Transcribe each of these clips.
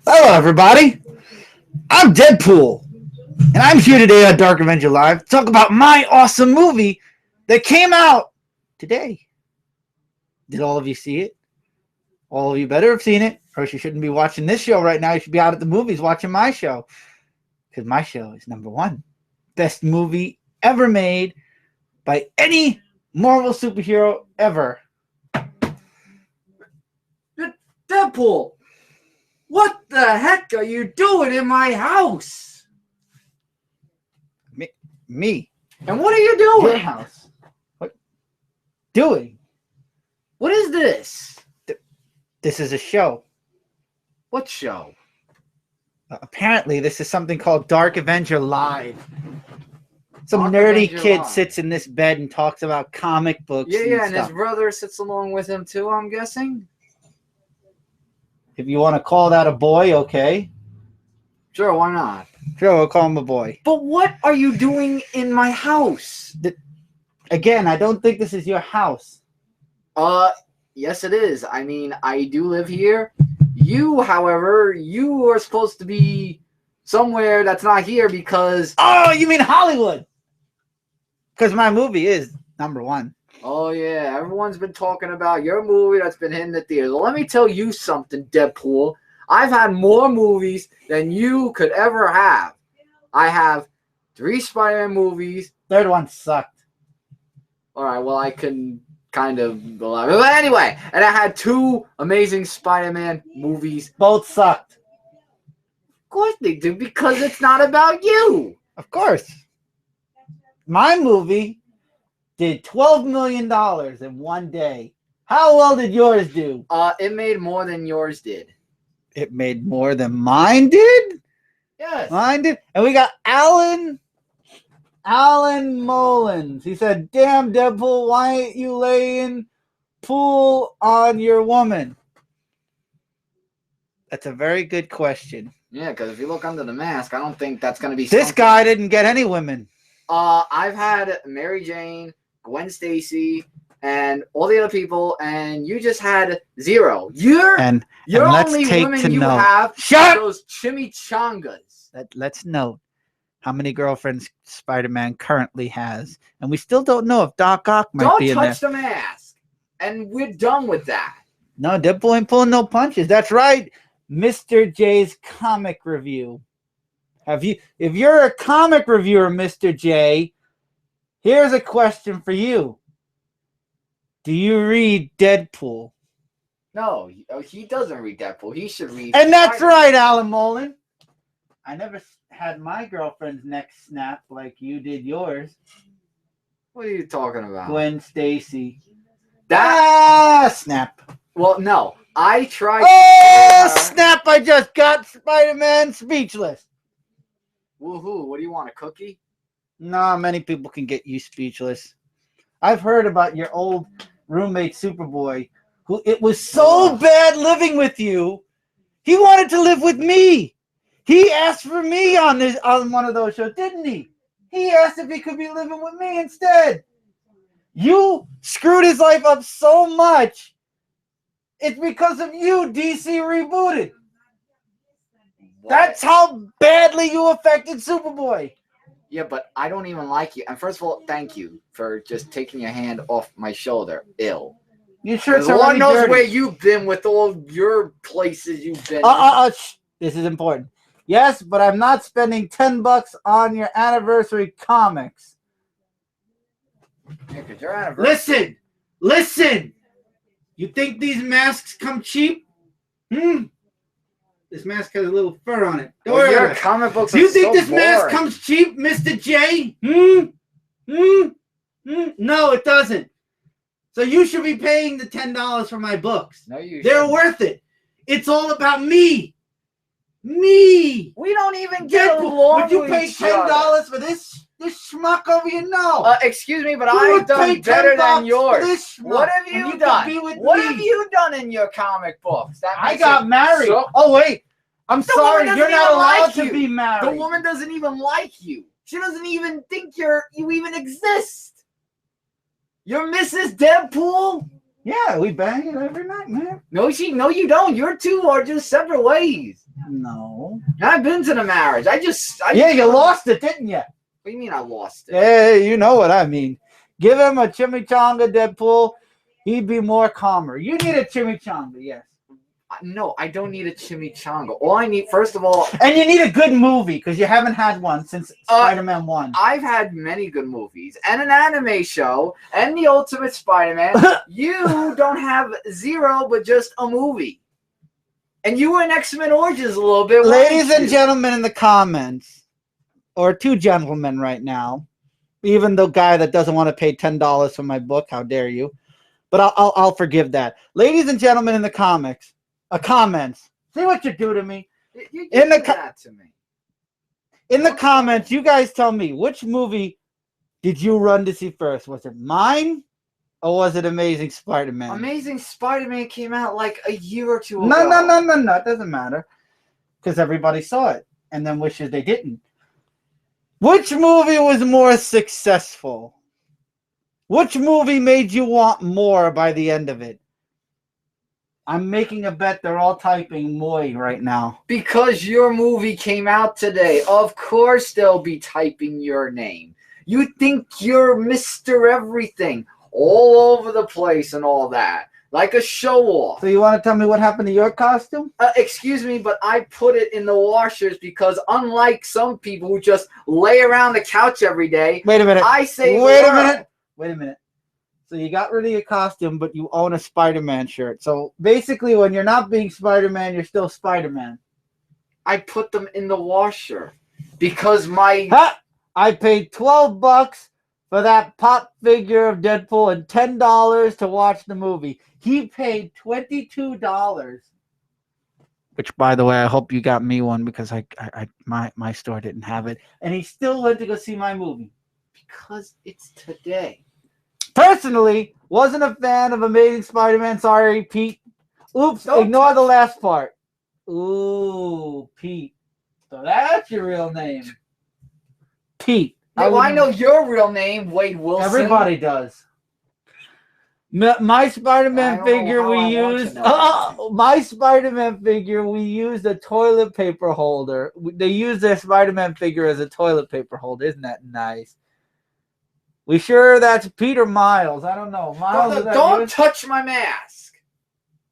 Hello, everybody. I'm Deadpool, and I'm here today on Dark Avenger Live to talk about my awesome movie that came out today. Did all of you see it? All of you better have seen it, or else you shouldn't be watching this show right now. You should be out at the movies watching my show, because my show is #1. Best movie ever made by any Marvel superhero ever. Deadpool, what the heck are you doing in my house? Me. And what are you doing? Your house. What? Doing? What is this? This is a show. What show? Apparently, this is something called Dark Avenger Live. Some Dark nerdy Avenger kid Live. sits in this bed and talks about comic books. Yeah, and his stuff. brother sits along with him too, I'm guessing. If you want to call that a boy, okay. Sure, why not? Sure, we'll call him a boy. But what are you doing in my house? Again, I don't think this is your house. Yes it is. I mean, I do live here. You, however, you are supposed to be somewhere that's not here because... Oh, you mean Hollywood? Because my movie is #1. Oh, yeah. Everyone's been talking about your movie that's been hitting the theaters. Well, let me tell you something, Deadpool. I've had more movies than you could ever have. I have 3 Spider-Man movies. Third one sucked. All right, well, I can kind of believe it. But anyway, and I had 2 amazing Spider-Man movies. Both sucked. Of course they do, because it's not about you. Of course. My movie did $12 million in one day. How well did yours do? It made more than yours did. It made more than mine did? Yes. Mine did. And we got Alan Mullins. He said, "Damn, Deadpool, why ain't you laying pool on your woman?" That's a very good question. Yeah, because if you look under the mask, I don't think that's going to be This something. guy didn't get any women. I've had Mary Jane, Gwen Stacy, and all the other people, and you just had 0. Your And let's only take women to you note. have Shut are those chimichangas. Let's note how many girlfriends Spider-Man currently has. And we still don't know if Doc Ock might be Don't in touch there. the mask, and we're done with that. No, Deadpool ain't pulling no punches. That's right. Mr. J's comic review. If you're a comic reviewer, Mr. J, here's a question for you. Do you read Deadpool? No, he doesn't read Deadpool. He should read. And that's Spider-Man. right, Alan Mullen. I never had my girlfriend's neck snap like you did yours. What are you talking about? Gwen Stacy. Snap. Well, no. I tried. Oh, snap. I just got Spider-Man speechless. Woohoo. What do you want, a cookie? Nah, many people can get you speechless. I've heard about your old roommate Superboy, who it was so bad living with you, he wanted to live with me. He asked for me on one of those shows, didn't he? He asked if he could be living with me instead. You screwed his life up so much. It's because of you DC rebooted. What? That's how badly you affected Superboy. Yeah, but I don't even like you. And first of all, thank you for just taking your hand off my shoulder. Ill. Your shirt's Lord already knows dirty. where you've been with all your places you've been. This is important. Yes, but I'm not spending $10 on your anniversary comics. Yeah, 'cause your anniversary. Listen. You think these masks come cheap? This mask has a little fur on it. Don't worry Your about it. comic books Do are you think so this mask boring. comes cheap, Mr. J? No, it doesn't. So you should be paying the $10 for my books. No, you They're shouldn't. worth it. It's all about me. Me. We don't even get Deadpool, along would you with pay each other. $10 for this schmuck over here? No. Excuse me, but Who I've would pay done better $10 than for yours. this schmuck? What have And you could done? be with What me. have you done in your comic books? That I makes got it married. so- Oh wait, I'm The sorry. woman You're doesn't not even allowed like to you. be married. The woman doesn't even like you. She doesn't even think you even exist. You're Mrs. Deadpool? Yeah, we bang it every night, man. No, you don't. You two are just separate ways. No. I've been to the marriage. Yeah, you lost it, didn't you? What do you mean I lost it? Hey, you know what I mean. Give him a chimichanga, Deadpool. He'd be more calmer. You need a chimichanga, yes. No, I don't need a chimichanga. All I need, first of all... And you need a good movie, because you haven't had one since Spider-Man 1. I've had many good movies, and an anime show, and the Ultimate Spider-Man. You don't have zero, but just a movie. And you were in X-Men Origins a little bit. Ladies and gentlemen in the comments, or two gentlemen right now, even the guy that doesn't want to pay $10 for my book, how dare you? But I'll forgive that. Ladies and gentlemen in the comments, see what you do to me. You did that to me. In the comments, you guys tell me, which movie did you run to see first? Was it mine, or was it Amazing Spider-Man? Amazing Spider-Man came out like a year or two ago. No. It doesn't matter, because everybody saw it and then wishes they didn't. Which movie was more successful? Which movie made you want more by the end of it? I'm making a bet they're all typing Moy right now. Because your movie came out today. Of course they'll be typing your name. You think you're Mr. Everything. All over the place and all that. Like a show-off. So you want to tell me what happened to your costume? Excuse me, but I put it in the washers because unlike some people who just lay around the couch every day... Wait a minute. Wait a minute. So you got rid of your costume, but you own a Spider-Man shirt. So basically, when you're not being Spider-Man, you're still Spider-Man. I put them in the washer because my... I paid $12 for that pop figure of Deadpool and $10 to watch the movie. He paid $22. Which, by the way, I hope you got me one because my store didn't have it. And he still went to go see my movie. Because it's today. Personally, wasn't a fan of Amazing Spider-Man. Sorry, Pete. Oops, ignore the last part. Ooh, Pete. So that's your real name. Pete. Yeah, well, I know your real name, Wade Wilson. Everybody does. My Spider-Man figure we used. My Spider-Man figure we used a toilet paper holder. They used their Spider-Man figure as a toilet paper holder. Isn't that nice? We sure that's Peter Miles. I don't know. Miles, don't touch my mask.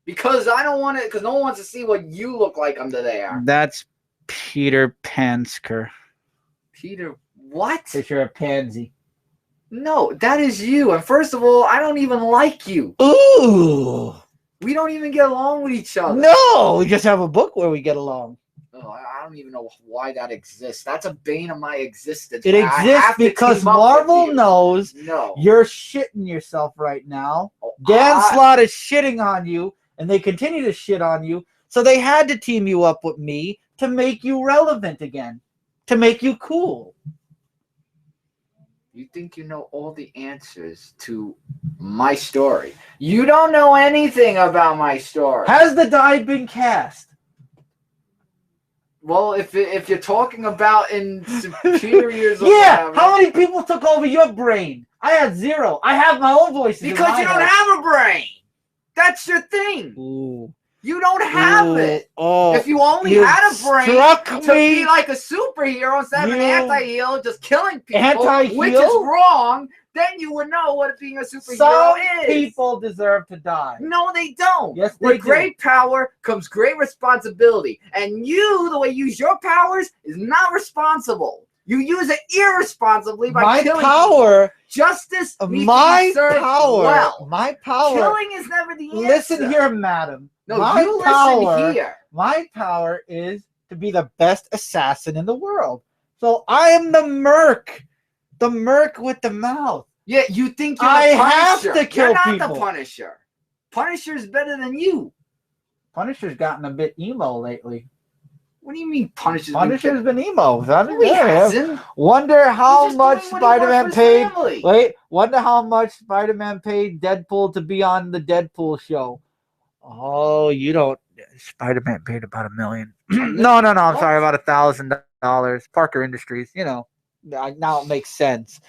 Because I don't want it, because no one wants to see what you look like under there. That's Peter Pansker. Peter what? Because you're a pansy. No, that is you. And first of all, I don't even like you. Ooh. We don't even get along with each other. No, we just have a book where we get along. Oh, I don't even know why that exists. That's a bane of my existence. It exists because Marvel knows you're shitting yourself right now. Dan Slott is shitting on you, and they continue to shit on you. So they had to team you up with me to make you relevant again, to make you cool. You think you know all the answers to my story. You don't know anything about my story. Has the die been cast? Well, if you're talking about in superiors or yeah, whatever. How many people took over your brain? I had zero. I have my own voices. Because you don't have a brain. That's your thing. Ooh. You don't have it. Oh, if you only had a brain to me. be like a superhero instead of an anti-hero just killing people, which is Anti-heel? wrong, then you would know what being a superhero Some is. people deserve to die. No, they don't. Yes, they With do. great power comes great responsibility. And you, the way you use your powers, is not responsible. You use it irresponsibly by killing people. Justice needs to be served well. My power. Killing is never the answer. Listen here, madam. No, you listen here. My power is to be the best assassin in the world. So I am the merc. The merc with the mouth. Yeah, you think you're the Punisher. have to kill You're not people. the Punisher. Punisher's better than you. Punisher's gotten a bit emo lately. What do you mean Punisher's been emo? No, he hasn't. Wonder how much Spider-Man paid. Family. Wait, wonder how much Spider-Man paid Deadpool to be on the Deadpool show. Oh, you don't. Spider-Man paid about $1 million. No. I'm sorry, about $1,000. Parker Industries. You know, now it makes sense.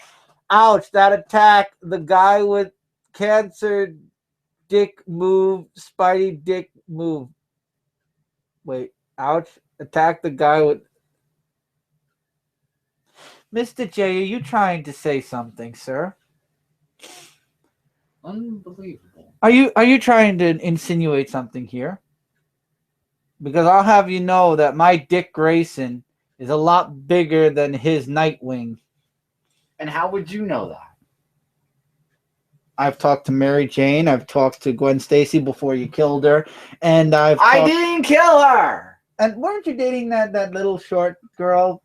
Ouch! That attack. The guy with cancer dick move. Spidey dick move. Wait. Ouch. Attack the guy with. Mr. J, are you trying to say something, sir? Unbelievable. Are you trying to insinuate something here? Because I'll have you know that my Dick Grayson is a lot bigger than his Nightwing. And how would you know that? I've talked to Mary Jane. I've talked to Gwen Stacy before you killed her, and I didn't kill her. And weren't you dating that little short girl?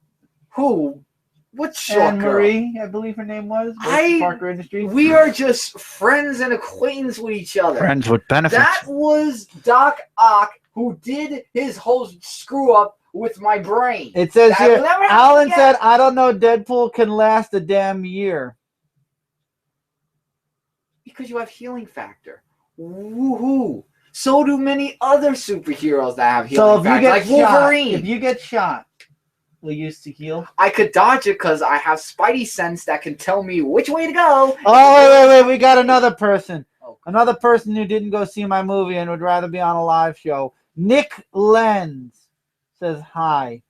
Who? What short Anne Marie, I believe her name was. Parker Industries. We are just friends and acquaintance with each other. Friends with benefits. That was Doc Ock who did his whole screw up with my brain. It says here, Alan said, I don't know, Deadpool can last a damn year. Because you have healing factor. Woohoo. So do many other superheroes that have healing factor. Like Wolverine. If you get shot, will you use to heal? I could dodge it because I have Spidey sense that can tell me which way to go. Oh, wait. We got another person. Oh. Another person who didn't go see my movie and would rather be on a live show. Nick Lenz says hi.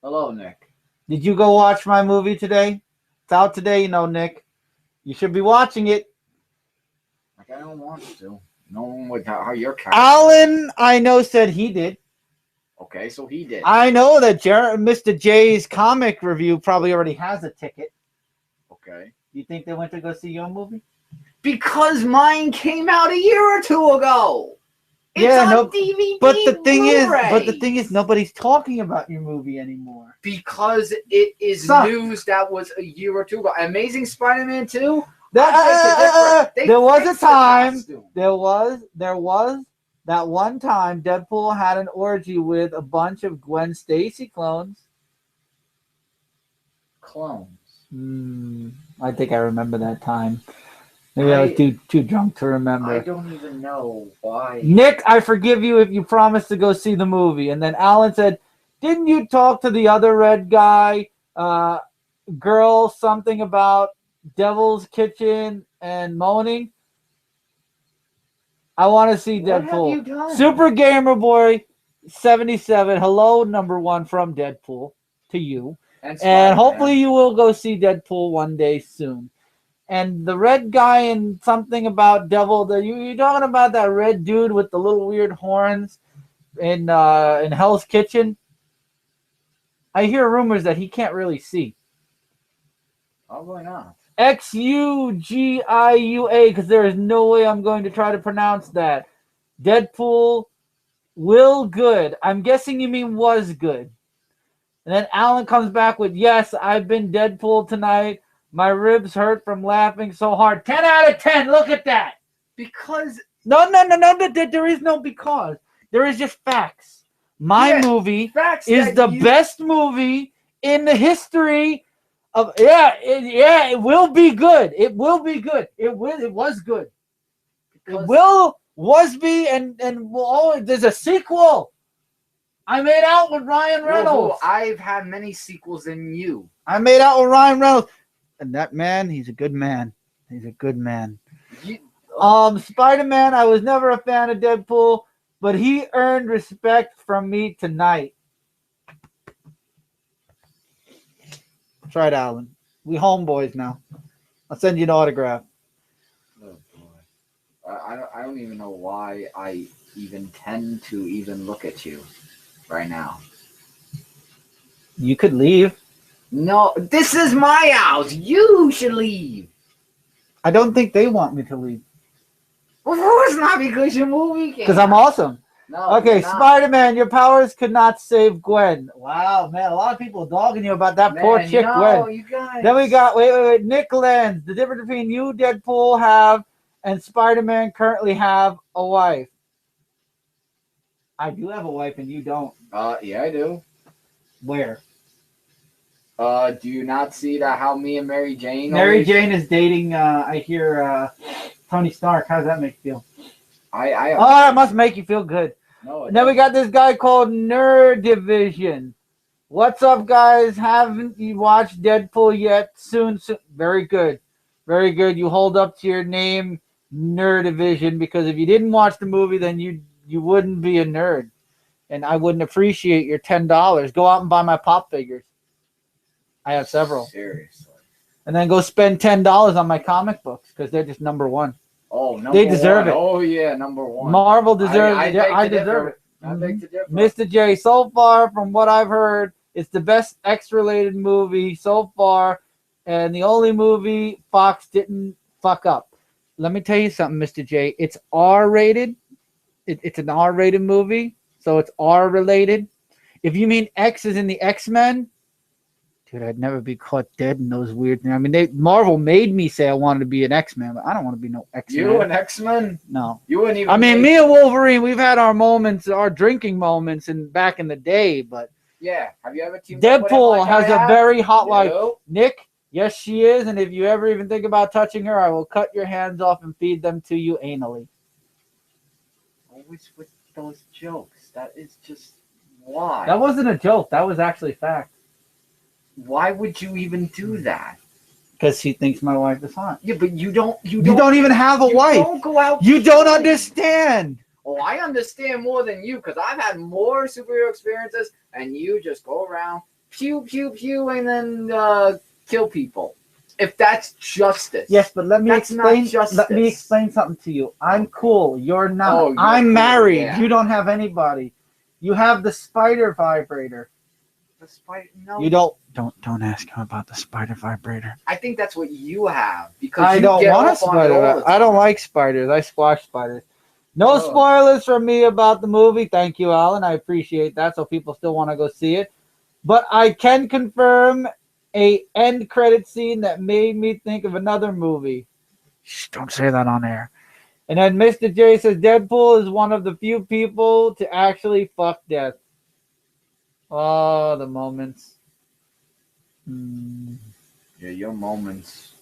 Hello, Nick. Did you go watch my movie today? It's out today, Nick. You should be watching it. Like, I don't want to. No one would how your character. Alan, I know, said he did. Okay, so he did. I know that Mr. J's comic review probably already has a ticket. Okay. You think they went to go see your movie? Because mine came out a year or two ago. It's on DVD. But the thing is, nobody's talking about your movie anymore. Because it is news that was a year or two ago. Amazing Spider-Man 2. There was a time. There was that one time Deadpool had an orgy with a bunch of Gwen Stacy clones. I think I remember that time. Maybe I was too drunk to remember. I don't even know why. Nick, I forgive you if you promise to go see the movie. And then Alan said, didn't you talk to the other red guy, girl, something about Devil's Kitchen and moaning? I want to see Deadpool. What have you done? Super Gamer Boy 77. Hello, number one from Deadpool to you. And hopefully you will go see Deadpool one day soon. And the red guy and something about Devil. You're talking about that red dude with the little weird horns in Hell's Kitchen? I hear rumors that he can't really see. Probably not. XUGIUA, because there is no way I'm going to try to pronounce that. Deadpool will good. I'm guessing you mean was good. And then Alan comes back with, yes, I've been Deadpool tonight. My ribs hurt from laughing so hard. 10 out of 10. Look at that. Because. No. There is no because. There is just facts. My movie is the best movie in the history of. It will be good. It will be good. It was good. Because and there's a sequel. I made out with Ryan Reynolds. I've had many sequels than you. I made out with Ryan Reynolds. And that man, he's a good man. He's a good man. Spider-Man, I was never a fan of Deadpool, but he earned respect from me tonight. That's right, Alan. We homeboys now. I'll send you an autograph. Oh, boy. I don't even know why I even tend to even look at you right now. You could leave. No, this is my house. You should leave. I don't think they want me to leave. Of course not, because your movie came. Because I'm awesome. No, okay, Spider-Man, your powers could not save Gwen. Wow, man, a lot of people dogging you about that poor chick, Gwen. You guys. Then we got, wait, Nick Lenz. The difference between you, Deadpool, have, and Spider-Man currently have a wife. I do have a wife and you don't. Yeah, I do. Where? Do you not see that how me and Mary Jane? Mary Jane is dating. I hear Tony Stark. How does that make you feel? It must make you feel good. No. And then we got this guy called Nerd Division. What's up, guys? Haven't you watched Deadpool yet? Soon. Very good. Very good. You hold up to your name. Nerdivision, because if you didn't watch the movie, then you wouldn't be a nerd, and I wouldn't appreciate your $10. Go out and buy my pop figures. I have several. Seriously. And then go spend $10 on my comic books because they're just number one. Oh, number they deserve one. it. Oh yeah, number one. Marvel deserves it. I deserve it. I beg to differ. Mr. J, so far from what I've heard, it's the best X-related movie so far, and the only movie Fox didn't fuck up. Let me tell you something, Mr. J. It's R-rated. It's an R-rated movie, so it's R-related. If you mean X is in the X-Men, dude, I'd never be caught dead in those weird things. I mean, Marvel made me say I wanted to be an X-Men, but I don't want to be no X-Men. You an X-Men? No. You wouldn't even. I mean, me and Wolverine, we've had our moments, our drinking moments, back in the day, but yeah. Have you ever teamed up with him Deadpool like has I a have? very hot wife. Nope. Nick, yes, she is, and if you ever even think about touching her, I will cut your hands off and feed them to you anally. Always with those jokes. That is just why. That wasn't a joke. That was actually fact. Why would you even do that? Because she thinks my wife is hot. Yeah, but you don't even have a wife. Don't go out. You don't understand. Oh, I understand more than you because I've had more superhero experiences, and you just go around pew pew pew and then kill people. If that's justice. Yes, but let me That's explain. not justice. Let me explain something to you. I'm cool. You're not. Oh, you're I'm cool, married. yeah. You don't have anybody. You have the spider vibrator. The spider? No. You don't ask him about the spider vibrator. I think that's what you have because I you don't get want a off on it spider. all the I don't time. like spiders. I squash spiders. No Oh. spoilers from me about the movie. Thank you, Alan. I appreciate that. So people still want to go see it. But I can confirm a end credit scene that made me think of another movie. Shh, don't say that on air. And then Mr. J says Deadpool is one of the few people to actually fuck death. Oh, the moments. Yeah, your moments.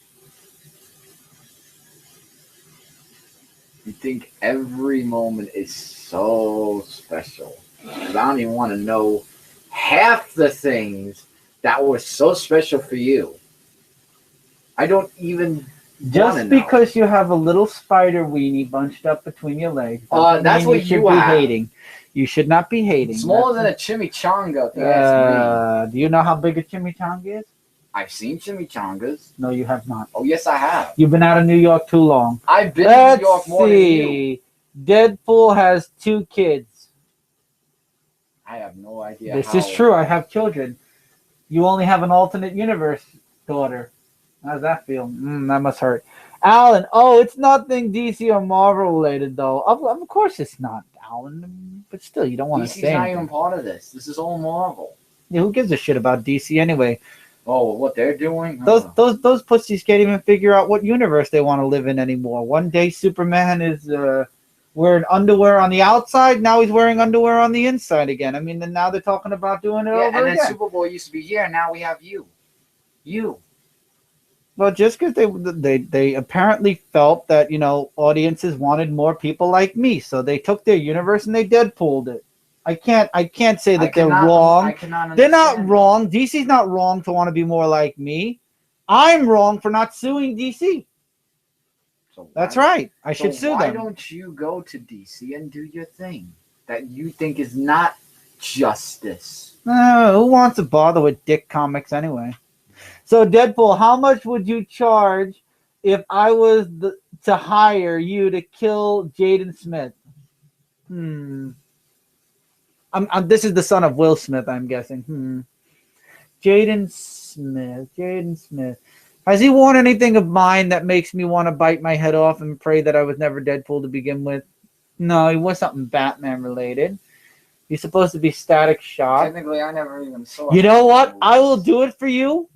You think every moment is so special. I don't even want to know half the things that were so special for you. I don't even Just because you have a little spider weenie bunched up between your legs. That's what you should you be have. hating. You should not be hating. Smaller than a chimichanga, if you ask me. Do you know how big a chimichanga is? I've seen chimichangas. No, you have not. Oh, yes, I have. You've been out of New York too long. I've been Let's in New York more than you. see. Deadpool has 2 kids. I have no idea. This is true. I have children. You only have an alternate universe daughter. How does that feel? That must hurt. Alan, it's nothing DC or Marvel related, though. Of course it's not, Alan. But still, you don't want to DC's say not anything. even part of this. This is all Marvel. Yeah, who gives a shit about DC anyway? Oh, what they're doing? Those pussies can't even figure out what universe they want to live in anymore. One day Superman is wearing underwear on the outside. Now he's wearing underwear on the inside again. I mean, and now they're talking about doing it over and then again. Superboy used to be here. Now we have you. You. Well, just because they apparently felt that audiences wanted more people like me, so they took their universe and they Deadpooled it. I can't say that they're wrong. They're not wrong. DC's not wrong to want to be more like me. I'm wrong for not suing DC. That's right. I should sue them. Why don't you go to DC and do your thing that you think is not justice? Who wants to bother with Dick Comics anyway? So, Deadpool, how much would you charge if I was to hire you to kill Jaden Smith? This is the son of Will Smith, I'm guessing. Jaden Smith. Has he worn anything of mine that makes me want to bite my head off and pray that I was never Deadpool to begin with? No, he was something Batman related. He's supposed to be Static Shock. Technically, I never even saw. You know what? I will do it for you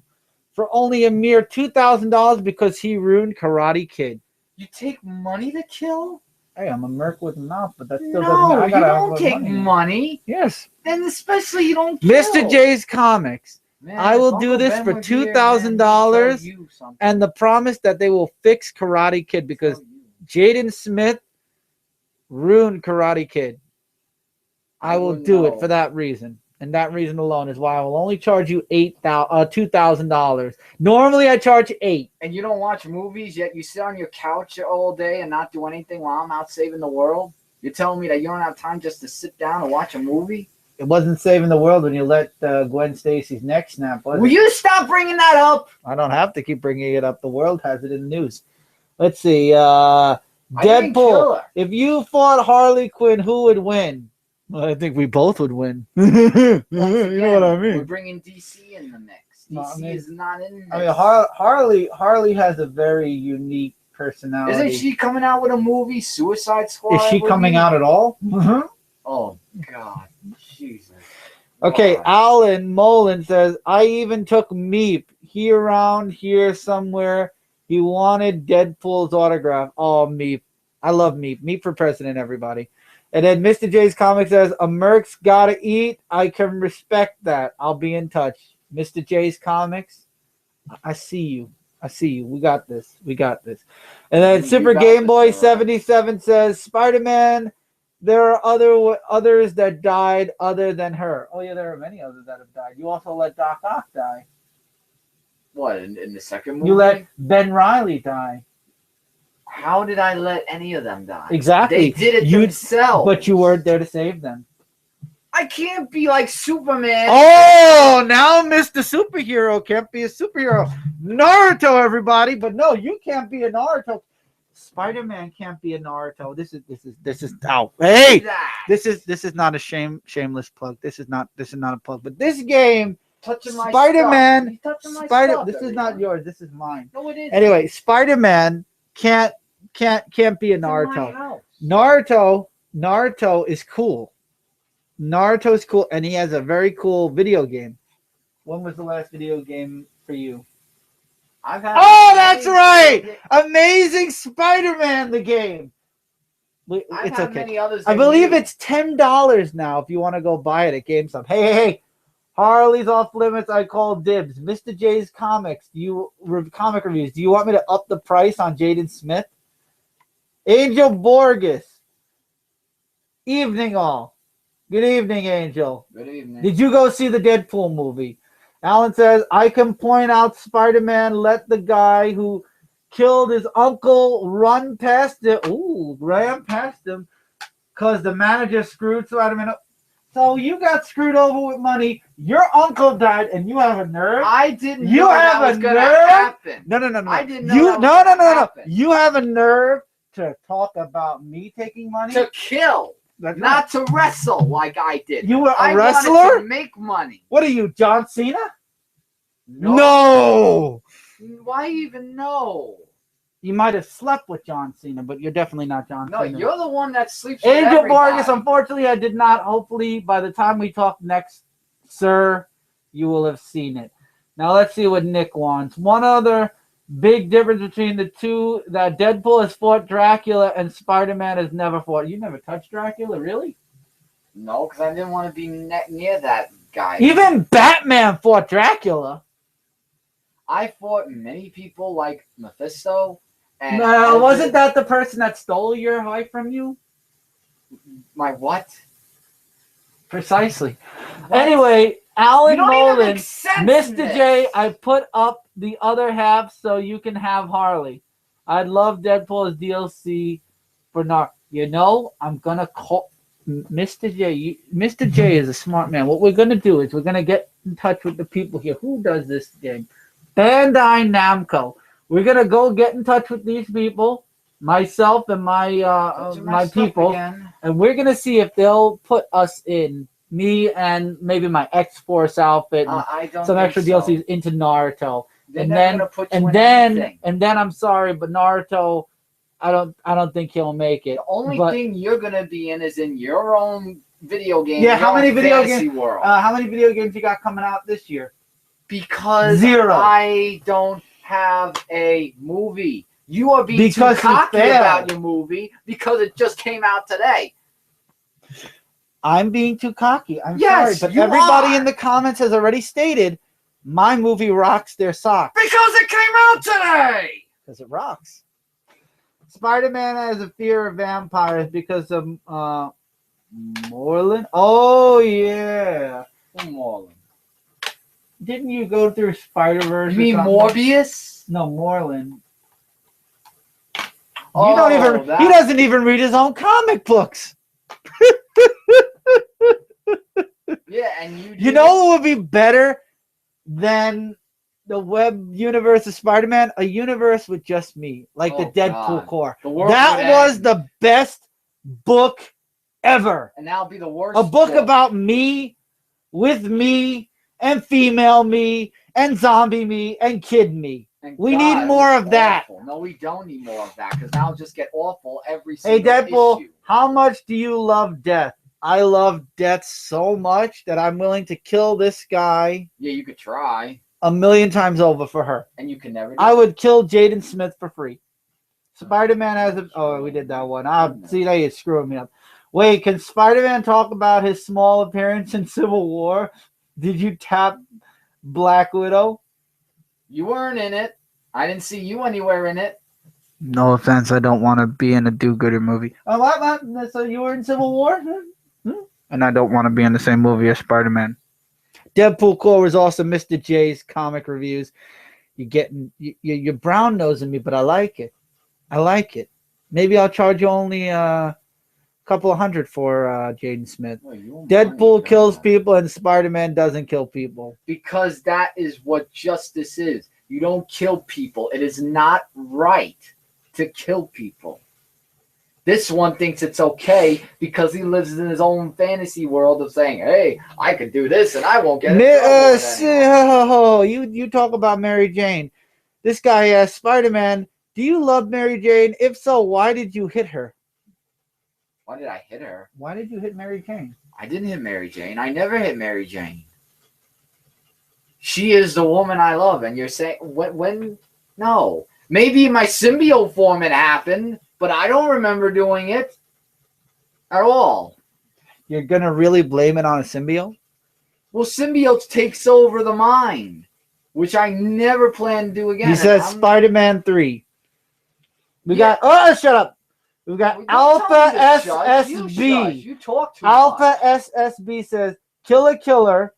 for only a mere $2,000 because he ruined Karate Kid. You take money to kill? Hey, I'm a merc with a mouth, but that still No, doesn't you don't take money. Yes. And especially you don't kill. Mr. J's Comics. Man, I will if do Uncle this Ben for was here, $2,000 man, he'd tell you something. and the promise that they will fix Karate Kid because Jaden Smith ruined Karate Kid. I will do it for that reason. And that reason alone is why I will only charge you $2,000. Normally I charge $8,000. And you don't watch movies, yet you sit on your couch all day and not do anything while I'm out saving the world? You're telling me that you don't have time just to sit down and watch a movie? It wasn't saving the world when you let Gwen Stacy's neck snap, was Will it? you stop bringing that up? I don't have to keep bringing it up. The world has it in the news. Let's see. I didn't kill Deadpool. her. If you fought Harley Quinn, who would win? Well, I think we both would win. You know what I mean? We're bringing DC in the mix. DC No, I mean- is not in this. I mean, Harley has a very unique personality. Isn't she coming out with a movie, Suicide Squad? Is she coming out at all? Mm-hmm. Oh, God. Jesus. Okay, Wow. Alan Mullen says, I even took Meep. He around here somewhere. He wanted Deadpool's autograph. Oh, Meep. I love Meep. Meep for president, everybody. And then Mr. J's Comic says, a Merc's gotta eat. I can respect that. I'll be in touch. Mr. J's Comics, I see you. I see you. We got this. We got this. And then You Super got Game this, Boy all right. 77 says, Spider-Man, there are others that died other than her. Oh, yeah, there are many others that have died. You also let Doc Ock die. What, in the second movie? You let Ben Reilly die. How did I let any of them die? Exactly. They did it You- themselves. But you weren't there to save them. I can't be like Superman. Oh, now Mr. Superhero can't be a superhero. Naruto, everybody. But no, you can't be a Naruto. Spider-Man can't be a Naruto. This is out. Hey, That. this is not a shameless plug. This is not a plug. But this game, Touching my Spider-Man, stuff. He's touching my Spider. stuff, This is not everyone. yours. This is mine. No, it is. Anyway, Spider-Man can't be a It's in my Naruto. house. Naruto is cool. Naruto is cool, and he has a very cool video game. When was the last video game for you? I've had Oh, that's right! Amazing Spider-Man, the game. I've It's had okay. many others. I than believe you. it's $10 now if you want to go buy it at GameStop. Hey. Harley's off limits. I call dibs. Mr. J's Comics. Comic reviews. Do you want me to up the price on Jaden Smith? Angel Borges. Evening all. Good evening, Angel. Good evening. Did you go see the Deadpool movie? Alan says, I can point out Spider-Man let the guy who killed his uncle run past him. Ooh, ran past him because the manager screwed Spider-Man up. So you got screwed over with money. Your uncle died, and you have a nerve. I didn't You know have that was a going to nerve? happen. No. I didn't know You that was gonna happen. You have a nerve to talk about me taking money. To kill, That's not to wrestle like I did. You were a I wrestler? wanted to make money. What are you, John Cena? No. Why even know? You might have slept with John Cena, but you're definitely not John No, Cena. you're the one that sleeps with Angel everybody. Vargas, unfortunately, I did not. Hopefully, by the time we talk next, sir, you will have seen it. Now, let's see what Nick wants. One other big difference between the two, that Deadpool has fought Dracula and Spider-Man has never fought. You never touched Dracula, really? No, because I didn't want to be near that guy. Even Batman fought Dracula. I fought many people like Mephisto. And No, wasn't that the person that stole your wife from you? my what? Precisely. What? Anyway, Alan You don't even Nolan, make sense in Mr. this. J, I put up the other half so you can have Harley. I'd love Deadpool as DLC for Nar. You know, I'm gonna call Mr. J. Mr. J is a smart man. What we're gonna do is we're gonna get in touch with the people here. Who does this game? Bandai Namco. We're gonna go get in touch with these people, myself and my Stuff people, again. and we're gonna see if they'll put us in, me and maybe my X-Force outfit and I don't some think extra so. DLCs into Naruto. They're and never then gonna put you in anything. and then I'm sorry, but Naruto, I don't think he'll make it. The only but- thing you're gonna be in is in your own video game. Yeah, your how many own video fantasy games? world. How many video games you got coming out this year? Because 0. I don't have a movie. You are being Because too you cocky failed. about your movie because it just came out today. I'm being too cocky. I'm Yes, sorry, but you everybody are. in the comments has already stated my movie rocks their socks Because it came out today. because it rocks. Spider-Man has a fear of vampires because of Moreland. Oh yeah, Marlon. Didn't you go through Spider-Verse? You mean Morbius? No, Moreland. Oh, You don't even. that- He doesn't even read his own comic books. Yeah, and you. You know what would be better than the web universe of Spider-Man? A universe with just me, like the Oh, Deadpool God. core. The world That would was end. the best book ever. And that'll be the worst. A book about me, with me, and female me, and zombie me, and kid me. And We God, need it more was of that. awful. No, we don't need more of that because that'll just get awful every Hey, single Deadpool, issue. how much do you love death? I love death so much that I'm willing to kill this guy Yeah, you could try, 1,000,000 times over for her. and you can never. Do I it. would kill Jaden Smith for free. Spider-Man has a... Oh, we did that one. See, now you're screwing me up. Wait, can Spider-Man talk about his small appearance in Civil War? Did you tap Black Widow? You weren't in it. I didn't see you anywhere in it. No offense, I don't want to be in a do-gooder movie. Oh, what? So you were in Civil War? And I don't want to be in the same movie as Spider-Man. Deadpool Core was also Mr. J's comic reviews. You're brown nosing me, but I like it. I like it. Maybe I'll charge you only a couple of $100 for Jaden Smith. Well, you won't Deadpool mind kills that. people and Spider-Man doesn't kill people. Because that is what justice is. You don't kill people. It is not right to kill people. This one thinks it's okay because he lives in his own fantasy world of saying, hey, I could do this and I won't get in trouble with anyone. You talk about Mary Jane. This guy asked Spider-Man, do you love Mary Jane? If so, why did you hit her? Why did I hit her? Why did you hit Mary Jane? I didn't hit Mary Jane. I never hit Mary Jane. She is the woman I love. And you're saying, when? No. Maybe in my symbiote form it happened, but I don't remember doing it at all. You're going to really blame it on a symbiote? Well, symbiotes takes over the mind, which I never plan to do again. He says Spider-Man 3. We got... Oh, shut up. We got Alpha SSB. You talk too Alpha much. SSB says, kill a killer,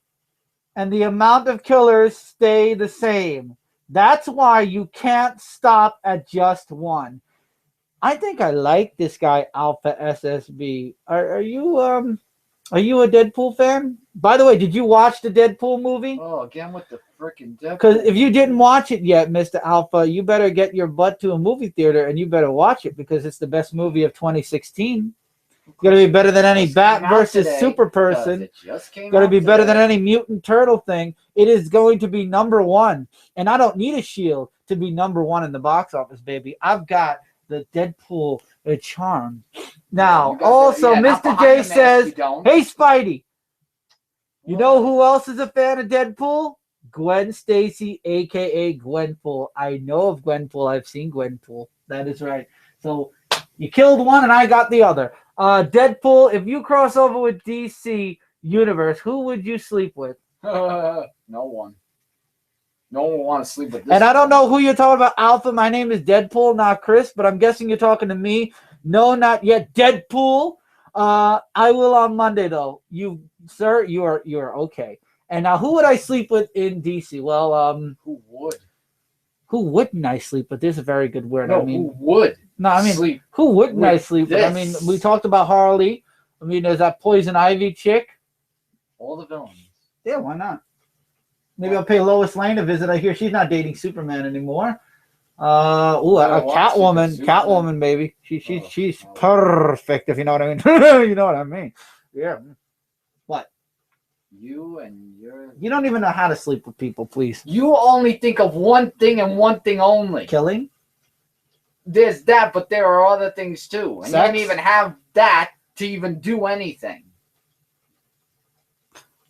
and the amount of killers stay the same. That's why you can't stop at just one. I think I like this guy, Alpha SSB. Are you a Deadpool fan? By the way, did you watch the Deadpool movie? Oh, again with the freaking Deadpool. Because if you didn't watch it yet, Mr. Alpha, you better get your butt to a movie theater and you better watch it because it's the best movie of 2016. It's going to be better than any Bat versus Super Person. It's going to be better than any Mutant Turtle thing. It is going to be #1. And I don't need a shield to be #1 in the box office, baby. I've got the Deadpool charm. Now, also, Mr. J says, hey, Spidey. You know who else is a fan of Deadpool? Gwen Stacy, a.k.a. Gwenpool. I know of Gwenpool. I've seen Gwenpool. That is right. So you killed one and I got the other. Deadpool, if you cross over with DC Universe, who would you sleep with? No one. No one will want to sleep with this. And I don't know who you're talking about, Alpha. My name is Deadpool, not Chris, but I'm guessing you're talking to me. No, not yet. Deadpool. I will on Monday, though. Sir, you are okay. And now, who would I sleep with in DC? Well, who would? Who wouldn't I sleep with? This is a very good word. No, I mean, who would? No, I mean, sleep who wouldn't I sleep with? I this? mean, we talked about Harley. I mean, there's that Poison Ivy chick. All the villains. Yeah, why not? Maybe I'll pay Lois Lane a visit. I hear she's not dating Superman anymore. Catwoman, Catwoman, baby. She's perfect, if you know what I mean. You know what I mean? Yeah. What? You don't even know how to sleep with people, please. You only think of one thing and one thing only. Killing? There's that, but there are other things too. And Sex? you don't even have that to even do anything.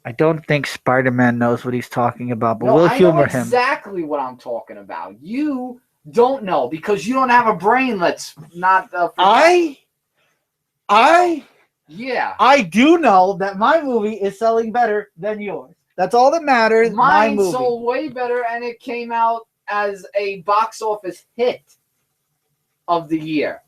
I don't think Spider-Man knows what he's talking about, but No, we'll humor I know him. exactly what I'm talking about. You don't know because you don't have a brain. Let's not. Yeah. I do know that my movie is selling better than yours. That's all that matters. Mine my movie sold way better, and it came out as a box office hit of the year.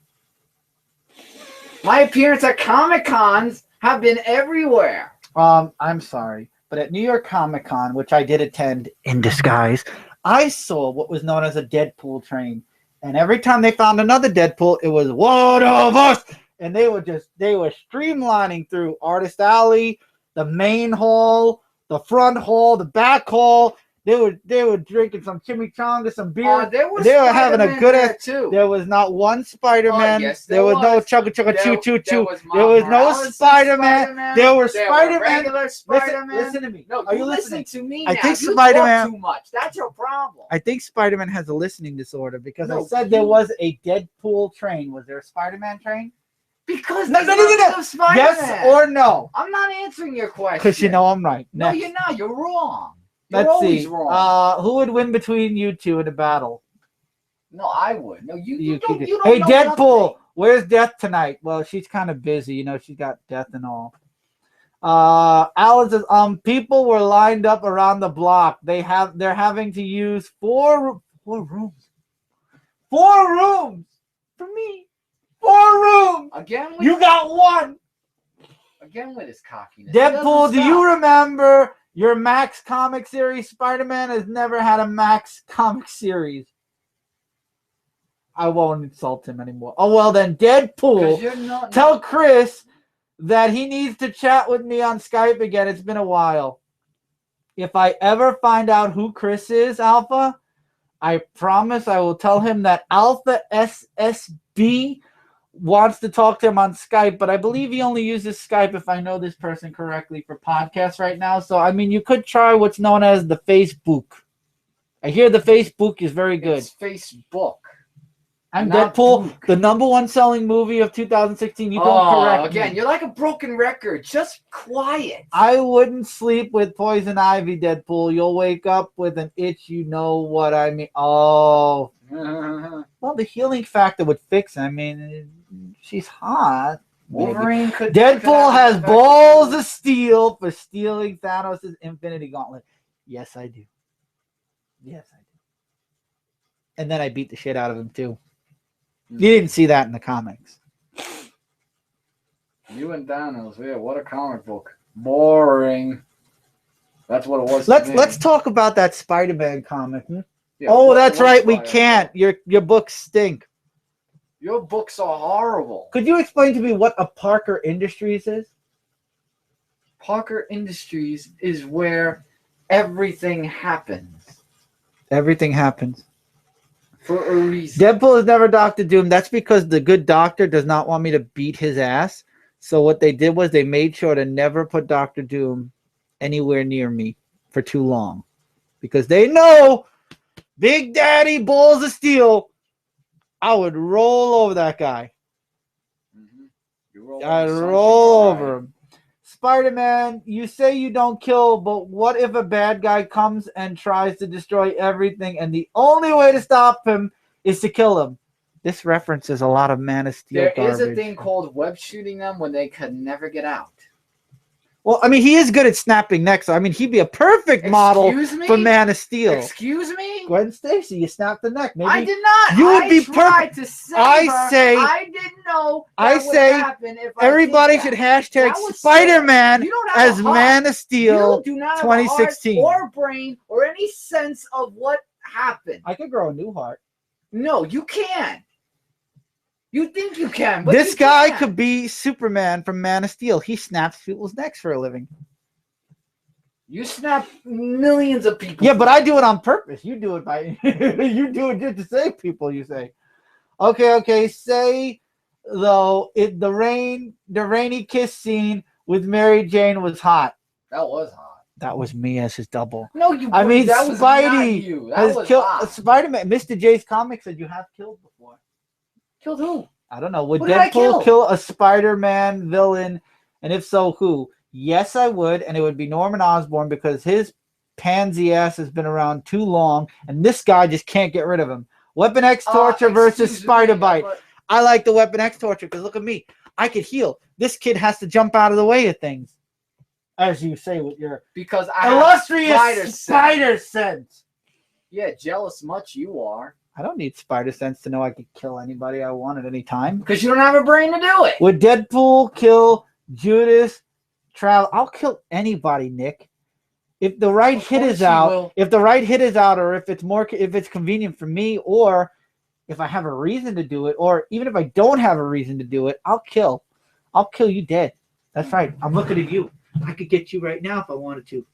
My appearance at Comic-Cons have been everywhere. I'm sorry. but at New York Comic Con, which I did attend in disguise, I saw what was known as a Deadpool train. And every time they found another Deadpool, it was one of us. And they were streamlining through Artist Alley, the main hall, the front hall, the back hall. They were drinking some chimichangas, some beer. They were having a good ass too. There was not one Spider-Man. Yes, there was no chugga chugga choo choo choo. There was no Spider-Man. There were Spider-Man. Listen to me. No, are you listening to me? I now. think you Spider-Man talk too much. That's your problem. I think Spider-Man has a listening disorder because No, I said there was a Deadpool train. Was there a Spider-Man train? Because No. Yes or no? I'm not answering your question. Because you know I'm right. No, Next. you're not. You're wrong. You're Let's always see. wrong. Who would win between you two in a battle? No, I would. No, you don't. You don't Hey, know Deadpool, nothing. where's Death tonight? Well, she's kind of busy. You know, she's got Death and all. Alice says, people were lined up around the block. They're having to use four rooms. 4 rooms for me. 4 rooms. Again, You got one. Again with his cockiness. Deadpool, do you remember your Max comic series? Spider-Man has never had a Max comic series. I won't insult him anymore. Oh, well then, Deadpool, tell Chris that he needs to chat with me on Skype again. It's been a while. If I ever find out who Chris is, Alpha, I promise I will tell him that Alpha SSB wants to talk to him on Skype, but I believe he only uses Skype, if I know this person correctly, for podcasts right now. So, I mean, you could try what's known as the Facebook. I hear the Facebook is very good. It's Facebook. I'm Deadpool, the #1 selling movie of 2016. You don't correct again, me. You're like a broken record. Just quiet. I wouldn't sleep with Poison Ivy, Deadpool. You'll wake up with an itch. You know what I mean? Oh. Well, the healing factor would fix it. I mean, she's hot. Wolverine could. Deadpool has balls of steel for stealing Thanos' Infinity Gauntlet. Yes, I do. Yes, I do. And then I beat the shit out of him, too. You didn't see that in the comics. You and Thanos, yeah, what a comic book. Boring. That's what it was. Let's talk about that Spider-Man comic. Yeah, that's right. We can't. Your books stink. Your books are horrible. Could you explain to me what a Parker Industries is? Parker Industries is where everything happens. Everything happens. For a reason. Deadpool is never Dr. Doom. That's because the good doctor does not want me to beat his ass. So what they did was they made sure to never put Dr. Doom anywhere near me for too long. Because they know Big Daddy Balls of Steel, I would roll over that guy. I'd roll over him. Spider-Man, you say you don't kill, but what if a bad guy comes and tries to destroy everything, and the only way to stop him is to kill him? This references a lot of Man of Steel There is a thing called web shooting them when they could never get out. Well, I mean, he is good at snapping necks. So, I mean, he'd be a perfect model for Man of Steel. Excuse me? Gwen Stacy, you snapped the neck. Maybe I did not. You would be perfect. To save her. I didn't know that would happen if everybody should hashtag Spider-Man as Man of Steel 2016. Or brain or any sense of what happened. I could grow a new heart. No, you can't. You think you can, but this guy could be Superman from Man of Steel. He snaps people's necks for a living. You snap millions of people. Yeah, but I do it on purpose. You do it by you do it just to save people, you say. Okay. Say though the rainy kiss scene with Mary Jane was hot. That was hot. That was me as his double. No, you. I mean, that Spidey was has killed Spider-Man. Mr. J's comic said you have killed before. Killed who? I don't know. Would Deadpool kill a Spider-Man villain? And if so, who? Yes, I would. And it would be Norman Osborn because his pansy ass has been around too long. And this guy just can't get rid of him. Weapon X Torture versus Spider Bite. I like the Weapon X Torture because look at me. I could heal. This kid has to jump out of the way of things. As you say with your illustrious spider sense. Yeah, jealous much you are. I don't need spider sense to know I could kill anybody I want at any time. Because you don't have a brain to do it. Would Deadpool kill Judas Travel? I'll kill anybody, Nick. if the right hit course is you out, will. if the right hit is out, or if it's convenient for me, or if I have a reason to do it, or even if I don't have a reason to do it, I'll kill you dead. That's right. I'm looking at you. I could get you right now if I wanted to,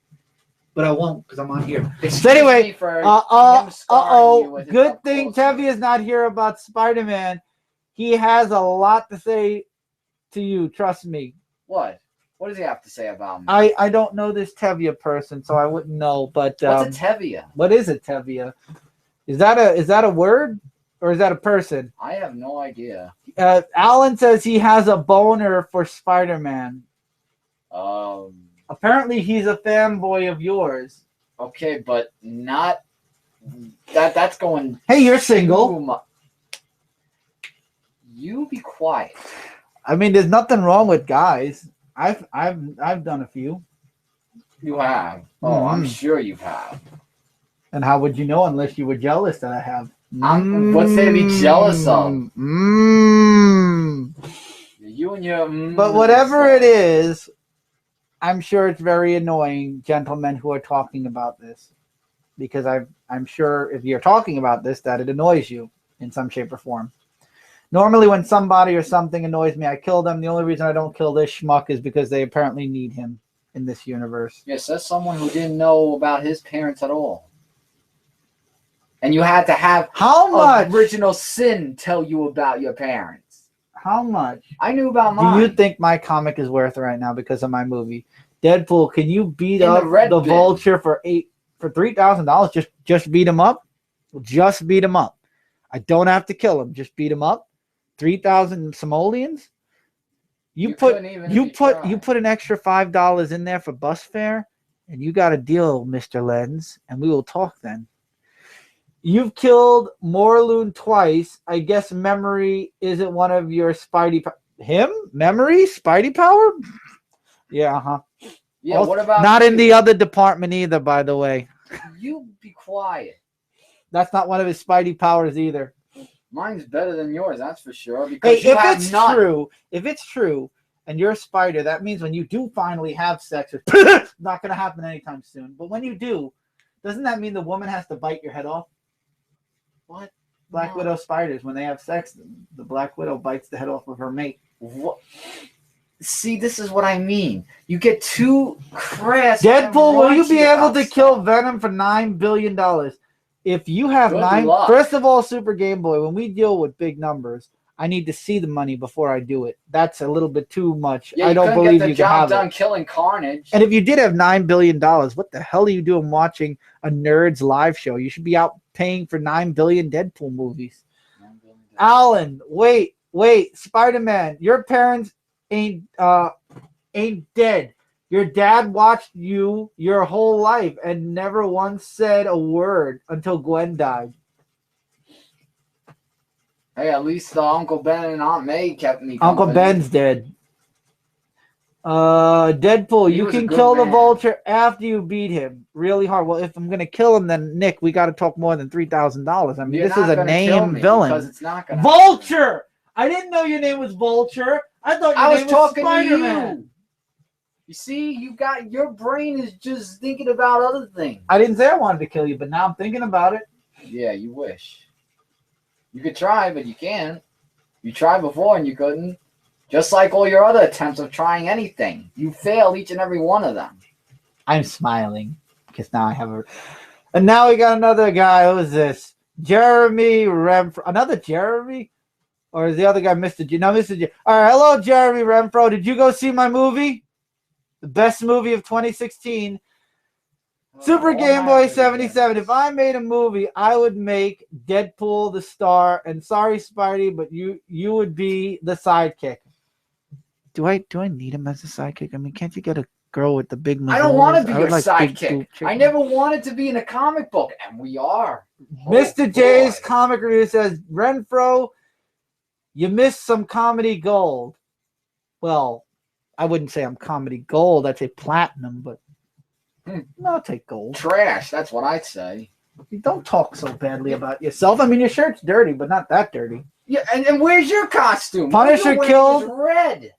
but I won't because I'm on here. So anyway, good thing Tevi is not here about Spider-Man. He has a lot to say to you. Trust me. What? What does he have to say about me? I don't know this Tevia person, so I wouldn't know. But what's a Tevia? What is a Tevia? Is that a word or is that a person? I have no idea. Alan says he has a boner for Spider-Man. Apparently he's a fanboy of yours. Okay, but not that. That's going. Hey, you're single. You be quiet. I mean, there's nothing wrong with guys. I've done a few. You have. Oh, I'm sure you have. And how would you know unless you were jealous that I have? What's there to be jealous of? You and your. But whatever it is, I'm sure it's very annoying, gentlemen who are talking about this, because I'm sure if you're talking about this, that it annoys you in some shape or form. Normally, when somebody or something annoys me, I kill them. The only reason I don't kill this schmuck is because they apparently need him in this universe. Yes, that's someone who didn't know about his parents at all. And you had to have how much original sin tell you about your parents. How much? I knew about mine. Do you think my comic is worth right now because of my movie? Deadpool, can you beat up the Vulture for $3,000? Just beat him up? Just beat him up. I don't have to kill him. Just beat him up. 3,000 simoleons? You put an extra $5 in there for bus fare, and you got a deal, Mr. Lens, and we will talk then. You've killed Morloon twice. I guess memory isn't one of your Spidey. Him? Memory? Spidey power? Yeah, huh. Yeah. Also, what about not you? In the other department either, by the way. You be quiet. That's not one of his Spidey powers either. Mine's better than yours, that's for sure. Because hey, if it's true, and you're a spider, that means when you do finally have sex, it's not going to happen anytime soon. But when you do, doesn't that mean the woman has to bite your head off? What? Black Widow spiders, when they have sex, the Black Widow bites the head off of her mate. What? See, this is what I mean. You get too crass. Deadpool, will you be able to kill Venom for $9 billion? If you have first of all, Super Game Boy, when we deal with big numbers, I need to see the money before I do it. That's a little bit too much. Yeah, I don't believe you can have done killing Carnage. And if you did have $9 billion, what the hell are you doing watching a nerd's live show? You should be out paying for 9 billion Deadpool movies. Alan, wait, Spider-Man, your parents ain't dead. Your dad watched you your whole life and never once said a word until Gwen died. Hey, at least Uncle Ben and Aunt May kept me company. Uncle Ben's dead. Deadpool, you can kill the Vulture after you beat him really hard. Well, if I'm going to kill him, then Nick, we got to talk more than $3,000. I mean, this is a name villain. Because it's not gonna Vulture! I didn't know your name was Vulture. I thought your name was Spider-Man. To you. You see, your brain is just thinking about other things. I didn't say I wanted to kill you, but now I'm thinking about it. Yeah, you wish. You could try, but you can't. You tried before and you couldn't. Just like all your other attempts of trying anything. You fail each and every one of them. I'm smiling because now I have a... And now we got another guy. Who is this? Jeremy Renfro. Another Jeremy? Or is the other guy Mr. G? No, Mr. G. All right, hello, Jeremy Renfro. Did you go see my movie? The best movie of 2016. Super Game Boy 77. If I made a movie, I would make Deadpool the star. And sorry, Spidey, but you would be the sidekick. Do I need him as a sidekick? I mean, can't you get a girl with the big muscles? I don't want to be your sidekick. I never wanted to be in a comic book, and we are. Mr. J's comic review says, Renfro, you missed some comedy gold. Well, I wouldn't say I'm comedy gold. I'd say platinum, but no, I'll take gold. Trash, that's what I'd say. You don't talk so badly about yourself. I mean, your shirt's dirty, but not that dirty. Yeah, and where's your costume? Punisher killed red.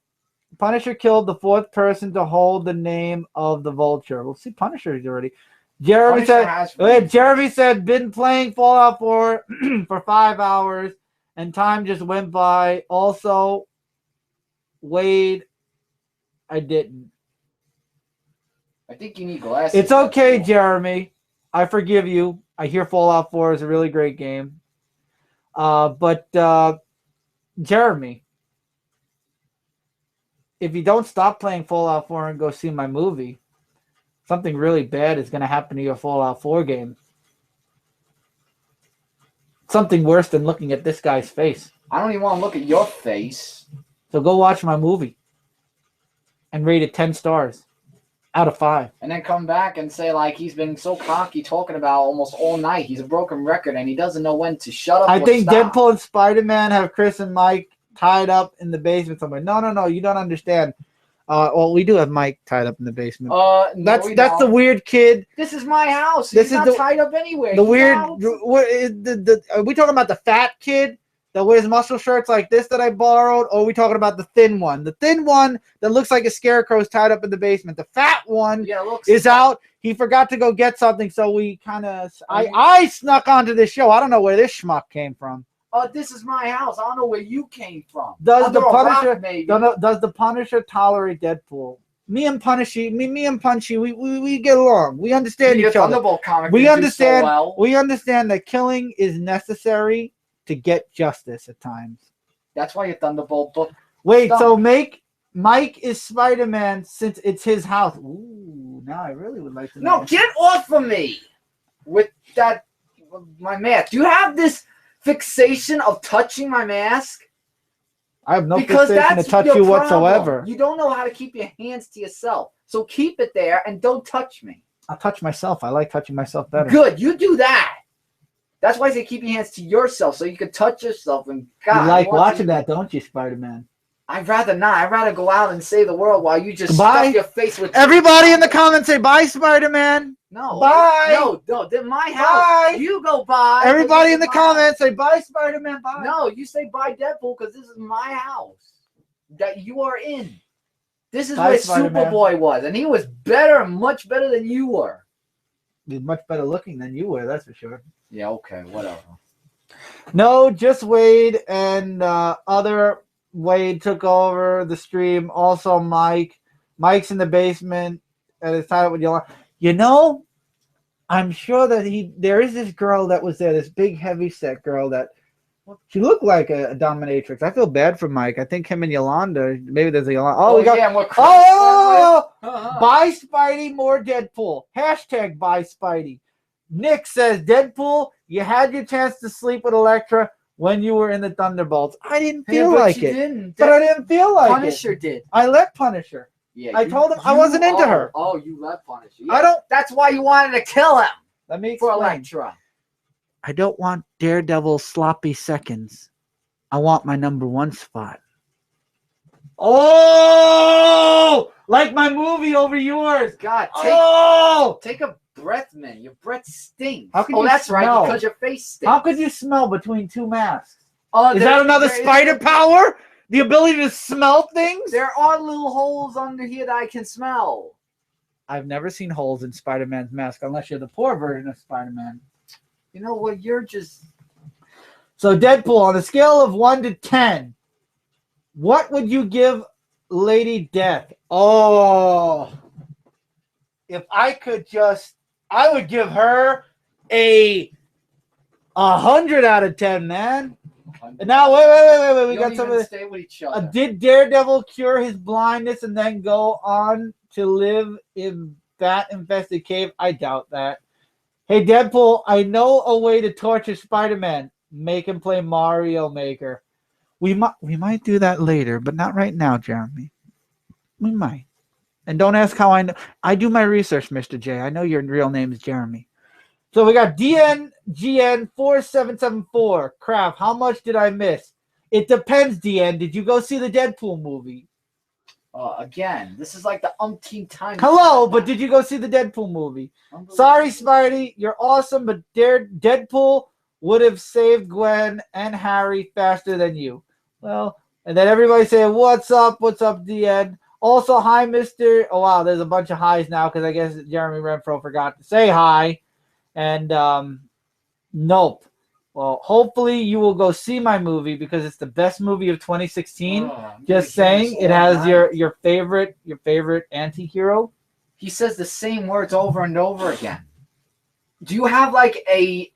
Punisher killed the fourth person to hold the name of the Vulture. We'll see Punisher already. Jeremy said, been playing Fallout 4 for 5 hours, and time just went by. Also, Wade, I didn't. I think you need glasses. It's okay, Jeremy. I forgive you. I hear Fallout 4 is a really great game. But Jeremy, if you don't stop playing Fallout 4 and go see my movie, something really bad is going to happen to your Fallout 4 game. Something worse than looking at this guy's face. I don't even want to look at your face. So go watch my movie and rate it 10 stars out of 5. And then come back and say, like, he's been so cocky talking about almost all night. He's a broken record and he doesn't know when to shut up. I think stop. Deadpool and Spider-Man have Chris and Mike tied up in the basement somewhere. No, you don't understand. Well, we do have Mike tied up in the basement. No, that's the weird kid. This is my house. He's not tied up anywhere. The weird. Are we talking about the fat kid that wears muscle shirts like this that I borrowed, or are we talking about the thin one? The thin one that looks like a scarecrow is tied up in the basement. The fat one is out. He forgot to go get something, so we kind of. I snuck onto this show. I don't know where this schmuck came from. This is my house. I don't know where you came from. Does the Punisher tolerate Deadpool? Me and Punishy, we get along. We understand each other. We understand. We understand that killing is necessary to get justice at times. That's why your Thunderbolt book. Wait, so Mike is Spider-Man since it's his house. Ooh, now I really would like to know. No, get off of me with that. My mask. Do you have this fixation of touching my mask? I have no fixation to touch you whatsoever. You don't know how to keep your hands to yourself. So keep it there and don't touch me. I'll touch myself. I like touching myself better. Good. You do that. That's why I say keep your hands to yourself so you can touch yourself. And God, you like watching that, don't you, Spider-Man? I'd rather not. I'd rather go out and save the world while you just stuff your face with... Everybody in the comments say bye, Spider-Man. No. Bye. No. My house. Bye. You go bye. Everybody in the comments say bye, Spider-Man. Bye. No, you say bye, Deadpool, because this is my house that you are in. This is where Superboy was, and he was better, much better than you were. He's much better looking than you were, that's for sure. Yeah, okay, whatever. No, just Wade and other Wade took over the stream. Also, Mike's in the basement and it's tied up with Yolanda. You know, I'm sure that there is this girl that was there, this big heavy set girl that she looked like a dominatrix. I feel bad for Mike. I think him and Yolanda, maybe there's a Yolanda. Buy Spidey, more Deadpool. Hashtag buy Spidey. Nick says, Deadpool, you had your chance to sleep with Elektra when you were in the Thunderbolts. I didn't feel like it. But I didn't feel like Punisher did. I left Punisher. Yeah, I told him I wasn't into her. Oh, you left Punisher. Yeah, that's why you wanted to kill him. Let me explain. For Elektra. I don't want Daredevil sloppy seconds. I want my number 1 spot. Oh, like my movie over yours. God, take a breath, man. Your breath stinks. That's right, because your face stinks. How could you smell between 2 masks? Is that another spider power? The ability to smell things? There are little holes under here that I can smell. I've never seen holes in Spider-Man's mask unless you're the poor version of Spider-Man. You know what? You're just... So, Deadpool, on a scale of 1 to 10, what would you give Lady Death? Oh, if I could I would give her a 100 out of 10, man. And now, wait. We got some of stay with each other. Did Daredevil cure his blindness and then go on to live in that infested cave? I doubt that. Hey, Deadpool, I know a way to torture Spider-Man. Make him play Mario Maker. We might do that later, but not right now, Jeremy. We might. And don't ask how I know. I do my research, Mr. J. I know your real name is Jeremy. So we got DNGN4774. Crap, how much did I miss? It depends, DN. Did you go see the Deadpool movie? Again, this is like the umpteenth time. Hello, but did you go see the Deadpool movie? Sorry, Spidey. You're awesome, but Deadpool would have saved Gwen and Harry faster than you. Well, And then everybody saying, what's up, DN? Also, hi, Mr. Oh, wow, there's a bunch of highs now because I guess Jeremy Renfro forgot to say hi. And nope. Well, hopefully you will go see my movie because it's the best movie of 2016. Just saying, it has your favorite anti-hero. He says the same words over and over again. Do you have like a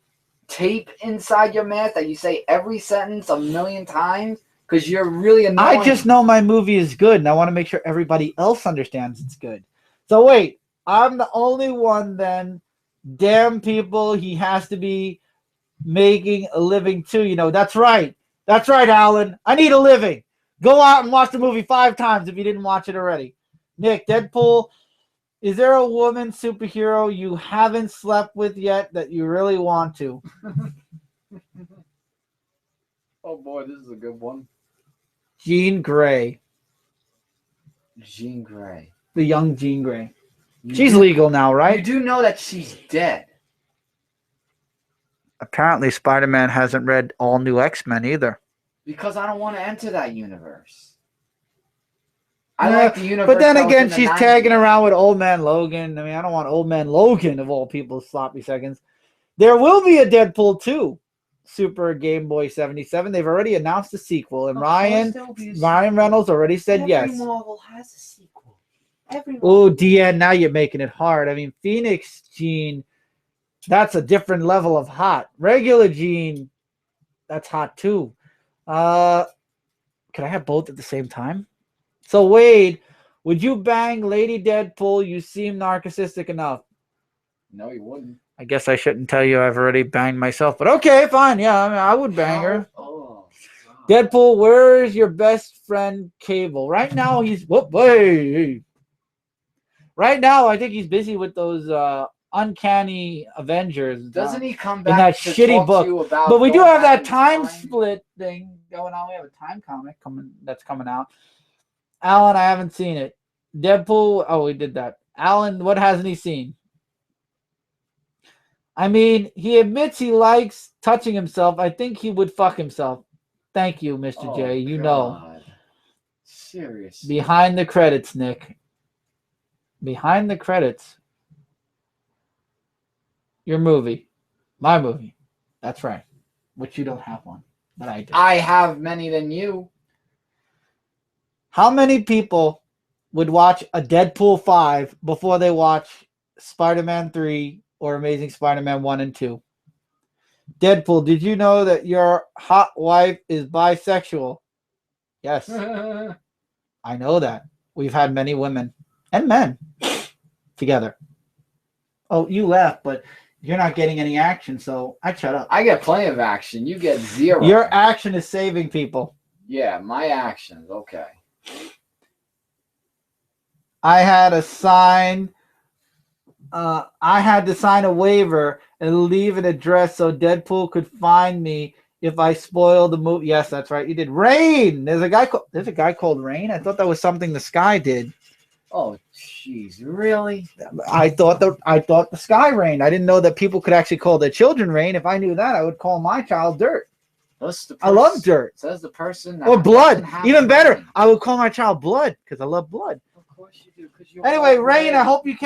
tape inside your mouth that you say every sentence a million times? Because you're really annoying. I just know my movie is good, and I want to make sure everybody else understands it's good. So wait, I'm the only one then. Damn people, he has to be making a living too. You know, that's right. That's right, Alan. I need a living. Go out and watch the movie 5 times if you didn't watch it already. Nick, Deadpool, is there a woman superhero you haven't slept with yet that you really want to? Oh boy, this is a good one. Jean Grey. Jean Grey. The young Jean Grey. She's legal now, right? You do know that she's dead. Apparently, Spider-Man hasn't read all new X-Men either. Because I don't want to enter that universe. I like the universe. But then again, she's tagging around with Old Man Logan. I mean, I don't want Old Man Logan, of all people, sloppy seconds. There will be a Deadpool 2. Super Game Boy 77. They've already announced a sequel, and Ryan Reynolds already said yes. Every Marvel has a sequel. Oh, Deanne, now you're making it hard. I mean, Phoenix Jean, that's a different level of hot. Regular Jean, that's hot too. Can I have both at the same time? So Wade, would you bang Lady Deadpool? You seem narcissistic enough. No, you wouldn't. I guess I shouldn't tell you I've already banged myself, but okay, fine. Yeah, I mean, I would bang her. Oh, Deadpool, where's your best friend Cable? Right now, he's right now, I think he's busy with those uncanny Avengers. Doesn't he come back in that to shitty talk book? to you about But we do going have back that in time split thing going on. We have a time comic that's coming out. Alan, I haven't seen it. Deadpool, oh, we did that. Alan, what hasn't he seen? I mean, he admits he likes touching himself. I think he would fuck himself. Thank you, Mr. J. You know. Seriously. Behind the credits, Nick. Behind the credits. Your movie. My movie. That's right. Which you don't have one. But I do. I have many than you. How many people would watch a Deadpool 5 before they watch Spider-Man 3 or Amazing Spider-Man 1 and 2? Deadpool, did you know that your hot wife is bisexual? Yes. I know that. We've had many women and men together. Oh, you laugh, but you're not getting any action, so I shut up. I get plenty of action. You get zero. Your action is saving people. Yeah, my actions. Okay. I had to sign a waiver and leave an address so Deadpool could find me if I spoil the movie. Yes, that's right. You did. Rain. There's a guy called Rain. I thought that was something the Sky did. Oh, jeez, really? I thought the Sky rained. I didn't know that people could actually call their children Rain. If I knew that, I would call my child Dirt. I love dirt. Says the person that or blood. Even better, I would call my child Blood because I love blood. Of course you do. Anyway, Rain, I hope you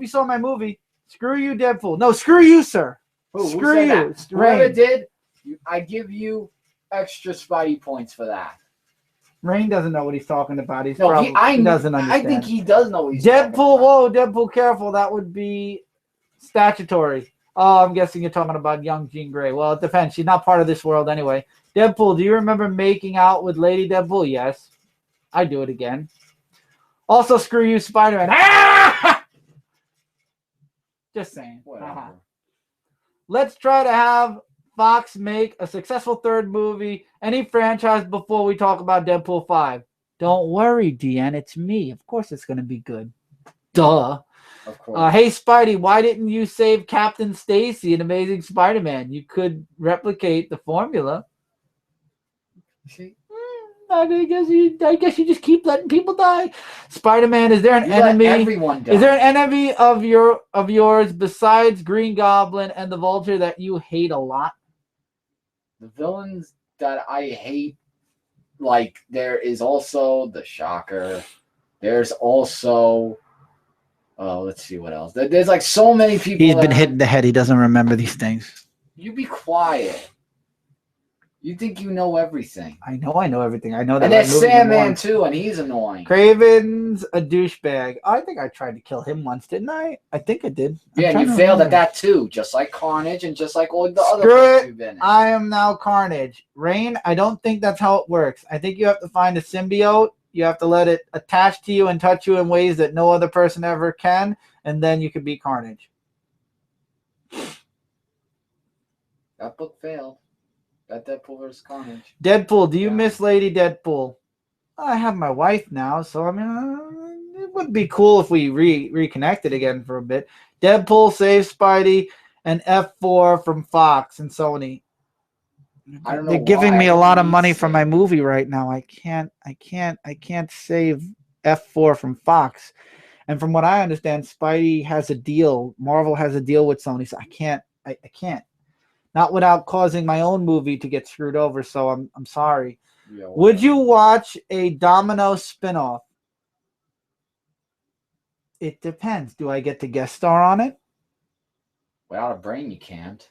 saw my movie. Screw you, Deadpool. No, screw you, sir. Screw you. Whoever did, I give you extra Spidey points for that. Rain doesn't know what he's talking about. He doesn't understand. I think he does know what he's talking about. Whoa, Deadpool, careful. That would be statutory. Oh, I'm guessing you're talking about young Jean Grey. Well, it depends. She's not part of this world anyway. Deadpool, do you remember making out with Lady Deadpool? Yes. I do it again. Also, screw you, Spider-Man. Ah! Just saying. Let's try to have Fox make a successful third movie, any franchise, before we talk about Deadpool 5. Don't worry, DN. It's me. Of course it's going to be good. Duh. Of course. Hey, Spidey, why didn't you save Captain Stacy in Amazing Spider-Man? You could replicate the formula. See? I guess you just keep letting people die. Spider-Man, is there an enemy? Everyone die. Is there an enemy of yours besides Green Goblin and the Vulture that you hate a lot? The villains that I hate like there is also the Shocker. There's also let's see what else. There's like so many people. He's been hit in the head. He doesn't remember these things. You be quiet. You think you know everything. I know everything. I know that. And there's Sandman too, and he's annoying. Craven's a douchebag. I think I tried to kill him once, didn't I? I think I did. Yeah, and you failed at that too, just like Carnage and just like all the other things you've been in. I am now Carnage. Rain, I don't think that's how it works. I think you have to find a symbiote. You have to let it attach to you and touch you in ways that no other person ever can, and then you can be Carnage. That book failed. That Deadpool vs. Carnage. Deadpool, do you miss Lady Deadpool? I have my wife now, so I mean, it would be cool if we reconnected again for a bit. Deadpool saves Spidey and F4 from Fox and Sony. I don't know. They're giving me a lot of money for my movie right now. I can't save F4 from Fox. And from what I understand, Spidey has a deal. Marvel has a deal with Sony, so I can't. Not without causing my own movie to get screwed over, so I'm sorry. Yeah, well, would you watch a Domino spinoff? It depends. Do I get to guest star on it? Without a brain, you can't.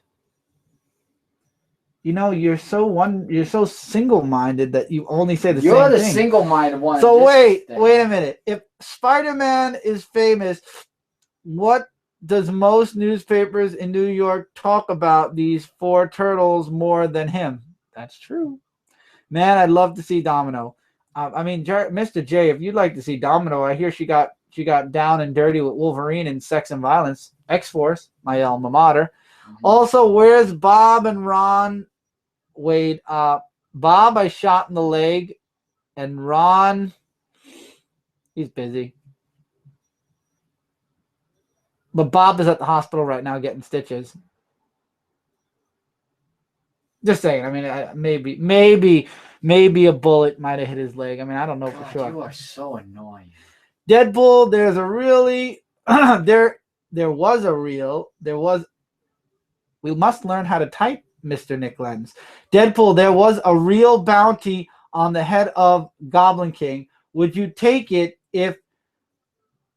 You know, you're so single-minded that you only say the same thing. You're the single-minded one. So wait a minute. If Spider-Man is famous, what does most newspapers in New York talk about these four turtles more than him? That's true. Man, I'd love to see Domino. I mean, Mr. J, if you'd like to see Domino, I hear she got down and dirty with Wolverine in Sex and Violence. X-Force, my alma mater. Mm-hmm. Also, where's Bob and Ron? Wait, Bob I shot in the leg, and Ron, he's busy. But Bob is at the hospital right now getting stitches. Just saying. I mean, maybe a bullet might have hit his leg. I mean, I don't know for sure. You are so annoying. Deadpool, there's a really we must learn how to type, Mr. Nick Lenz. Deadpool, there was a real bounty on the head of Goblin King. Would you take it if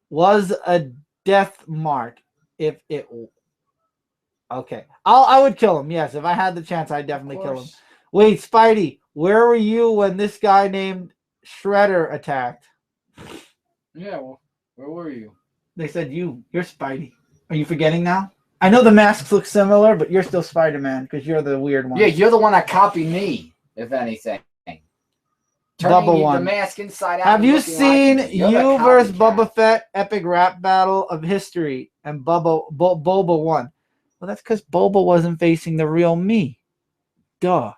was a death mark? If it okay, I would kill him. Yes, if I had the chance, I'd definitely kill him. Wait, Spidey, where were you when this guy named Shredder attacked? Yeah, well, where were you? They said you're Spidey. Are you forgetting now? I know the masks look similar, but you're still Spider-Man because you're the weird one. Yeah, you're the one that copied me, if anything. Bubba one. The mask inside out. Have you seen you versus Boba Fett epic rap battle of history and Boba won? Well, that's because Boba wasn't facing the real me. Duh.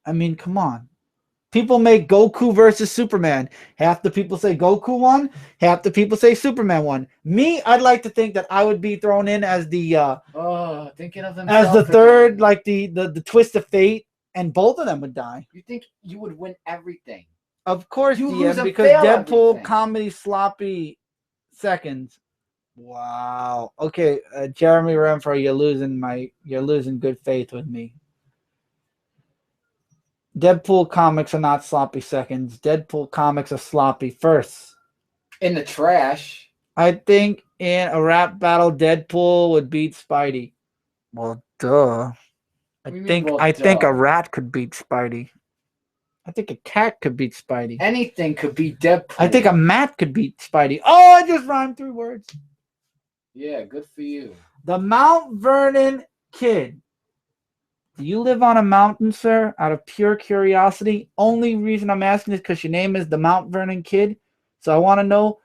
I mean, come on. People make Goku versus Superman. Half the people say Goku won. Half the people say Superman won. Me, I'd like to think that I would be thrown in as the thinking of himself as the third, like the twist of fate, and both of them would die. You think you would win everything? Of course, DM, because Deadpool everything. Comedy sloppy seconds. Wow. Okay, Jeremy Renfro, you're losing good faith with me. Deadpool comics are not sloppy seconds. Deadpool comics are sloppy firsts. In the trash. I think in a rap battle, Deadpool would beat Spidey. Well, duh. I think a rat could beat Spidey. I think a cat could beat Spidey. Anything could beat Deadpool. I think a mat could beat Spidey. Oh, I just rhymed 3 words. Yeah, good for you. The Mount Vernon Kid. Do you live on a mountain, sir? Out of pure curiosity. Only reason I'm asking is because your name is the Mount Vernon Kid. So I want to know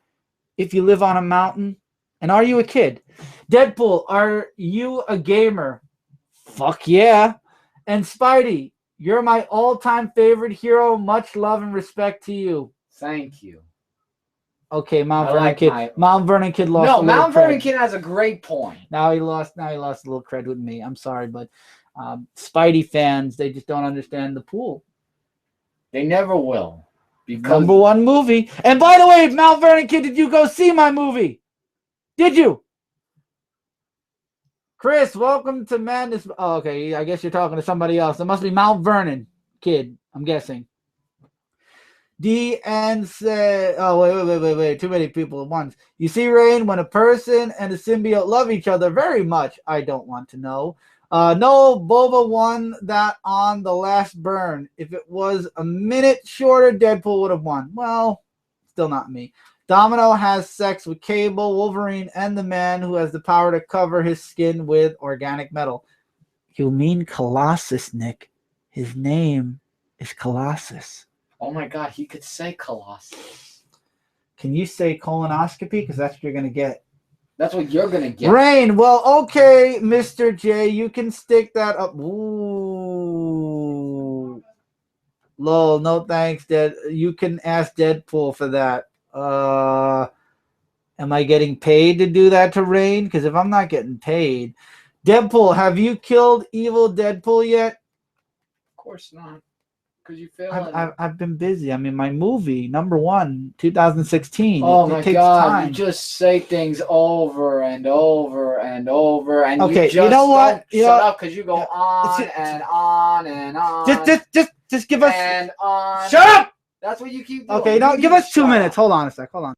if you live on a mountain. And are you a kid? Deadpool, are you a gamer? Fuck yeah. And Spidey, you're my all-time favorite hero. Much love and respect to you. Thank you. Okay, Mount Vernon Kid. Mount Vernon Kid lost. No, Mount Vernon Kid has a great point. Now he lost a little cred with me. I'm sorry, but Spidey fans, they just don't understand the pool. They never will. Because #1 movie. And by the way, Mount Vernon Kid, did you go see my movie? Did you? Chris, welcome to Madness. Oh, okay, I guess you're talking to somebody else. It must be Mount Vernon Kid, I'm guessing. DN said, oh, wait. Too many people at once. You see, Rain, when a person and a symbiote love each other very much, I don't want to know. No, Boba won that on the last burn. If it was a minute shorter, Deadpool would have won. Well, still not me. Domino has sex with Cable, Wolverine, and the man who has the power to cover his skin with organic metal. You mean Colossus, Nick. His name is Colossus. Oh my God, he could say Colossus. Can you say colonoscopy? Because that's what you're going to get. That's what you're going to get. Rain, well, okay, Mr. J, you can stick that up. Ooh. Lol, no thanks, you can ask Deadpool for that. Am I getting paid to do that to Rain? Because if I'm not getting paid. Deadpool, have you killed evil Deadpool yet? Of course not. Because you failed. I've been busy. I mean, my movie, #1, 2016. Oh it my takes God! time. You just say things over and over and over, and okay, you just you know what? Shut up, because you go on and on and on. Just give us. And on. Shut up! That's what you keep doing. Okay, no, give us 2 minutes. Hold on a sec. Hold on.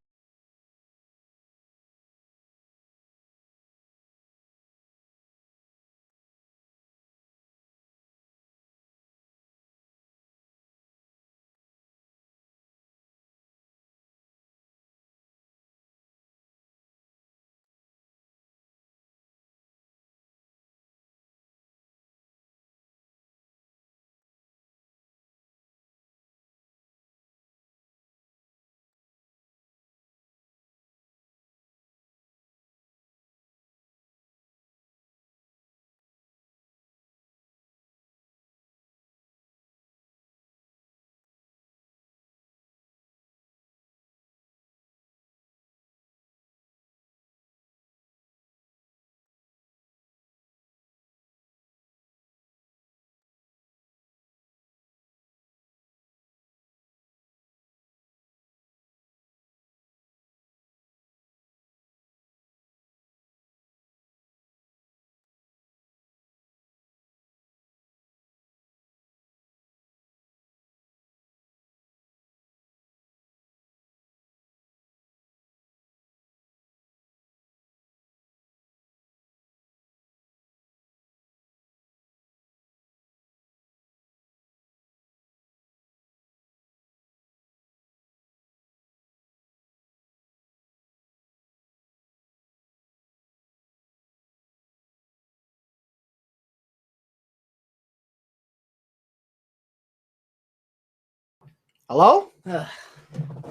Hello? All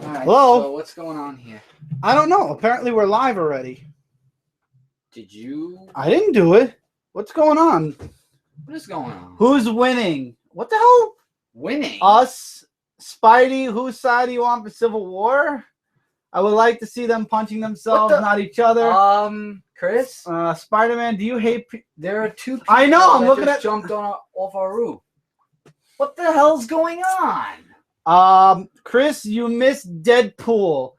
right, Hello? So what's going on here? I don't know. Apparently we're live already. Did you? I didn't do it. What's going on? What is going on? Who's winning? What the hell? Winning? Us? Spidey? Whose side do you want for Civil War? I would like to see them punching themselves, not each other. Chris? Spider-Man, do you hate... There are two people I know, I'm looking just jumped off our roof. What the hell's going on? Chris, you missed Deadpool.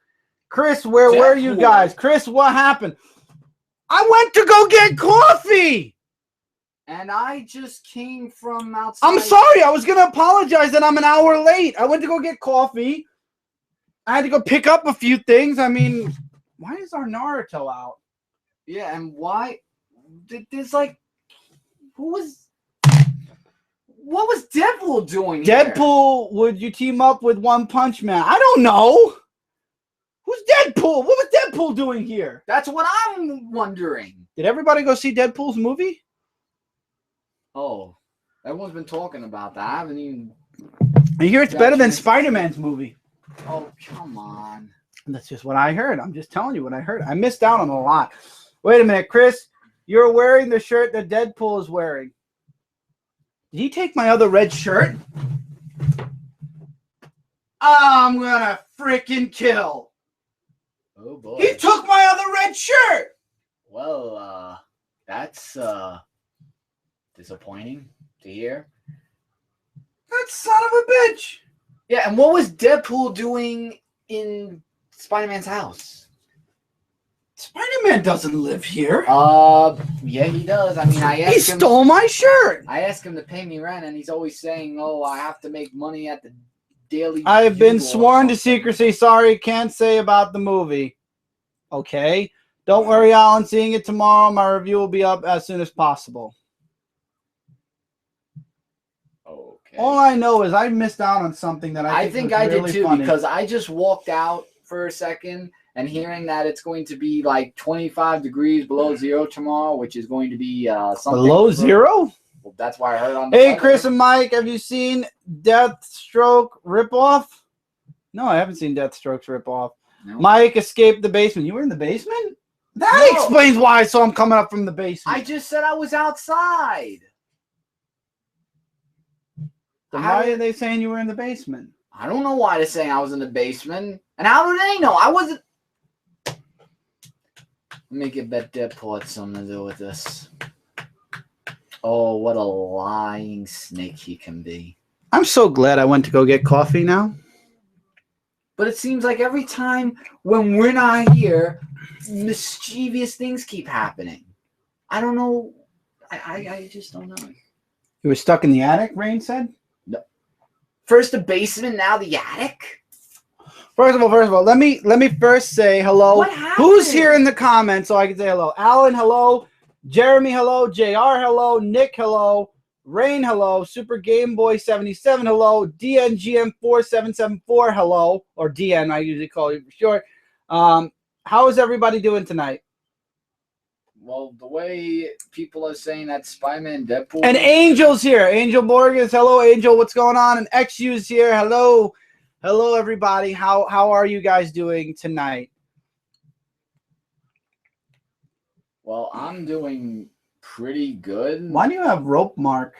Chris, where were you guys? Chris, what happened? I went to go get coffee. And I just came from outside. I'm sorry. I was going to apologize that I'm an hour late. I went to go get coffee. I had to go pick up a few things. I mean, why is our Naruto out? Yeah, and why? There's like, what was Deadpool doing here? Deadpool, would you team up with One Punch Man? I don't know. Who's Deadpool? What was Deadpool doing here? That's what I'm wondering. Did everybody go see Deadpool's movie? Oh, everyone's been talking about that. I haven't even... I hear it's better than Spider-Man's movie. Oh, come on. That's just what I heard. I'm just telling you what I heard. I missed out on a lot. Wait a minute, Chris. You're wearing the shirt that Deadpool is wearing. Did he take my other red shirt? I'm gonna freaking kill. Oh, boy. He took my other red shirt. Well, that's disappointing to hear. That son of a bitch. Yeah, and what was Deadpool doing in Spider-Man's house? Spider-Man doesn't live here. Yeah, he does. I mean, He stole my shirt. I asked him to pay me rent, and he's always saying, "Oh, I have to make money at the Daily. I've been Bugle or sworn to something. secrecy. Sorry, can't say about the movie. Okay. Don't worry, Alan. Seeing it tomorrow. My review will be up as soon as possible. Okay. All I know is I missed out on something that I think was I really did too funny. because I just walked out for a second and hearing that it's going to be like 25 degrees below zero tomorrow, which is going to be something Below zero? Well, that's why I heard on the Hey, weather. Chris and Mike, have you seen Deathstroke ripoff? No, I haven't seen Deathstroke's ripoff. No. Mike escaped the basement. You were in the basement? That explains why I saw him coming up from the basement. I just said I was outside. Then why are they saying you were in the basement? I don't know why they're saying I was in the basement. And how do they know? I wasn't. Let me get bet Deadpool had something to do with this. Oh, what a lying snake he can be. I'm so glad I went to go get coffee now. But it seems like every time when we're not here, mischievous things keep happening. I don't know. I just don't know. You were stuck in the attic, Rain said? No. First the basement, now the attic? First of all, let me first say hello. What happened? Who's here in the comments so I can say hello? Alan, hello. Jeremy, hello. JR, hello. Nick, hello. Rain, hello. Super Game Boy 77, hello. DNGM4774, hello. Or DN, I usually call you for short. How is everybody doing tonight? Well, the way people are saying that Spider-Man Deadpool. And Angel's here. Angel Borges, hello, Angel. What's going on? And XU's here. Hello. Hello, everybody. How are you guys doing tonight? Well, I'm doing pretty good. Why do you have rope mark?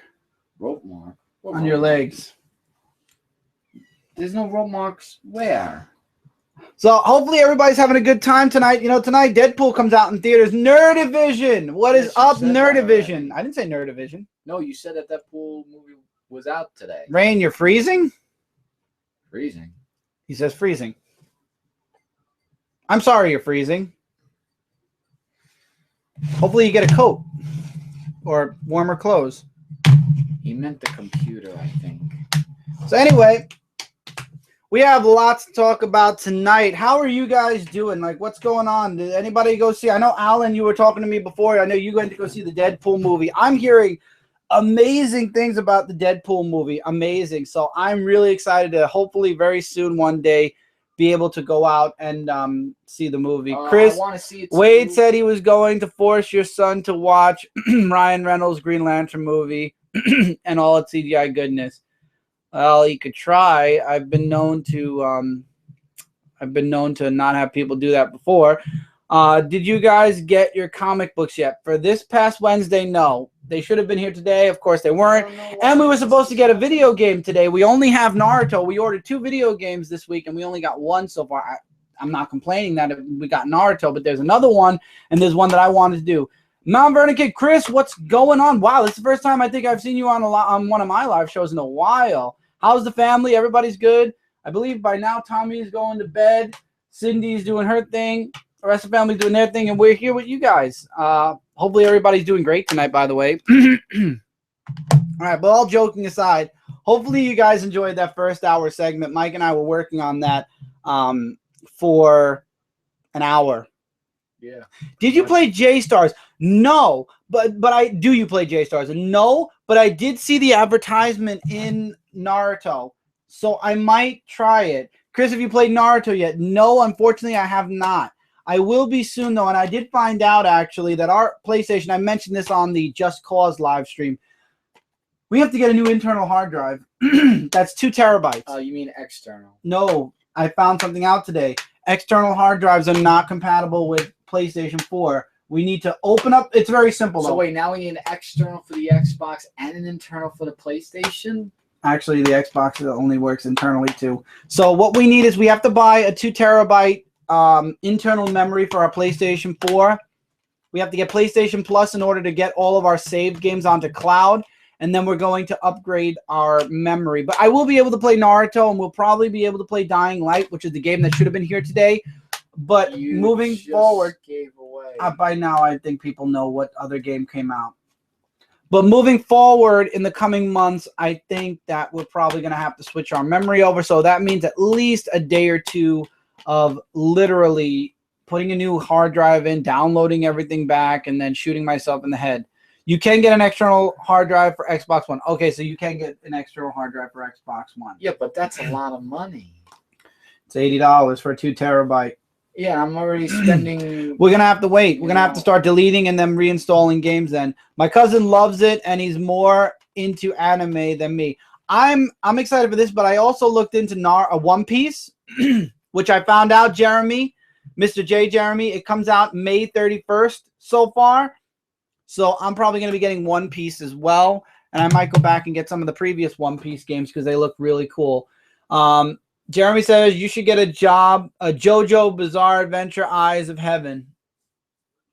Rope mark? What On your legs? There's no rope marks. Where? So hopefully everybody's having a good time tonight. You know, tonight Deadpool comes out in theaters. Nerdivision. What is up, Nerdivision? I didn't say Nerdivision. No, you said that Deadpool movie was out today. Rain, you're freezing? Freezing. He says freezing. I'm sorry you're freezing. Hopefully you get a coat or warmer clothes. He meant the computer, I think. So anyway, we have lots to talk about tonight. How are you guys doing? Like, what's going on? Did anybody go see? I know, Alan, you were talking to me before. I know you went to go see the Deadpool movie. I'm hearing amazing things about the Deadpool movie. Amazing. So I'm really excited to hopefully very soon one day be able to go out and see the movie. Chris, I want to see it too. Wade said he was going to force your son to watch Ryan Reynolds' Green Lantern movie and all its CGI goodness. Well, he could try. I've been known to not have people do that before. Did you guys get your comic books yet? For this past Wednesday, no. They should have been here today. Of course, they weren't. And we were supposed to get a video game today. We only have Naruto. We ordered 2 video games this week, and we only got 1 so far. I'm not complaining that we got Naruto, but there's another one, and there's one that I wanted to do. Mount Vernon Kid, Chris, what's going on? Wow, this is the first time I think I've seen you on one of my live shows in a while. How's the family? Everybody's good? I believe by now Tommy is going to bed. Cindy's doing her thing. The rest of the family's doing their thing, and we're here with you guys. Hopefully everybody's doing great tonight, by the way. All right, but all joking aside, hopefully you guys enjoyed that first hour segment. Mike and I were working on that for an hour. Yeah. Did you play J-Stars? No, but do you play J-Stars? No, but I did see the advertisement in Naruto, so I might try it. Chris, have you played Naruto yet? No, unfortunately, I have not. I will be soon, though, and I did find out, actually, that our PlayStation, I mentioned this on the Just Cause live stream, we have to get a new internal hard drive. That's 2 terabytes. Oh, you mean external? No, I found something out today. External hard drives are not compatible with PlayStation 4. We need to open up. It's very simple, though. So wait, now we need an external for the Xbox and an internal for the PlayStation? Actually, the Xbox only works internally, too. So what we need is we have to buy a 2 terabyte internal memory for our PlayStation 4. We have to get PlayStation Plus in order to get all of our saved games onto cloud, and then we're going to upgrade our memory. But I will be able to play Naruto, and we'll probably be able to play Dying Light, which is the game that should have been here today. But moving forward, by now I think people know what other game came out. But moving forward in the coming months, I think that we're probably going to have to switch our memory over. So that means at least a day or two of literally putting a new hard drive in, downloading everything back, and then shooting myself in the head. You can get an external hard drive for Xbox One. Okay, so you can get an external hard drive for Xbox One. Yeah, but that's a lot of money. It's $80 for a 2 terabyte. Yeah, I'm already spending. We're gonna have to wait. We're gonna have to start deleting and then reinstalling games. Then my cousin loves it, and he's more into anime than me. I'm excited for this, but I also looked into One Piece, which I found out, Jeremy, Mr. J. Jeremy, it comes out May 31st so far. So I'm probably gonna be getting One Piece as well, and I might go back and get some of the previous One Piece games because they look really cool. Jeremy says you should get a job, a JoJo Bizarre Adventure Eyes of Heaven.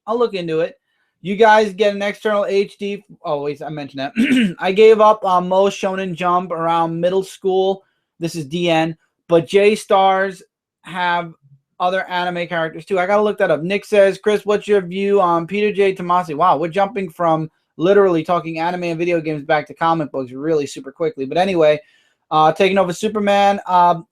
I'll look into it. You guys get an external HD. Oh, wait, I mentioned that. I gave up on most Shonen Jump around middle school. This is DN. But J-Stars have other anime characters too. I got to look that up. Nick says, Chris, what's your view on Peter J. Tomasi? Wow, we're jumping from literally talking anime and video games back to comic books really super quickly. But anyway, taking over Superman.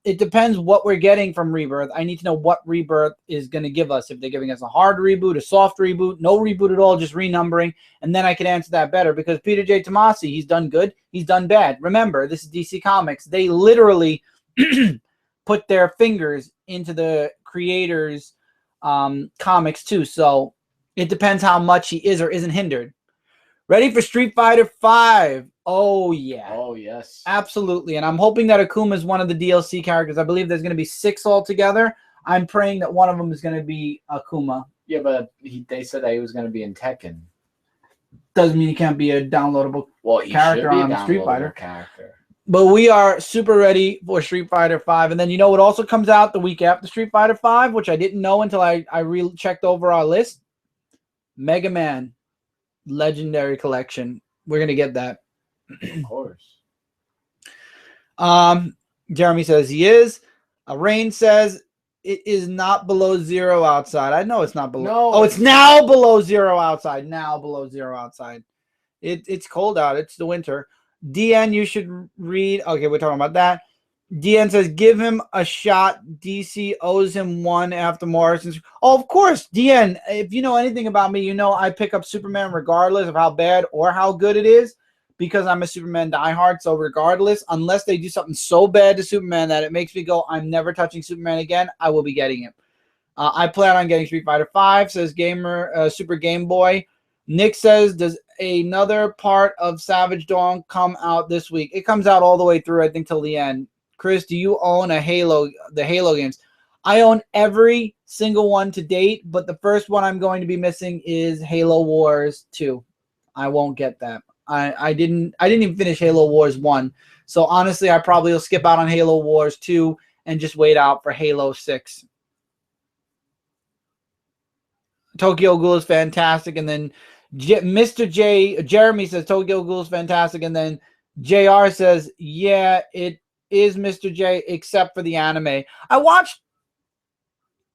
It depends what we're getting from Rebirth. I need to know what Rebirth is going to give us. If they're giving us a hard reboot, a soft reboot, no reboot at all, just renumbering, and then I can answer that better. Because Peter J. Tomasi, he's done good, he's done bad. Remember, this is DC Comics. They literally put their fingers into the creators' comics too. So it depends how much he is or isn't hindered. Ready for Street Fighter V? Oh, yeah. Oh, yes. Absolutely. And I'm hoping that Akuma is one of the DLC characters. I believe there's going to be 6 altogether. I'm praying that one of them is going to be Akuma. Yeah, but they said that he was going to be in Tekken. Doesn't mean he can't be a downloadable character on Street Fighter. But we are super ready for Street Fighter V. And then you know what also comes out the week after Street Fighter V, which I didn't know until I checked over our list? Mega Man Legendary Collection. We're going to get that. Of course. Jeremy says he is. Rain says it is not below 0 outside. I know it's not below. No. Oh, it's now below 0 outside. Now below 0 outside. It's cold out. It's the winter. DN, you should read. Okay, we're talking about that. DN says, give him a shot. DC owes him one after Morrison's. Oh, of course, DN. If you know anything about me, you know I pick up Superman regardless of how bad or how good it is because I'm a Superman diehard. So regardless, unless they do something so bad to Superman that it makes me go, I'm never touching Superman again, I will be getting him. I plan on getting Street Fighter V, says Gamer Super Game Boy. Nick says, does another part of Savage Dawn come out this week? It comes out all the way through, I think, till the end. Chris, do you own the Halo games? I own every single one to date, but the first one I'm going to be missing is Halo Wars 2. I won't get that. I didn't even finish Halo Wars 1. So honestly, I probably will skip out on Halo Wars 2 and just wait out for Halo 6. Tokyo Ghoul is fantastic, and then Mr. Jeremy says Tokyo Ghoul is fantastic, and then JR says, yeah, it is Mr. J, except for the anime. I watched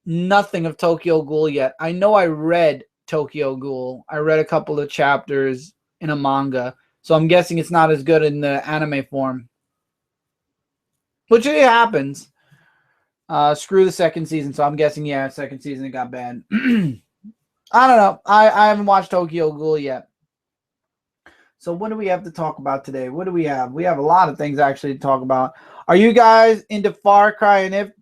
nothing of Tokyo Ghoul yet. I know I read Tokyo Ghoul. I read a couple of chapters in a manga, so I'm guessing it's not as good in the anime form. Which it happens. Screw the second season, so I'm guessing, yeah, second season it got bad. I don't know. I haven't watched Tokyo Ghoul yet. So what do we have to talk about today? What do we have? We have a lot of things actually to talk about. Are you guys into Far Cry? And if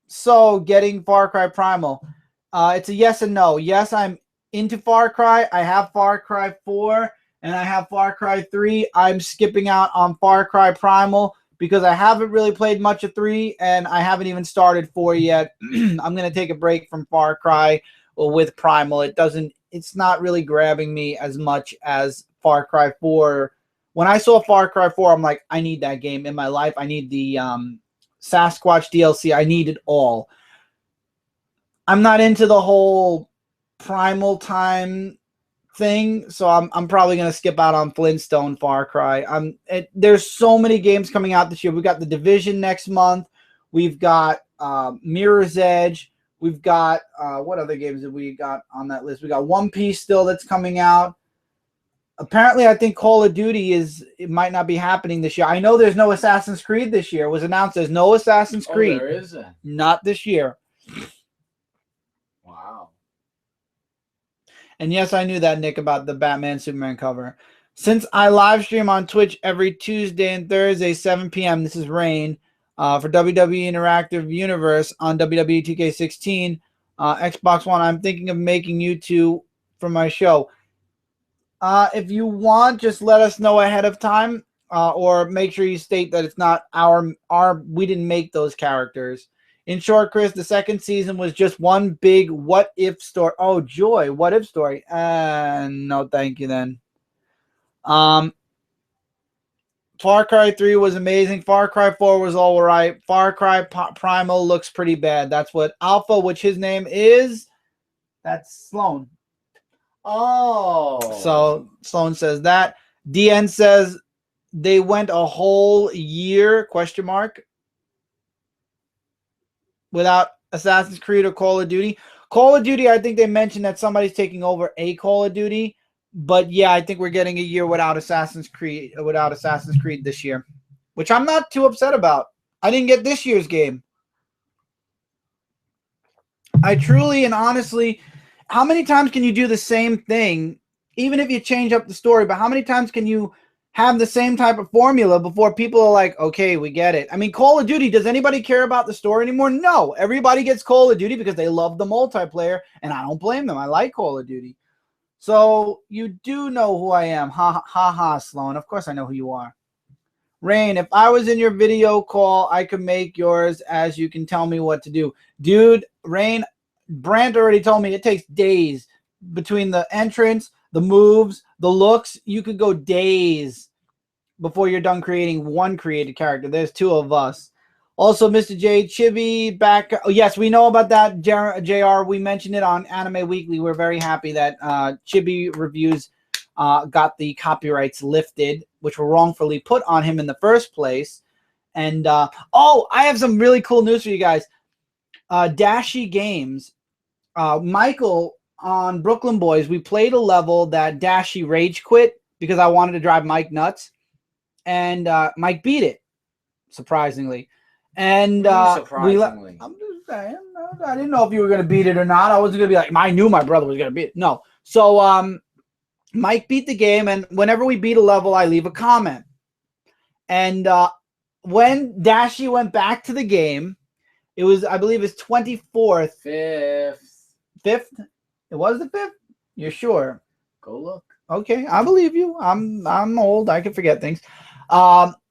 so, getting Far Cry Primal. It's a yes and no. Yes, I'm into Far Cry. I have Far Cry 4 and I have Far Cry 3. I'm skipping out on Far Cry Primal because I haven't really played much of 3 and I haven't even started 4 yet. I'm going to take a break from Far Cry with Primal. It's not really grabbing me as much as Far Cry 4. When I saw Far Cry 4, I'm like, I need that game in my life. I need the Sasquatch DLC. I need it all. I'm not into the whole Primal time thing, so I'm probably going to skip out on Flintstone Far Cry. There's so many games coming out this year. We've got The Division next month. We've got Mirror's Edge. We've got, what other games have we got on that list? We got One Piece still that's coming out. Apparently, I think Call of Duty it might not be happening this year. I know there's no Assassin's Creed this year. It was announced there's no Assassin's Creed. There isn't. Not this year. Wow. And yes, I knew that, Nick, about the Batman Superman cover. Since I live stream on Twitch every Tuesday and Thursday, 7 p.m., this is Rain, for WWE Interactive Universe on WWE 2K16, Xbox One, I'm thinking of making you two for my show. If you want, just let us know ahead of time, or make sure you state that it's not we didn't make those characters. In short, Chris, the second season was just one big what if story. Oh, joy, what if story. No, thank you then. Far Cry 3 was amazing. Far Cry 4 was all right. Far Cry Primal looks pretty bad. That's what Alpha, which his name is, that's Sloan. Oh. So Sloan says that. DN says they went a whole year, question mark, without Assassin's Creed or Call of Duty. Call of Duty, I think they mentioned that somebody's taking over a Call of Duty. But yeah, I think we're getting a year without Assassin's Creed this year, which I'm not too upset about. I didn't get this year's game. I truly and honestly, how many times can you do the same thing, even if you change up the story, but how many times can you have the same type of formula before people are like, okay, we get it? I mean, Call of Duty, does anybody care about the story anymore? No. Everybody gets Call of Duty because they love the multiplayer, and I don't blame them. I like Call of Duty. So you do know who I am. Ha ha ha, Sloan. Of course I know who you are. Rain, if I was in your video call, I could make yours as you can tell me what to do. Dude, Rain, Brant already told me it takes days between the entrance, the moves, the looks. You could go days before you're done creating one created character. There's two of us. Also, Mr. J, Chibi back. Oh, yes, we know about that, JR. We mentioned it on Anime Weekly. We're very happy that Chibi Reviews got the copyrights lifted, which were wrongfully put on him in the first place. And, oh, I have some really cool news for you guys. Dashi Games, Michael on Brooklyn Boys, we played a level that Dashi rage quit because I wanted to drive Mike nuts. And Mike beat it, surprisingly. And surprisingly. I'm just saying, I didn't know if you were going to beat it or not. I wasn't going to be like, I knew my brother was going to beat it. No. So Mike beat the game, and whenever we beat a level, I leave a comment. And when Dashi went back to the game, it was, I believe, his 24th. Fifth? It was the 5th? You're sure? Go look. Okay, I believe you. I'm old. I can forget things.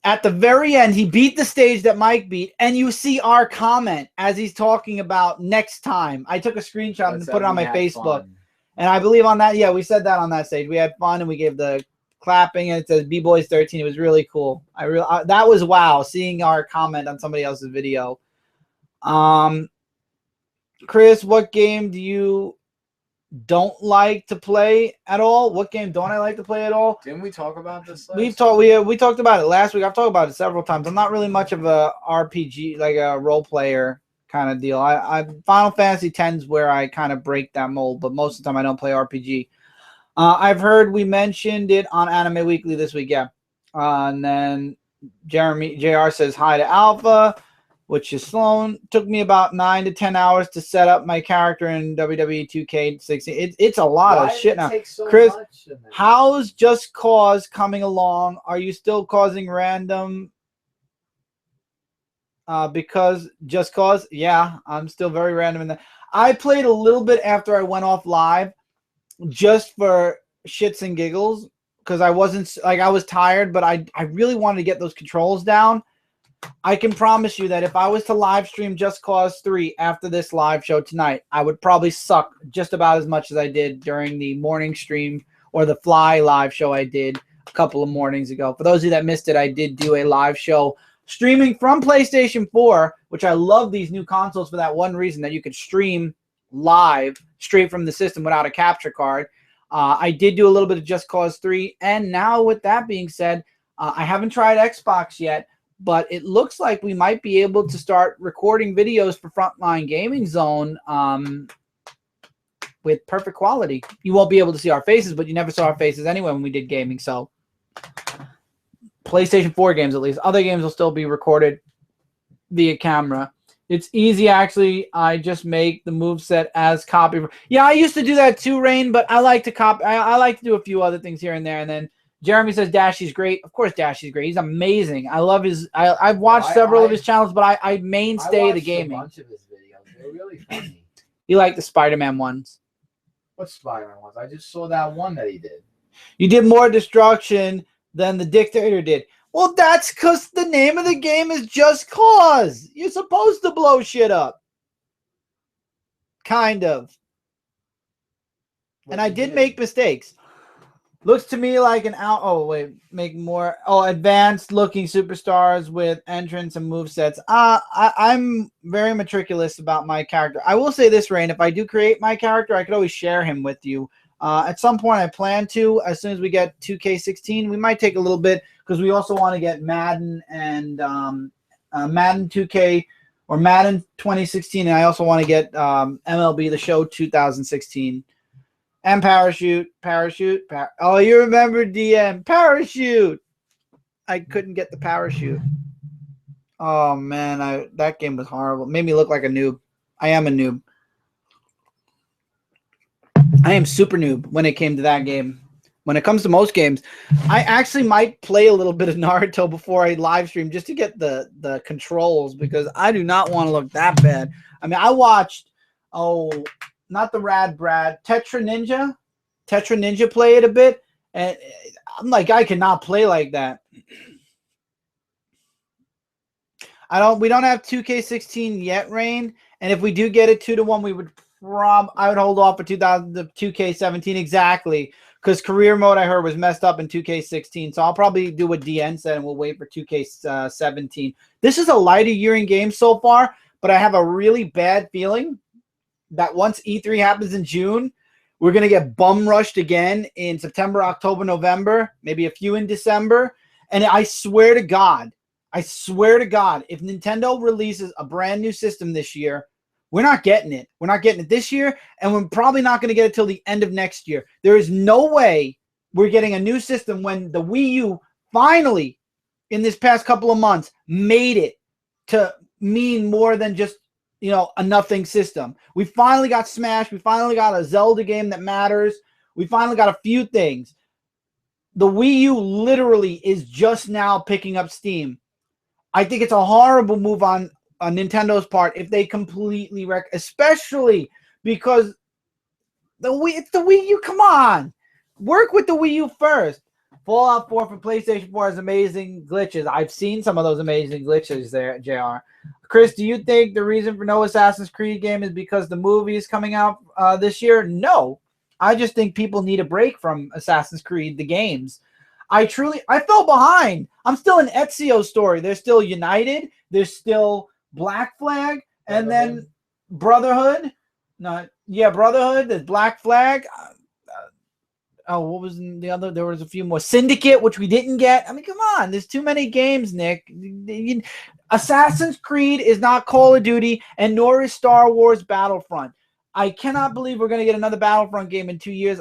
At the very end, he beat the stage that Mike beat, and you see our comment as he's talking about next time. I took a screenshot and put it on my Facebook. Fun. And I believe on that, yeah, we said that on that stage. We had fun, and we gave the clapping, and it says B-Boys 13. It was really cool. That was wow, seeing our comment on somebody else's video. Chris, what game do you don't like to play at all? What game don't I like to play at all? Didn't we talk about this? We talked about it last week. I've talked about it several times. I'm not really much of a RPG, like a role player kind of deal. I Final Fantasy X where I kind of break that mold, but most of the time I don't play RPG. I've heard we mentioned it on Anime Weekly this week, yeah. And then JR says hi to Alpha, which is Sloan. Took me about 9 to 10 hours to set up my character in WWE 2K16. It's a lot of shit now. So Chris, how's Just Cause coming along? Are you still causing random? Because Just Cause, yeah, I'm still very random in that. I played a little bit after I went off live, just for shits and giggles, because I wasn't like I was tired, but I really wanted to get those controls down. I can promise you that if I was to live stream Just Cause 3 after this live show tonight, I would probably suck just about as much as I did during the morning stream or the Fly live show I did a couple of mornings ago. For those of you that missed it, I did do a live show streaming from PlayStation 4, which I love these new consoles for that one reason, that you could stream live straight from the system without a capture card. I did do a little bit of Just Cause 3, and now with that being said, I haven't tried Xbox yet, but it looks like we might be able to start recording videos for Frontline Gaming Zone with perfect quality. You won't be able to see our faces, but you never saw our faces anyway when we did gaming. So PlayStation 4 games, at least. Other games will still be recorded via camera. It's easy, actually. I just make the moveset as copy. Yeah, I used to do that too, Rain, but I like to copy. I like to do a few other things here and there. And then Jeremy says Dashy's great. Of course, Dashy's great. He's amazing. I love his. I've watched several of his channels, but I mainstay the gaming. I watched a bunch of his videos. They're really funny. You like the Spider-Man ones? What Spider-Man ones? I just saw that one that he did. You did more destruction than the dictator did. Well, that's because the name of the game is Just Cause. You're supposed to blow shit up. Kind of. And I did make mistakes. Looks to me like an make more advanced looking superstars with entrance and movesets. I'm very meticulous about my character. I will say this, Rain, if I do create my character, I could always share him with you. At some point I plan to, as soon as we get 2K16. We might take a little bit because we also want to get Madden and Madden 2K or Madden 2016, and I also want to get MLB The Show 2016. And parachute. Oh, you remember DM. Parachute. I couldn't get the parachute. Oh, man. That game was horrible. It made me look like a noob. I am a noob. I am super noob when it came to that game. When it comes to most games, I actually might play a little bit of Naruto before I live stream just to get the controls, because I do not want to look that bad. I mean, I watched, not the Rad Brad, Tetra Ninja play it a bit, and I'm like, I cannot play like that. We don't have 2K16 yet, Rain, and if we do get it 2-1, I would hold off for 2K17 exactly, because career mode I heard was messed up in 2K16, so I'll probably do what DN said, and we'll wait for 2K17. This is a lighter year in games so far, but I have a really bad feeling that once E3 happens in June, we're going to get bum rushed again in September, October, November, maybe a few in December. And I swear to God, if Nintendo releases a brand new system this year, we're not getting it. We're not getting it this year, and we're probably not going to get it till the end of next year. There is no way we're getting a new system when the Wii U finally, in this past couple of months, made it to mean more than just a nothing system. We finally got Smash. We finally got a Zelda game that matters. We finally got a few things. The Wii U literally is just now picking up steam. I think it's a horrible move on Nintendo's part if they completely wreck, especially because it's the Wii U. Come on. Work with the Wii U first. Fallout 4 for PlayStation 4 has amazing glitches. I've seen some of those amazing glitches there, JR. Chris, do you think the reason for no Assassin's Creed game is because the movie is coming out this year? No. I just think people need a break from Assassin's Creed, the games. I fell behind. I'm still in Ezio's story. There's still United. There's still Black Flag. And then Brotherhood. Brotherhood. There's Black Flag. What was the other? There was a few more. Syndicate, which we didn't get. I mean, come on. There's too many games, Nick. Assassin's Creed is not Call of Duty, and nor is Star Wars Battlefront. I cannot believe we're going to get another Battlefront game in 2 years.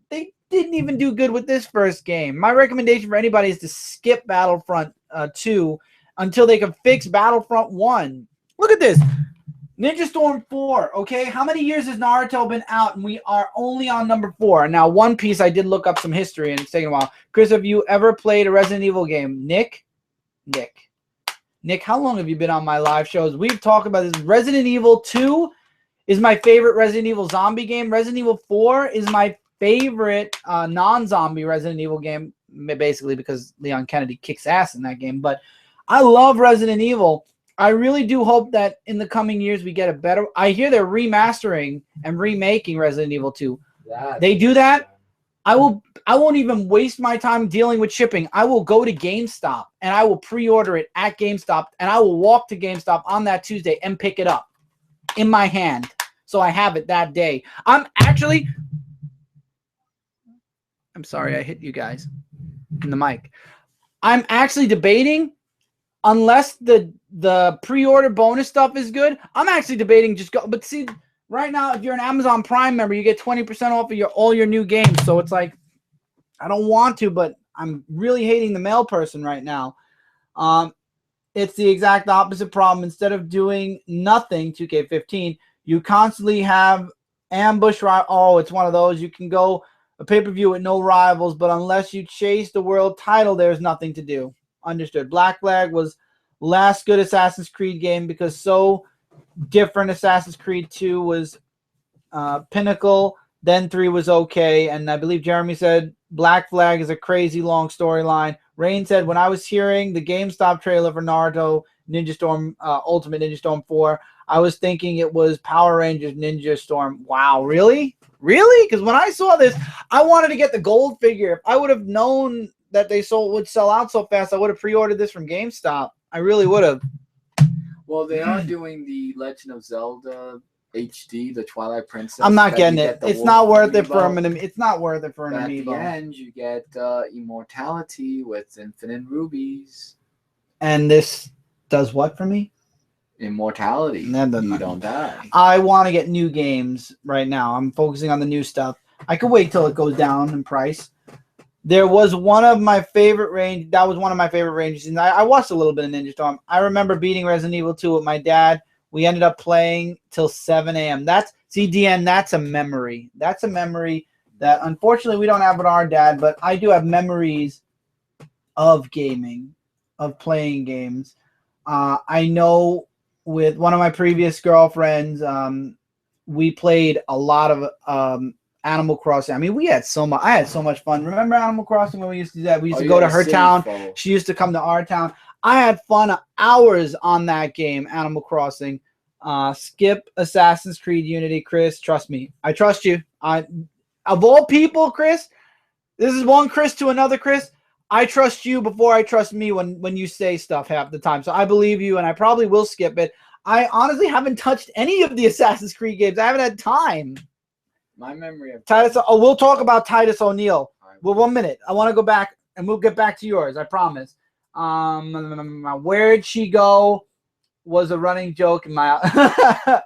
They didn't even do good with this first game. My recommendation for anybody is to skip Battlefront 2 until they can fix Battlefront 1. Look at this. Ninja Storm 4, okay? How many years has Naruto been out, and we are only on number 4? Now, One Piece, I did look up some history, and it's taken a while. Chris, have you ever played a Resident Evil game? Nick, how long have you been on my live shows? We've talked about this. Resident Evil 2 is my favorite Resident Evil zombie game. Resident Evil 4 is my favorite non-zombie Resident Evil game, basically because Leon Kennedy kicks ass in that game. But I love Resident Evil. I really do hope that in the coming years we get a better. I hear they're remastering and remaking Resident Evil 2. They do that. I won't even waste my time dealing with shipping. I will go to GameStop and I will pre-order it at GameStop, and I will walk to GameStop on that Tuesday and pick it up in my hand, so I have it that day. I'm sorry, I hit you guys in the mic. I'm actually debating, unless the pre-order bonus stuff is good, I'm actually debating just go. But see, right now, if you're an Amazon Prime member, you get 20% off of all your new games. So it's like, I don't want to, but I'm really hating the mail person right now. It's the exact opposite problem. Instead of doing nothing, 2K15, you constantly have ambush. Oh, it's one of those. You can go a pay-per-view with no rivals, but unless you chase the world title, there's nothing to do. Understood. Black Flag was last good Assassin's Creed game because so different. Assassin's Creed 2 was pinnacle, then 3 was okay, and I believe Jeremy said Black Flag is a crazy long storyline. Rain said, when I was hearing the GameStop trailer for Naruto Ninja Storm Ultimate Ninja Storm 4, I was thinking it was Power Rangers Ninja Storm. Wow, really? Really? Because when I saw this, I wanted to get the gold figure. If I would have known that they would sell out so fast, I would have pre-ordered this from GameStop. I really would have. Well, they are doing the Legend of Zelda HD, the Twilight Princess. I'm not getting it. It's not worth it for an. It's not worth it for an amiibo. At the end, you get immortality with infinite rubies. And this does what for me? Immortality. You don't die. I want to get new games right now. I'm focusing on the new stuff. I could wait till it goes down in price. There was one of my favorite range. That was one of my favorite ranges. And I watched a little bit of Ninja Storm. I remember beating Resident Evil 2 with my dad. We ended up playing till 7 a.m. DN, that's a memory. That's a memory that unfortunately we don't have with our dad, but I do have memories of gaming, of playing games. I know with one of my previous girlfriends, we played a lot of Animal Crossing. I mean, I had so much fun. Remember Animal Crossing when we used to do that? We used to go to her town. She used to come to our town. I had fun hours on that game, Animal Crossing. Skip Assassin's Creed Unity, Chris. Trust me. I trust you. Of all people, Chris, this is one Chris to another Chris. I trust you before I trust me when you say stuff half the time. So I believe you, and I probably will skip it. I honestly haven't touched any of the Assassin's Creed games. I haven't had time. My memory of Titus. Oh, we'll talk about Titus O'Neil. Well, 1 minute. I want to go back, and we'll get back to yours. I promise. Where'd she go? Was a running joke in my.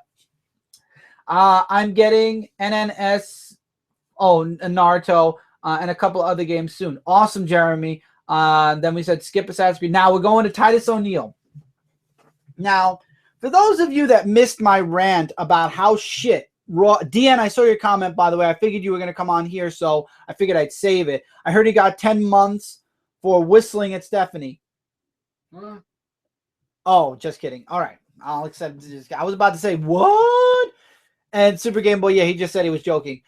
I'm getting NNS. Oh, Naruto. And a couple other games soon. Awesome, Jeremy. Then we said skip Assassin's Creed. Now we're going to Titus O'Neil. Now, for those of you that missed my rant about how shit Raw, DN, I saw your comment, by the way. I figured you were going to come on here, so I figured I'd save it. I heard he got 10 months for whistling at Stephanie. Huh? Oh, just kidding. All right. I'll accept this. I was about to say, what? And Super Game Boy, yeah, he just said he was joking.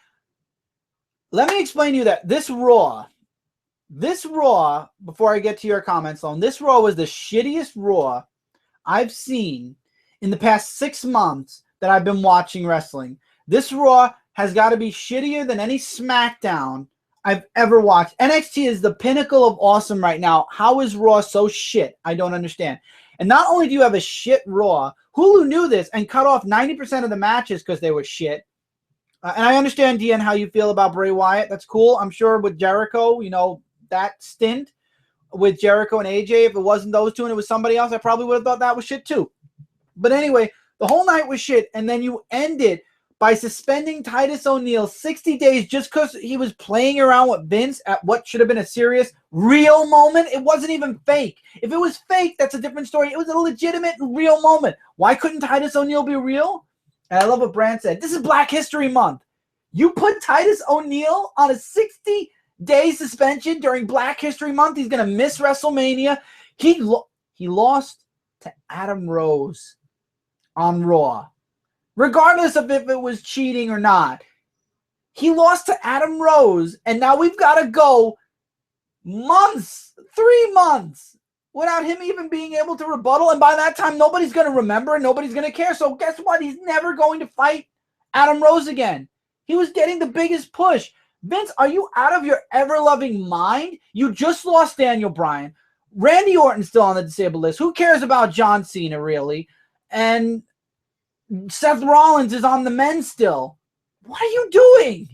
Let me explain to you that this Raw, before I get to your comments, Sloan, this Raw was the shittiest Raw I've seen in the past 6 months that I've been watching wrestling. This Raw has got to be shittier than any SmackDown I've ever watched. NXT is the pinnacle of awesome right now. How is Raw so shit? I don't understand. And not only do you have a shit Raw, Hulu knew this and cut off 90% of the matches because they were shit. And I understand, DN, how you feel about Bray Wyatt. That's cool. I'm sure with Jericho, that stint with Jericho and AJ, if it wasn't those two and it was somebody else, I probably would have thought that was shit too. But anyway, the whole night was shit. And then you ended by suspending Titus O'Neil 60 days just because he was playing around with Vince at what should have been a serious, real moment. It wasn't even fake. If it was fake, that's a different story. It was a legitimate, real moment. Why couldn't Titus O'Neil be real? And I love what Brand said. This is Black History Month. You put Titus O'Neil on a 60-day suspension during Black History Month. He's going to miss WrestleMania. He lost to Adam Rose on Raw. Regardless of if it was cheating or not. He lost to Adam Rose, and now we've got to go months, 3 months, without him even being able to rebuttal. And by that time, nobody's going to remember and nobody's going to care. So guess what? He's never going to fight Adam Rose again. He was getting the biggest push. Vince, are you out of your ever-loving mind? You just lost Daniel Bryan. Randy Orton's still on the disabled list. Who cares about John Cena, really? And Seth Rollins is on the men still. What are you doing?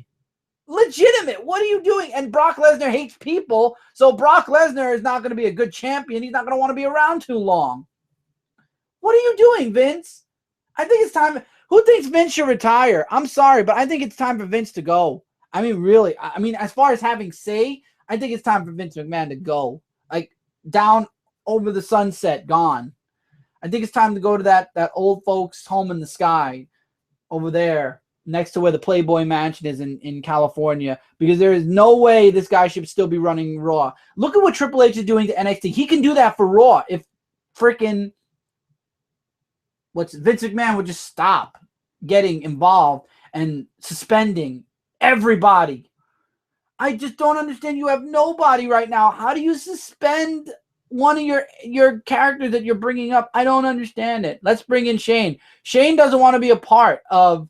Legitimate. What are you doing? And Brock Lesnar hates people, so Brock Lesnar is not going to be a good champion. He's not going to want to be around too long. What are you doing, Vince? I think it's time. Who thinks Vince should retire? I'm sorry, but I think it's time for Vince to go. I mean, really. I mean, as far as having say, I think it's time for Vince McMahon to go. Like, down over the sunset, gone. I think it's time to go to that old folks' home in the sky over there next to where the Playboy Mansion is in California, because there is no way this guy should still be running Raw. Look at what Triple H is doing to NXT. He can do that for Raw if freaking Vince McMahon would just stop getting involved and suspending everybody. I just don't understand. You have nobody right now. How do you suspend one of your characters that you're bringing up? I don't understand it. Let's bring in Shane. Shane doesn't want to be a part of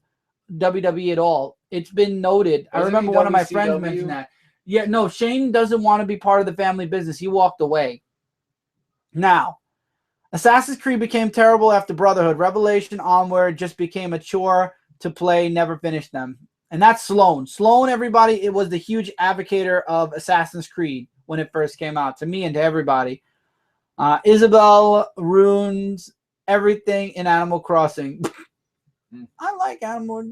WWE at all. It's been noted. I remember one of my friends mentioned that. Yeah, no, Shane doesn't want to be part of the family business. He walked away. Now, Assassin's Creed became terrible after Brotherhood. Revelation onward just became a chore to play, never finished them. And that's Sloan. Sloan, everybody, it was the huge advocator of Assassin's Creed when it first came out, to me and to everybody. Isabel ruins everything in Animal Crossing. I like Animal.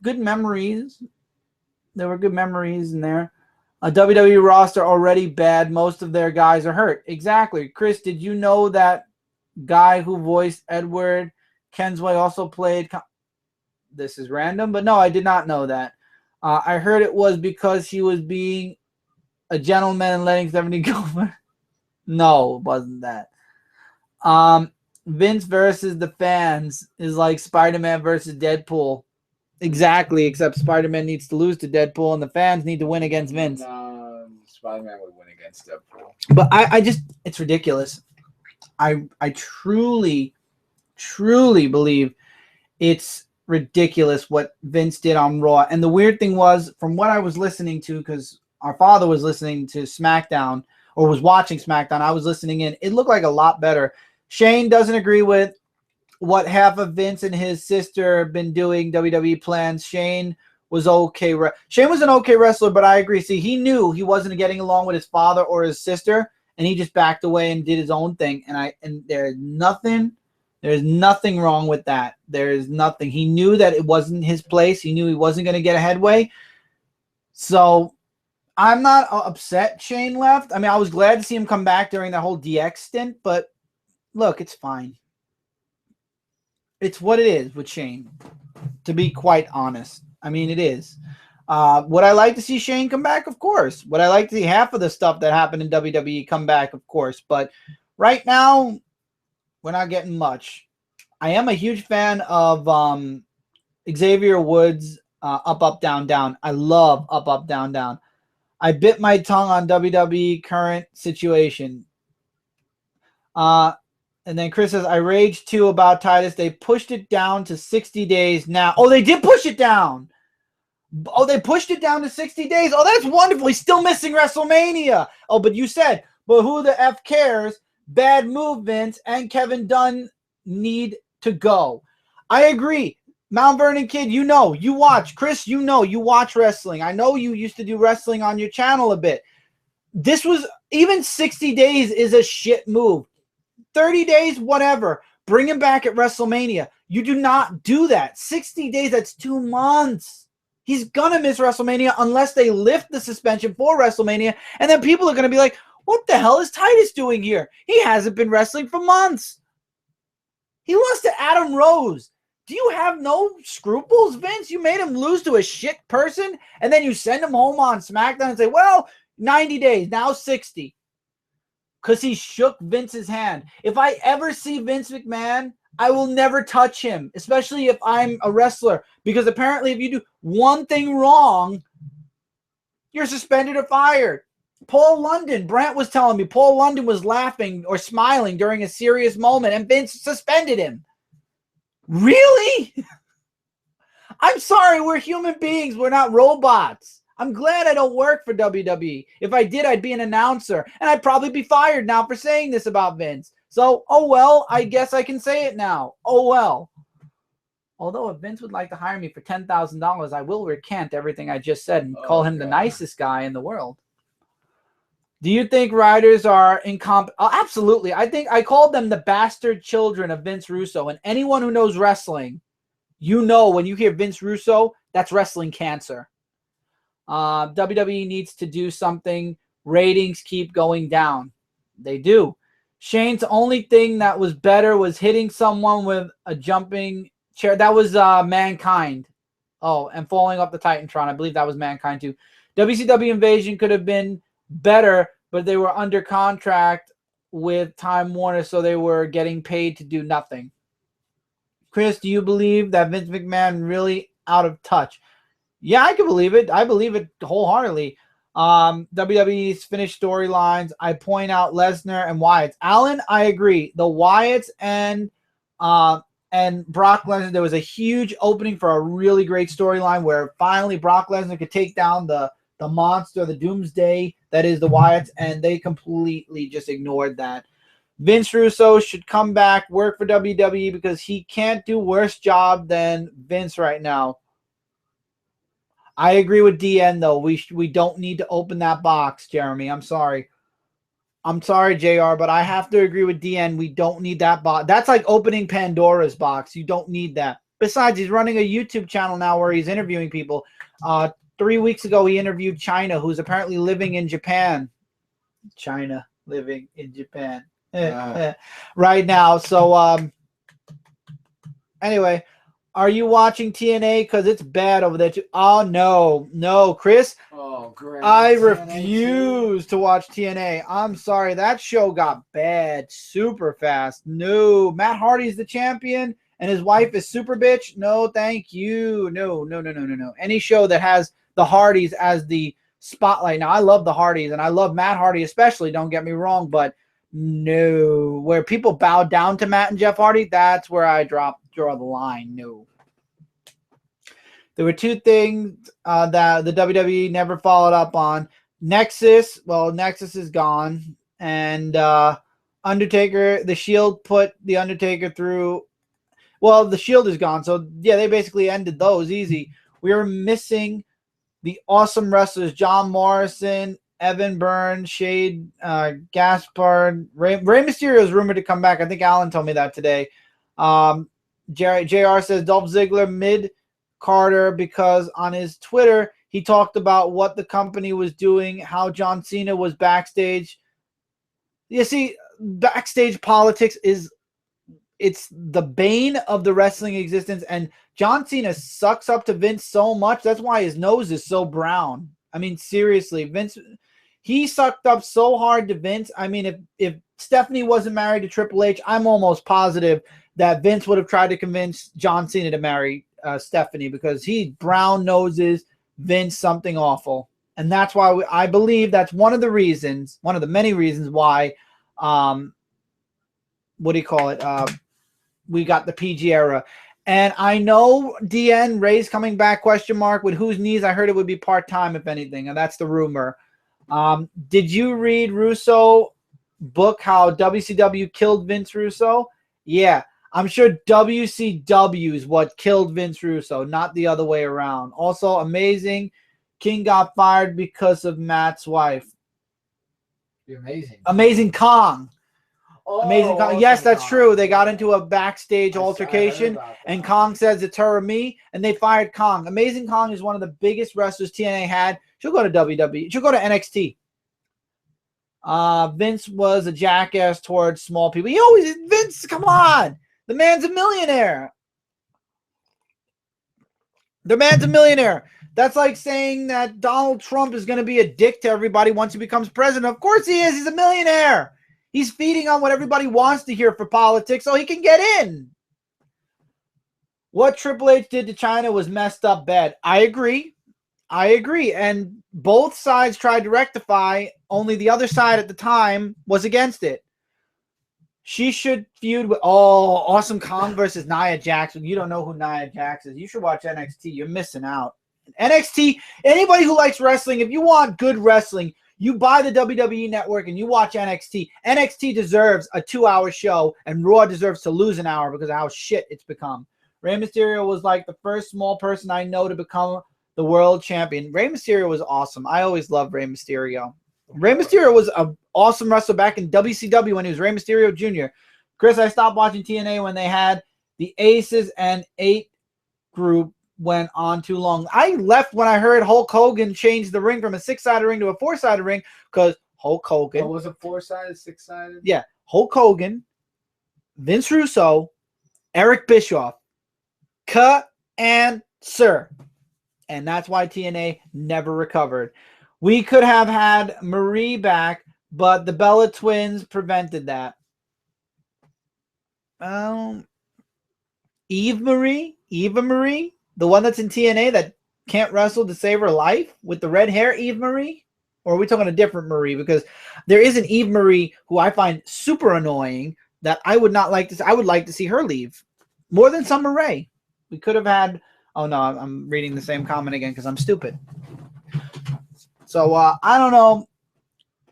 Good memories. There were good memories in there. A WWE roster already bad. Most of their guys are hurt. Exactly. Chris, did you know that guy who voiced Edward Kensway also played... This is random, but no, I did not know that. I heard it was because he was being a gentleman and letting 70 go. No, it wasn't that. Vince versus the fans is like Spider-Man versus Deadpool. Exactly, except Spider-Man needs to lose to Deadpool and the fans need to win against Vince. Spider-Man would win against Deadpool. But I just, it's ridiculous. I truly believe it's ridiculous what Vince did on Raw. And the weird thing was, from what I was listening to, because our father was listening to SmackDown, or was watching SmackDown, I was listening in, it looked like a lot better. Shane doesn't agree with what half of Vince and his sister have been doing, WWE plans. Shane was okay. Shane was an okay wrestler, but I agree. See, he knew he wasn't getting along with his father or his sister, and he just backed away and did his own thing. And there's nothing wrong with that. There is nothing. He knew that it wasn't his place. He knew he wasn't going to get a headway. So I'm not upset Shane left. I mean, I was glad to see him come back during the whole DX stint, but look, it's fine. It's what it is with Shane, to be quite honest. I mean, it is. Would I like to see Shane come back? Of course. Would I like to see half of the stuff that happened in WWE come back? Of course. But right now, we're not getting much. I am a huge fan of Xavier Woods' Up, Up, Down, Down. I love Up, Up, Down, Down. I bit my tongue on WWE current situation. And then Chris says, I rage too about Titus. They pushed it down to 60 days now. Oh, they did push it down. Oh, they pushed it down to 60 days. Oh, that's wonderful. He's still missing WrestleMania. Oh, but you said, but who the F cares? Bad move, Vince, and Kevin Dunn need to go. I agree. Mount Vernon Kid, you know, you watch. Chris, you know, you watch wrestling. I know you used to do wrestling on your channel a bit. This was, even 60 days is a shit move. 30 days, whatever. Bring him back at WrestleMania. You do not do that. 60 days, that's 2 months. He's going to miss WrestleMania unless they lift the suspension for WrestleMania. And then people are going to be like, what the hell is Titus doing here? He hasn't been wrestling for months. He lost to Adam Rose. Do you have no scruples, Vince? You made him lose to a shit person, and then you send him home on SmackDown and say, well, 90 days, now 60. Because he shook Vince's hand. If I ever see Vince McMahon, I will never touch him, especially if I'm a wrestler. Because apparently if you do one thing wrong, you're suspended or fired. Paul London, Brent was telling me, Paul London was laughing or smiling during a serious moment, and Vince suspended him. Really? I'm sorry, we're human beings. We're not robots. I'm glad I don't work for WWE. If I did, I'd be an announcer, and I'd probably be fired now for saying this about Vince. So, oh well, I guess I can say it now. Oh well. Although if Vince would like to hire me for $10,000, I will recant everything I just said and call him the nicest guy in the world. Do you think writers are incompetent? Oh, absolutely. I think I called them the bastard children of Vince Russo, and anyone who knows wrestling, You know, when you hear Vince Russo, that's wrestling cancer. WWE needs to do something. Ratings keep going down. They do. Shane's only thing that was better was hitting someone with a jumping chair. That was Mankind. Oh, and falling off the Titantron. I believe that was Mankind too. WCW Invasion could have been better, but they were under contract with Time Warner, so they were getting paid to do nothing. Chris, do you believe that Vince McMahon really out of touch? Yeah, I can believe it. I believe it wholeheartedly. WWE's finished storylines. I point out Lesnar and Wyatt. Alan, I agree. The Wyatts and Brock Lesnar, there was a huge opening for a really great storyline where finally Brock Lesnar could take down the monster, the doomsday that is the Wyatts, and they completely just ignored that. Vince Russo should come back, work for WWE, because he can't do worse job than Vince right now. I agree with DN, though. We don't need to open that box, Jeremy. I'm sorry. I'm sorry, JR, but I have to agree with DN. We don't need that box. That's like opening Pandora's box. You don't need that. Besides, he's running a YouTube channel now where he's interviewing people. 3 weeks ago, he interviewed China, who's apparently living in Japan. China living in Japan right now. So, anyway. Are you watching TNA? Because it's bad over there too. Oh, no, Chris. Oh, great. I refuse to watch TNA. I'm sorry. That show got bad super fast. No. Matt Hardy's the champion and his wife is super bitch. No, thank you. No. Any show that has the Hardys as the spotlight. Now, I love the Hardys and I love Matt Hardy especially. Don't get me wrong. But no. Where people bow down to Matt and Jeff Hardy, that's where I draw the line. No. There were two things that the WWE never followed up on. Nexus, well, Nexus is gone. And Undertaker, the Shield put the Undertaker through. Well, the Shield is gone. So, yeah, they basically ended those easy. We were missing the awesome wrestlers, John Morrison, Evan Byrne, Shade, Gaspard. Rey Mysterio is rumored to come back. I think Alan told me that today. JR says Dolph Ziggler mid-Carter because on his Twitter, he talked about what the company was doing, how John Cena was backstage. You see, backstage politics it's the bane of the wrestling existence, and John Cena sucks up to Vince so much. That's why his nose is so brown. I mean, seriously, Vince, he sucked up so hard to Vince. I mean, if Stephanie wasn't married to Triple H, I'm almost positive that Vince would have tried to convince John Cena to marry Stephanie because he brown noses Vince something awful. And that's why I believe that's one of the many reasons why, we got the PG era. And I know DN, Ray's coming back, question mark, with whose knees? I heard it would be part-time, if anything, and that's the rumor. Did you read Russo book, how WCW killed Vince Russo? Yeah. I'm sure WCW is what killed Vince Russo, not the other way around. Also, amazing. King got fired because of Matt's wife. You're amazing. Amazing Kong. Oh, Amazing Kong. Yes, that's true. They got into a backstage altercation, and Kong says it's her or me, and they fired Kong. Amazing Kong is one of the biggest wrestlers TNA had. She'll go to WWE. She'll go to NXT. Vince was a jackass towards small people. Vince, come on. The man's a millionaire. That's like saying that Donald Trump is going to be a dick to everybody once he becomes president. Of course he is. He's a millionaire. He's feeding on what everybody wants to hear for politics so he can get in. What Triple H did to China was messed up bad. I agree. And both sides tried to rectify, only the other side at the time was against it. She should feud with, Awesome Kong versus Nia Jax. You don't know who Nia Jax is. You should watch NXT. You're missing out. NXT, anybody who likes wrestling, if you want good wrestling, you buy the WWE network and you watch NXT. NXT deserves a 2-hour show, and Raw deserves to lose an hour because of how shit it's become. Rey Mysterio was like the first small person I know to become the world champion. Rey Mysterio was awesome. I always loved Rey Mysterio. Rey Mysterio was an awesome wrestler back in WCW when he was Rey Mysterio Jr. Chris, I stopped watching TNA when they had the Aces and 8 group went on too long. I left when I heard Hulk Hogan change the ring from a 6-sided ring to a 4-sided ring because Hulk Hogan. Oh, was it 4-sided, 6-sided? Yeah, Hulk Hogan, Vince Russo, Eric Bischoff, Sir. And that's why TNA never recovered. We could have had Marie back, but the Bella twins prevented that. Eva Marie, the one that's in TNA that can't wrestle to save her life with the red hair, Eve Marie? Or are we talking a different Marie? Because there is an Eve Marie who I find super annoying that I would not like to. I would like to see her leave more than Summer Rae. We could have had. Oh no, I'm reading the same comment again because I'm stupid. So I don't know.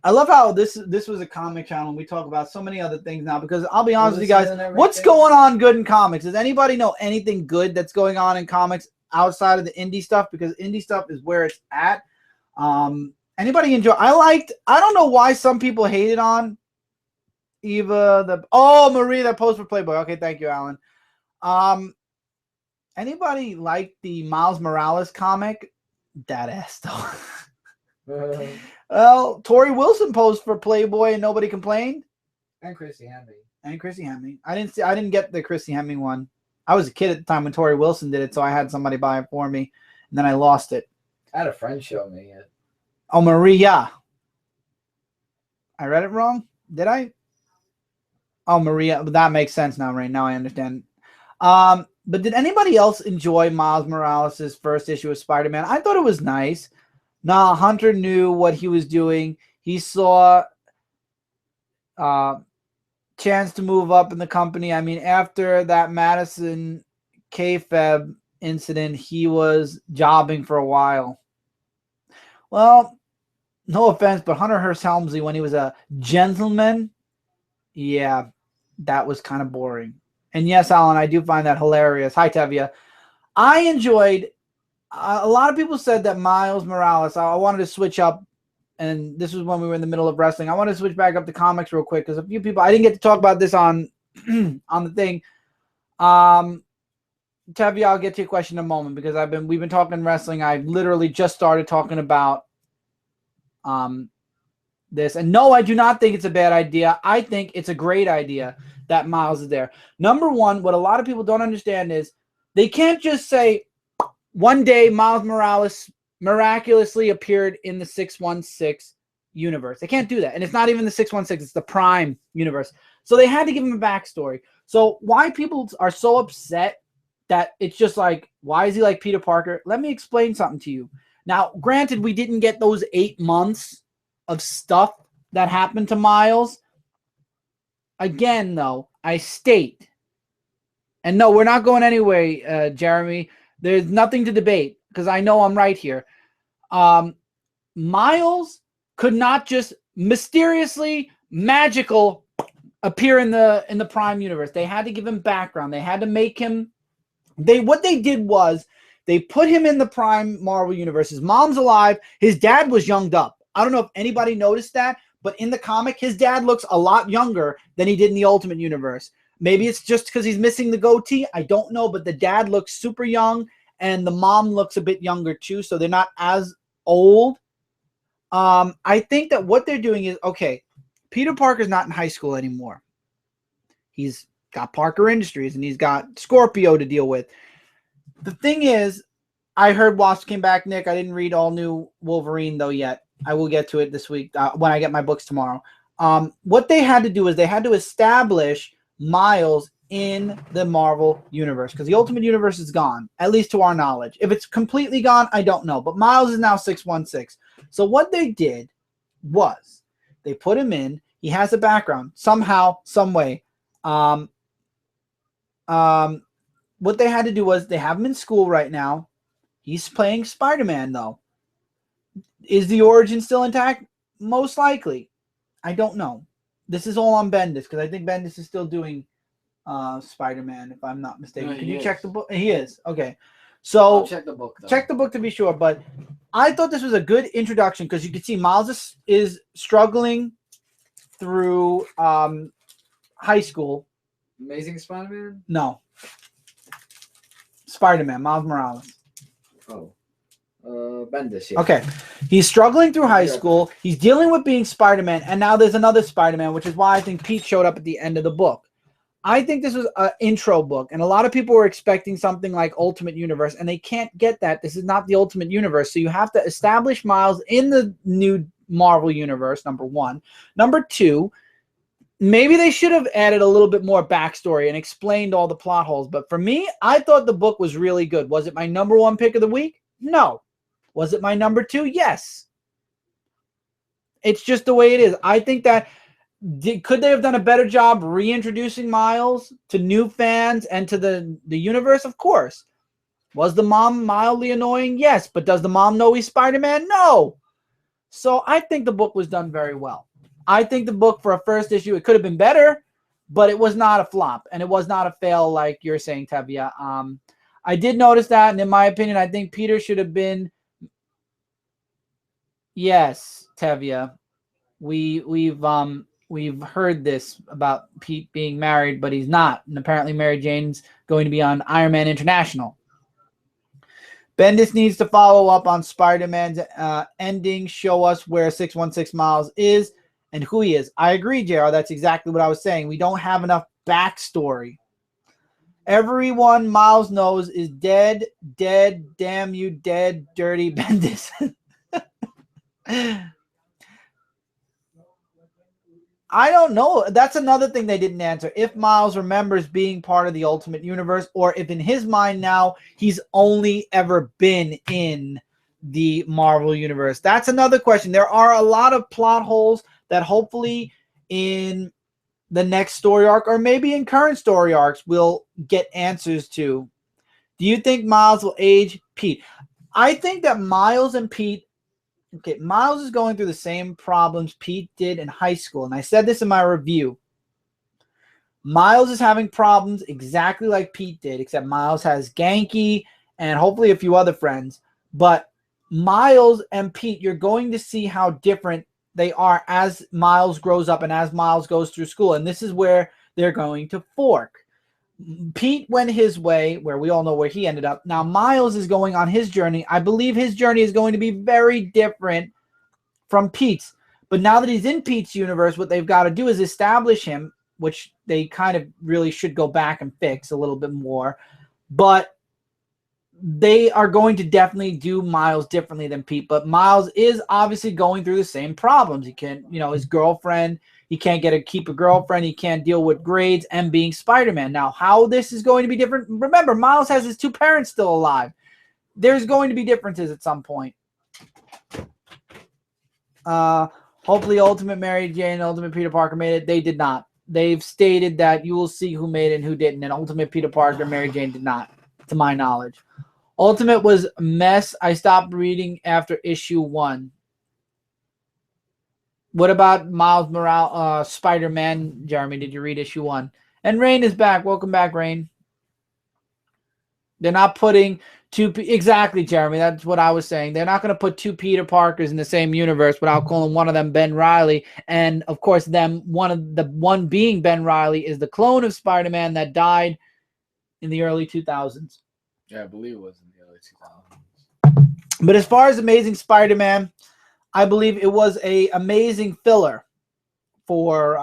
I love how this was a comic channel and we talk about so many other things now because I'll be honest with you guys, what's going on good in comics? Does anybody know anything good that's going on in comics outside of the indie stuff? Because indie stuff is where it's at. Anybody enjoy? I don't know why some people hated on Eva. Marie, that post for Playboy. Okay, thank you, Alan. Anybody like the Miles Morales comic? That ass though. Well, Tori Wilson posed for Playboy and nobody complained. And Chrissy Hemme. I didn't get the Chrissy Hemme one. I was a kid at the time when Tori Wilson did it, so I had somebody buy it for me, and then I lost it. I had a friend show me it. Oh, Maria. I read it wrong? Did I? Oh, Maria. That makes sense now, right? Now I understand. But did anybody else enjoy Miles Morales' first issue of Spider-Man? I thought it was nice. Nah, Hunter knew what he was doing. He saw chance to move up in the company. I mean, after that Madison Kayfeb incident, he was jobbing for a while. Well, no offense, but Hunter Hearst Helmsley, when he was a gentleman, yeah, that was kind of boring. And yes, Alan, I do find that hilarious. Hi, Tevia. I enjoyed... a lot of people said that Miles Morales, I wanted to switch up, and this was when we were in the middle of wrestling. I wanted to switch back up to comics real quick because a few people, I didn't get to talk about this on on the thing. Tevye, I'll get to your question in a moment because we've been talking wrestling. I literally just started talking about this. And no, I do not think it's a bad idea. I think it's a great idea that Miles is there. Number one, what a lot of people don't understand is they can't just say, one day, Miles Morales miraculously appeared in the 616 universe. They can't do that. And it's not even the 616. It's the Prime universe. So they had to give him a backstory. So why people are so upset that it's just like, why is he like Peter Parker? Let me explain something to you. Now, granted, we didn't get those 8 months of stuff that happened to Miles. Again, though, I state, and no, we're not going anywhere, Jeremy. There's nothing to debate because I know I'm right here. Miles could not just mysteriously magical appear in the Prime universe. They had to give him background. They had to make him. What they did was they put him in the Prime Marvel universe. His mom's alive. His dad was younged up. I don't know if anybody noticed that, but in the comic, his dad looks a lot younger than he did in the Ultimate Universe. Maybe it's just because he's missing the goatee. I don't know, but the dad looks super young, and the mom looks a bit younger too, so they're not as old. I think that what they're doing is, okay, Peter Parker's not in high school anymore. He's got Parker Industries, and he's got Scorpio to deal with. The thing is, I heard Wasp came back, Nick. I didn't read All New Wolverine, though, yet. I will get to it this week when I get my books tomorrow. What they had to do is they had to establish Miles in the Marvel universe because the Ultimate Universe is gone, at least to our knowledge. If it's completely gone, I don't know. But Miles is now 616. So what they did was they put him in. He has a background somehow, some way. What they had to do was they have him in school right now. He's playing Spider-Man, though. Is the origin still intact? Most likely. I don't know. This is all on Bendis because I think Bendis is still doing Spider-Man, if I'm not mistaken. No, Can you is. check the book? He is. Okay. So I'll check the book, though. Check the book to be sure. But I thought this was a good introduction because you can see Miles is struggling through high school. Amazing Spider-Man? No. Spider-Man, Miles Morales. Oh. Bendis, yeah. Okay. He's struggling through high school. He's dealing with being Spider-Man, and now there's another Spider-Man, which is why I think Pete showed up at the end of the book. I think this was an intro book, and a lot of people were expecting something like Ultimate Universe, and they can't get that. This is not the Ultimate Universe, so you have to establish Miles in the new Marvel Universe, number one. Number two, maybe they should have added a little bit more backstory and explained all the plot holes, but for me, I thought the book was really good. Was it my number one pick of the week? No. Was it my number two? Yes. It's just the way it is. I think that could they have done a better job reintroducing Miles to new fans and to the universe? Of course. Was the mom mildly annoying? Yes. But does the mom know he's Spider-Man? No. So I think the book was done very well. I think the book for a first issue, it could have been better, but it was not a flop. And it was not a fail like you're saying, Tevia. I did notice that, and in my opinion, I think Peter should have been. Yes, Tevia. We've heard this about Pete being married, but he's not. And apparently Mary Jane's going to be on Iron Man International. Bendis needs to follow up on Spider-Man's ending, show us where 616 Miles is and who he is. I agree, JR. That's exactly what I was saying. We don't have enough backstory. Everyone Miles knows is dead, damn you, dead, dirty Bendis. I don't know. That's another thing they didn't answer. If Miles remembers being part of the Ultimate Universe, or if in his mind now he's only ever been in the Marvel Universe. That's another question. There are a lot of plot holes that hopefully in the next story arc, or maybe in current story arcs, we'll get answers to. Do you think Miles will age Pete? I think that Miles and Pete. Okay, Miles is going through the same problems Pete did in high school. And I said this in my review. Miles is having problems exactly like Pete did, except Miles has Genki and hopefully a few other friends. But Miles and Pete, you're going to see how different they are as Miles grows up and as Miles goes through school. And this is where they're going to fork. Pete went his way, where we all know where he ended up. Now Miles is going on his journey. I believe his journey is going to be very different from Pete's. But now that he's in Pete's universe, what they've got to do is establish him, which they kind of really should go back and fix a little bit more. But they are going to definitely do Miles differently than Pete. But Miles is obviously going through the same problems. He can't, his girlfriend. He can't keep a girlfriend. He can't deal with grades and being Spider-Man. Now, how this is going to be different? Remember, Miles has his two parents still alive. There's going to be differences at some point. Hopefully, Ultimate Mary Jane and Ultimate Peter Parker made it. They did not. They've stated that you will see who made it and who didn't. And Ultimate Peter Parker, Mary Jane did not, to my knowledge. Ultimate was a mess. I stopped reading after issue 1. What about Miles Morales, Spider-Man? Jeremy, did you read issue 1? And Rain is back. Welcome back, Rain. They're not putting exactly, Jeremy. That's what I was saying. They're not going to put two Peter Parkers in the same universe without calling one of them Ben Reilly. And of course, one being Ben Reilly is the clone of Spider-Man that died in the early 2000s. Yeah, I believe it was in the early 2000s. But as far as Amazing Spider-Man, I believe it was a amazing filler for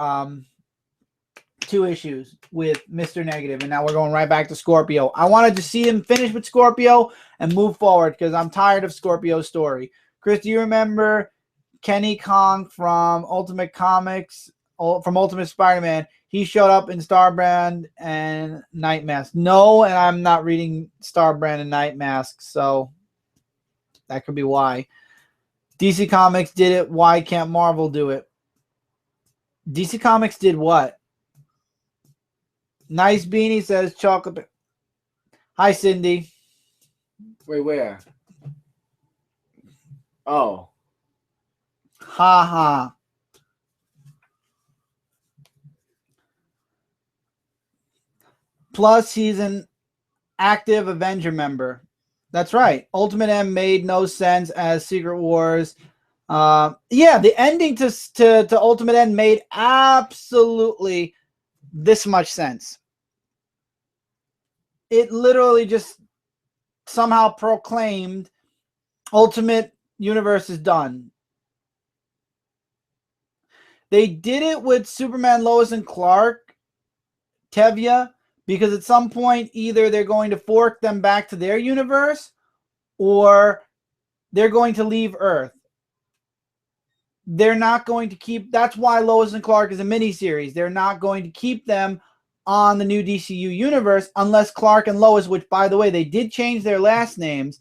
2 issues with Mr. Negative, and now we're going right back to Scorpio. I wanted to see him finish with Scorpio and move forward because I'm tired of Scorpio's story. Chris, do you remember Kenny Kong from Ultimate Comics, from Ultimate Spider-Man? He showed up in Starbrand and Night Mask. No, and I'm not reading Starbrand and Night Mask, so that could be why. DC Comics did it. Why can't Marvel do it? DC Comics did what? Nice Beanie says chocolate. Hi, Cindy. Wait, where? Oh. Ha ha. Plus, he's an active Avenger member. That's right. Ultimate M made no sense as Secret Wars. Yeah, the ending to Ultimate M made absolutely this much sense. It literally just somehow proclaimed Ultimate Universe is done. They did it with Superman, Lois, and Clark, Tevya, because at some point either they're going to fork them back to their universe or they're going to leave Earth. They're not going to keep... That's why Lois and Clark is a miniseries. They're not going to keep them on the new DCU universe unless Clark and Lois, which, by the way, they did change their last names,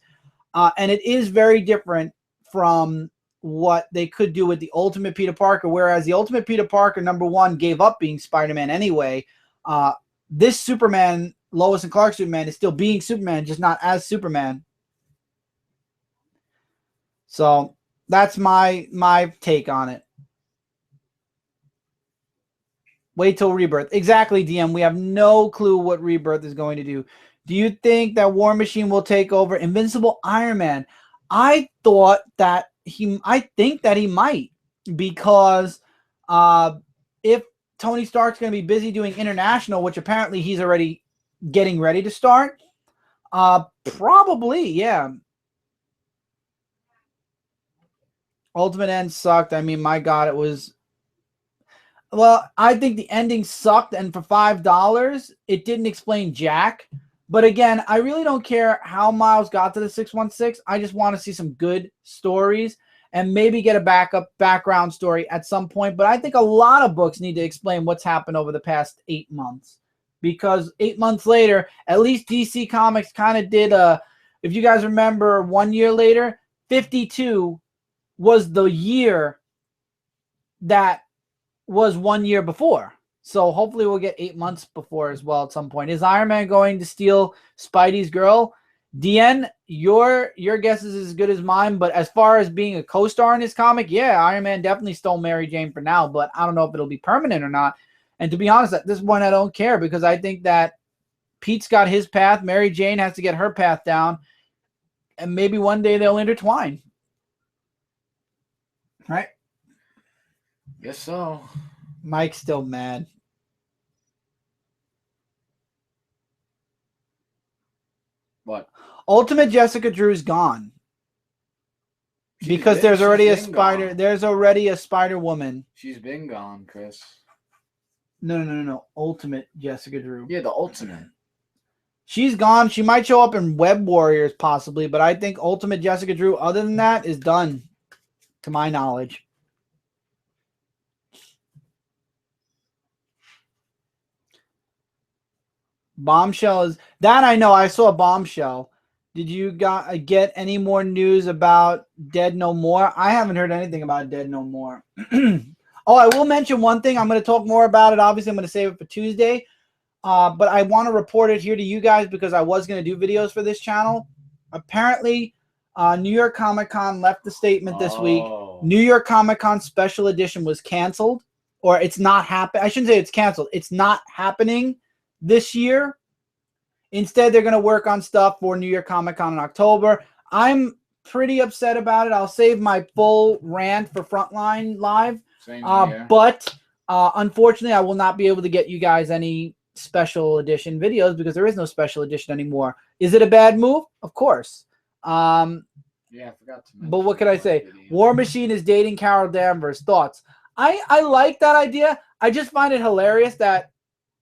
and it is very different from what they could do with the Ultimate Peter Parker, whereas the Ultimate Peter Parker, #1, gave up being Spider-Man anyway. This Superman, Lois and Clark Superman, is still being Superman, just not as Superman. So that's my take on it. Wait till Rebirth. Exactly, DM. We have no clue what Rebirth is going to do. Do you think that War Machine will take over Invincible Iron Man? I think that he might, because if Tony Stark's going to be busy doing international, which apparently he's already getting ready to start, probably, yeah. Ultimate End sucked. I mean, my God, it was... Well, I think the ending sucked, and for $5, it didn't explain jack. But again, I really don't care how Miles got to the 616. I just want to see some good stories and maybe get a background story at some point. But I think a lot of books need to explain what's happened over the past 8 months. Because 8 months later, at least DC Comics kind of did if you guys remember, 1 year later, 52 was the year that was 1 year before. So hopefully we'll get 8 months before as well at some point. Is Iron Man going to steal Spidey's girl? DN, your guess is as good as mine, but as far as being a co-star in this comic, yeah, Iron Man definitely stole Mary Jane for now, but I don't know if it'll be permanent or not. And to be honest, at this point, I don't care, because I think that Pete's got his path, Mary Jane has to get her path down, and maybe one day they'll intertwine. Right? Guess so. Mike's still mad. What? Ultimate Jessica Drew's gone. Because there's already a Spider. Gone. There's already a Spider-Woman. She's been gone, Chris. No. Ultimate Jessica Drew. Yeah, the Ultimate. She's gone. She might show up in Web Warriors possibly, but I think Ultimate Jessica Drew, other than that, is done, to my knowledge. Bombshell is... That I know. I saw Bombshell. Did you get any more news about Dead No More? I haven't heard anything about Dead No More. Oh, I will mention one thing. I'm going to talk more about it. Obviously, I'm going to save it for Tuesday. But I want to report it here to you guys because I was going to do videos for this channel. Apparently, New York Comic Con left the statement this week. New York Comic Con Special Edition was canceled. Or it's not happening. I shouldn't say it's canceled. It's not happening this year. Instead, they're going to work on stuff for New York Comic Con in October. I'm pretty upset about it. I'll save my full rant for Frontline Live. Same here. But unfortunately, I will not be able to get you guys any special edition videos because there is no special edition anymore. Is it a bad move? Of course. Yeah, I forgot to mention. But what could I say? War Machine is dating Carol Danvers. Thoughts? I like that idea. I just find it hilarious that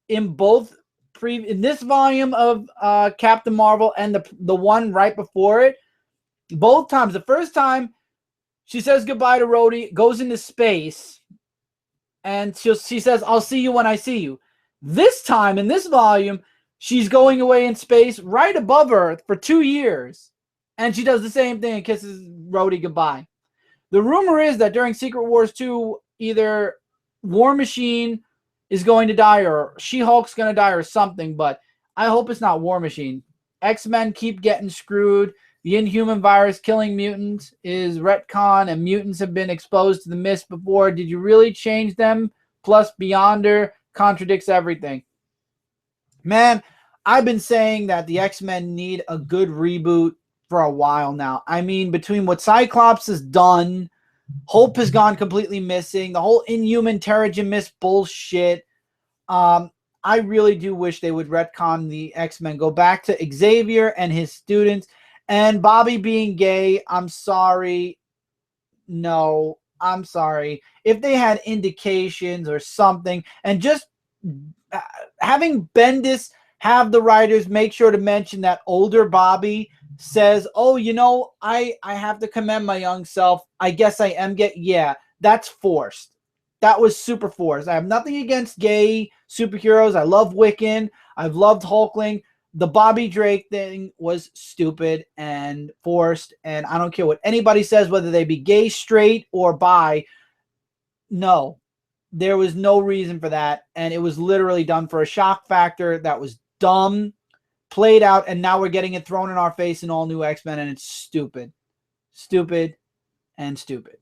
in this volume of Captain Marvel and the one right before it, both times, the first time she says goodbye to Rhodey, goes into space, and she says, "I'll see you when I see you." This time, in this volume, she's going away in space right above Earth for 2 years, and she does the same thing and kisses Rhodey goodbye. The rumor is that during Secret Wars 2, either War Machine is going to die or She-Hulk's going to die or something, but I hope it's not War Machine. X-Men keep getting screwed. The Inhuman virus killing mutants is retcon, and mutants have been exposed to the mist before. Did you really change them? Plus, Beyonder contradicts everything. Man, I've been saying that the X-Men need a good reboot for a while now. I mean, between what Cyclops has done, Hope has gone completely missing, the whole Inhuman Terrigen Mist bullshit. I I really do wish they would retcon the X-Men, go back to Xavier and his students, and Bobby being gay. I'm sorry. No, I'm sorry. If they had indications or something, and just having Bendis have the writers make sure to mention that older Bobby says, oh, you know, I have to commend my young self. I guess I am gay. Yeah, that's forced. That was super forced. I have nothing against gay superheroes. I love Wiccan. I've loved Hulkling. The Bobby Drake thing was stupid and forced, and I don't care what anybody says, whether they be gay, straight, or bi. No, there was no reason for that, and it was literally done for a shock factor that was dumb, played out, and now we're getting it thrown in our face in all new X-Men, and it's stupid. Stupid and stupid.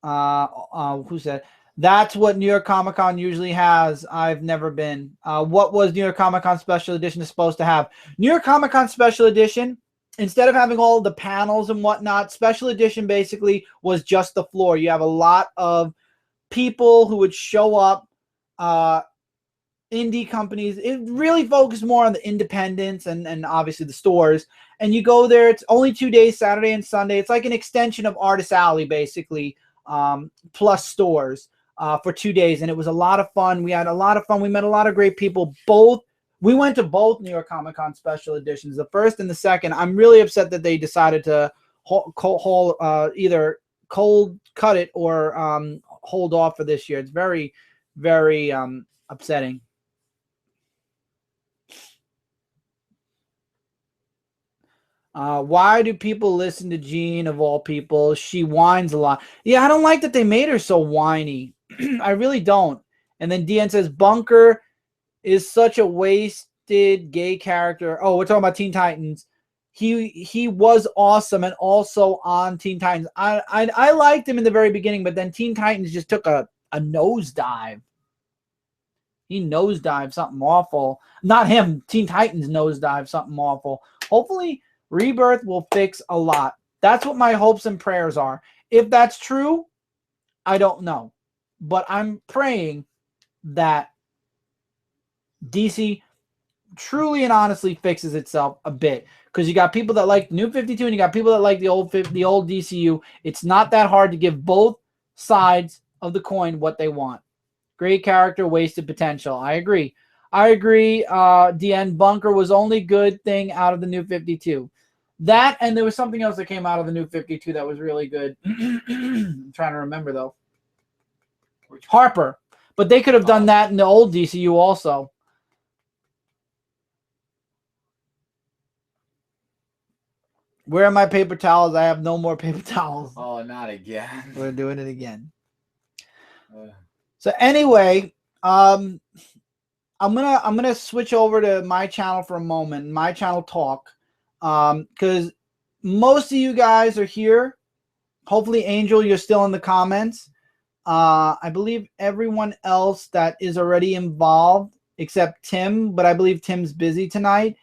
Who said that's what New York Comic Con usually has? I've never been. What was New York Comic Con Special Edition supposed to have? New York Comic Con Special Edition, instead of having all the panels and whatnot, Special Edition basically was just the floor. You have a lot of people who would show up, indie companies. It really focused more on the independents and obviously the stores. And you go there. It's only 2 days, Saturday and Sunday. It's like an extension of Artist Alley, basically. Plus stores for 2 days, and it was a lot of fun. We had a lot of fun. We met a lot of great people. We went to both New York Comic Con special editions, the first and the second. I'm really upset that they decided to either cold cut it or hold off for this year. It's very, very upsetting. Why do people listen to Jean of all people? She whines a lot. Yeah, I don't like that they made her so whiny. I really don't. And then DN says Bunker is such a wasted gay character. Oh, we're talking about Teen Titans. He was awesome and also on Teen Titans. I liked him in the very beginning, but then Teen Titans just took a nosedive. He nosedived something awful. Not him. Teen Titans nosedived something awful. Hopefully Rebirth will fix a lot. That's what my hopes and prayers are. If that's true, I don't know. But I'm praying that DC truly and honestly fixes itself a bit. Because you got people that like New 52 and you got people that like the old DCU. It's not that hard to give both sides of the coin what they want. Great character, wasted potential. I agree. DN Bunker was only good thing out of the New 52. That, and there was something else that came out of the New 52 that was really good. I'm trying to remember, though. Harper. But they could have done that in the old DCU also. Where are my paper towels? I have no more paper towels. Oh, not again. We're doing it again. So anyway, I'm gonna switch over to my channel for a moment. My channel talk. Because most of you guys are here. Hopefully, Angel, you're still in the comments. I believe everyone else that is already involved, except Tim, but I believe Tim's busy tonight.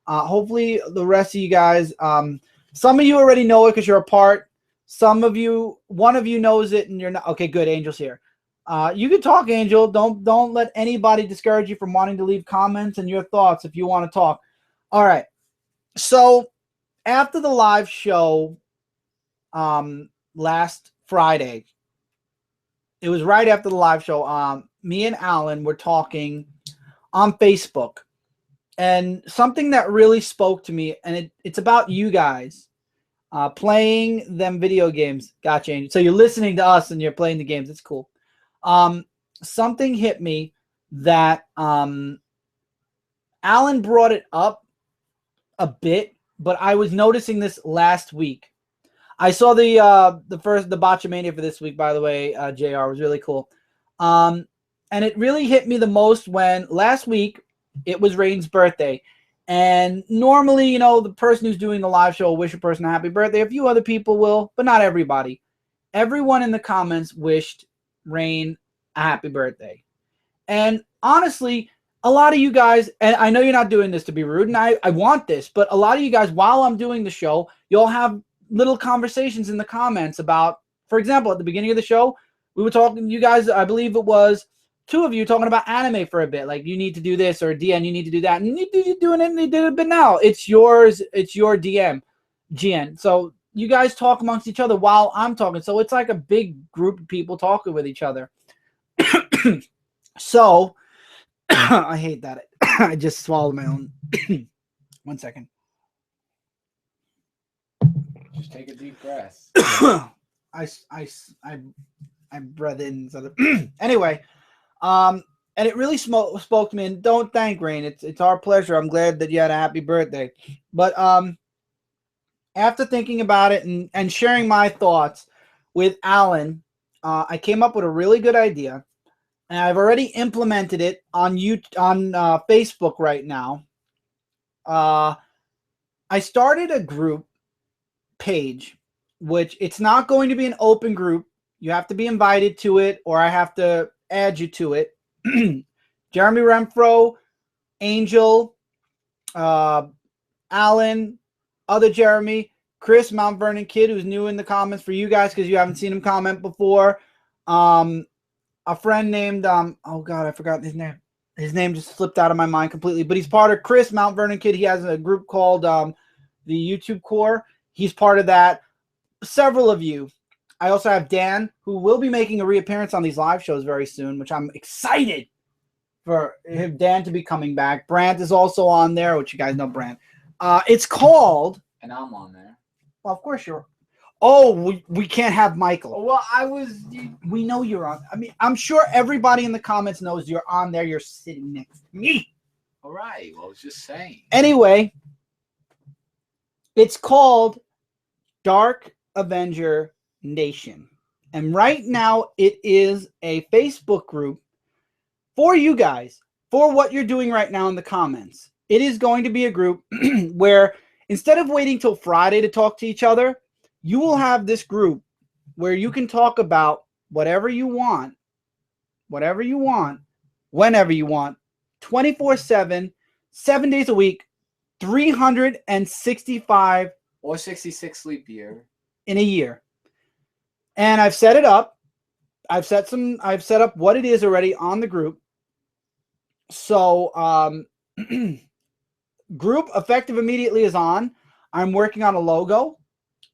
Hopefully, the rest of you guys, some of you already know it because you're a part. Some of you, one of you knows it and you're not. Okay, good. Angel's here. You can talk, Angel. Don't let anybody discourage you from wanting to leave comments and your thoughts if you want to talk. All right. So after the live show last Friday, it was right after the live show, me and Alan were talking on Facebook, and something that really spoke to me, and it's about you guys playing them video games. Gotcha, Angel. So you're listening to us and you're playing the games. It's cool. Something hit me that Alan brought it up a bit, but I was noticing this last week. I saw the Botchamania for this week, by the way. JR was really cool. And it really hit me the most when last week it was Rain's birthday. And normally, you know, the person who's doing the live show will wish a person a happy birthday. A few other people will, but not everybody. Everyone in the comments wished Rain a happy birthday. And honestly, a lot of you guys, and I know you're not doing this to be rude, and I want this, but a lot of you guys, while I'm doing the show, you'll have little conversations in the comments about, for example, at the beginning of the show, we were talking, you guys, I believe it was two of you talking about anime for a bit. Like, you need to do this, or DN, you need to do that. And you're doing it, and they did it, but now it's yours. It's your DM, GN. So you guys talk amongst each other while I'm talking. So it's like a big group of people talking with each other. So I hate that. I just swallowed my own. 1 second. Just take a deep breath. I breathe in. Anyway, and it really spoke to me. And don't thank Rain. It's our pleasure. I'm glad that you had a happy birthday. But after thinking about it and sharing my thoughts with Alan, I came up with a really good idea, and I've already implemented it on Facebook right now. I started a group page, which it's not going to be an open group. You have to be invited to it, or I have to add you to it. Jeremy Renfro, Angel, Alan, other Jeremy, Chris, Mount Vernon Kid, who's new in the comments for you guys because you haven't seen him comment before. A friend named oh god, I forgot his name. His name just slipped out of my mind completely. But he's part of Chris, Mount Vernon Kid. He has a group called the YouTube Core. He's part of that. Several of you. I also have Dan, who will be making a reappearance on these live shows very soon, which I'm excited for him, Dan, to be coming back. Brant is also on there, which you guys know Brant. It's called... And I'm on there. Well, of course you're... Oh, we can't have Michael. Well, I was... We know you're on. I mean, I'm sure everybody in the comments knows you're on there. You're sitting next to me. All right. Well, I was just saying. Anyway, it's called Dark Avenger Nation. And right now, it is a Facebook group for you guys, for what you're doing right now in the comments. It is going to be a group where instead of waiting till Friday to talk to each other, you will have this group where you can talk about whatever you want, whenever you want, 24/7, 7 days a week, 365 or 66 leap year in a year. And I've set it up. I've set up what it is already on the group. So group effective immediately is on. I'm working on a logo.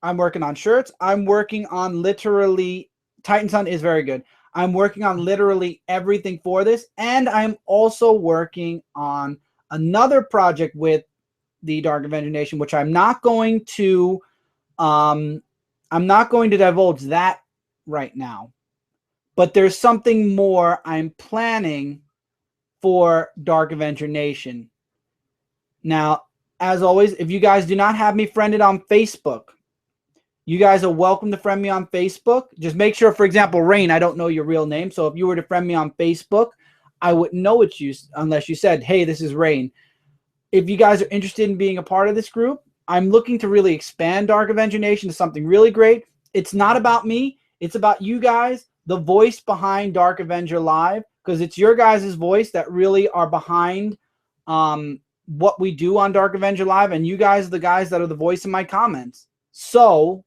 I'm working on shirts. I'm working on literally, Titan Sun is very good. I'm working on literally everything for this. And I'm also working on another project with the Dark Avenger Nation, which I'm not going to divulge that right now. But there's something more I'm planning for Dark Avenger Nation. Now, as always, if you guys do not have me friended on Facebook, you guys are welcome to friend me on Facebook. Just make sure, for example, Rain, I don't know your real name. So if you were to friend me on Facebook, I wouldn't know it's you unless you said, hey, this is Rain. If you guys are interested in being a part of this group, I'm looking to really expand Dark Avenger Nation to something really great. It's not about me. It's about you guys, the voice behind Dark Avenger Live, because it's your guys' voice that really are behind what we do on Dark Avenger Live, and you guys are the guys that are the voice in my comments. So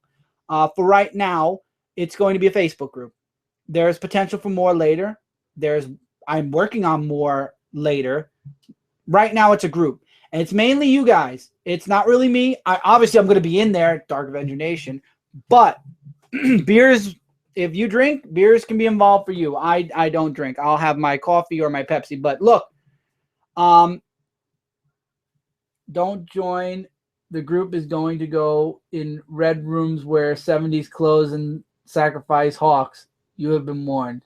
for right now, it's going to be a Facebook group. There's potential for more later. I'm working on more later. Right now, it's a group. And it's mainly you guys. It's not really me. Obviously, I'm going to be in there, Dark Avenger Nation. But beers, if you drink, beers can be involved for you. I don't drink. I'll have my coffee or my Pepsi. But look, don't join. The group is going to go in red rooms wear 70s clothes and sacrifice hawks. You have been warned.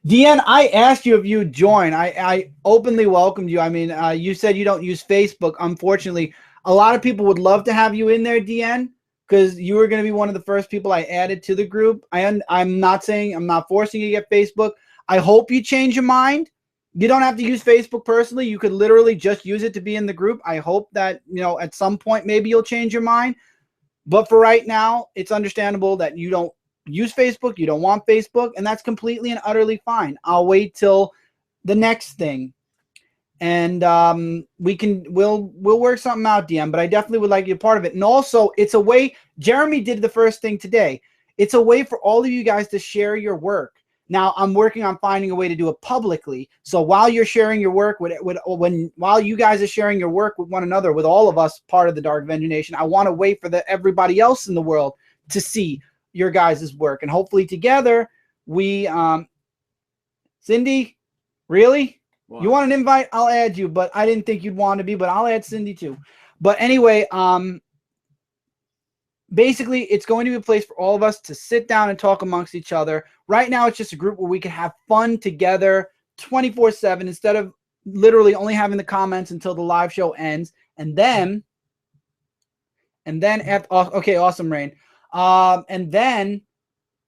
Deanne, I asked you if you would join. I openly welcomed you. I mean, you said you don't use Facebook. Unfortunately, a lot of people would love to have you in there, Deanne, because you were going to be one of the first people I added to the group. I'm not forcing you to get Facebook. I hope you change your mind. You don't have to use Facebook personally. You could literally just use it to be in the group. I hope that, at some point, maybe you'll change your mind. But for right now, it's understandable that you don't use Facebook, you don't want Facebook, and that's completely and utterly fine. I'll wait till the next thing, and we'll work something out, DM. But I definitely would like you a part of it. And also, it's a way. Jeremy did the first thing today. It's a way for all of you guys to share your work. Now I'm working on finding a way to do it publicly. So while you're sharing your work while you guys are sharing your work with one another, with all of us part of the Dark Avenger Nation, I want to wait for everybody else in the world to see your guys' work. And hopefully together we, Cindy, really? What? You want an invite? I'll add you, but I didn't think you'd want to be, but I'll add Cindy too. But anyway, basically, it's going to be a place for all of us to sit down and talk amongst each other. Right now, it's just a group where we can have fun together 24/7 instead of literally only having the comments until the live show ends. And then after, okay, awesome, Rain. And then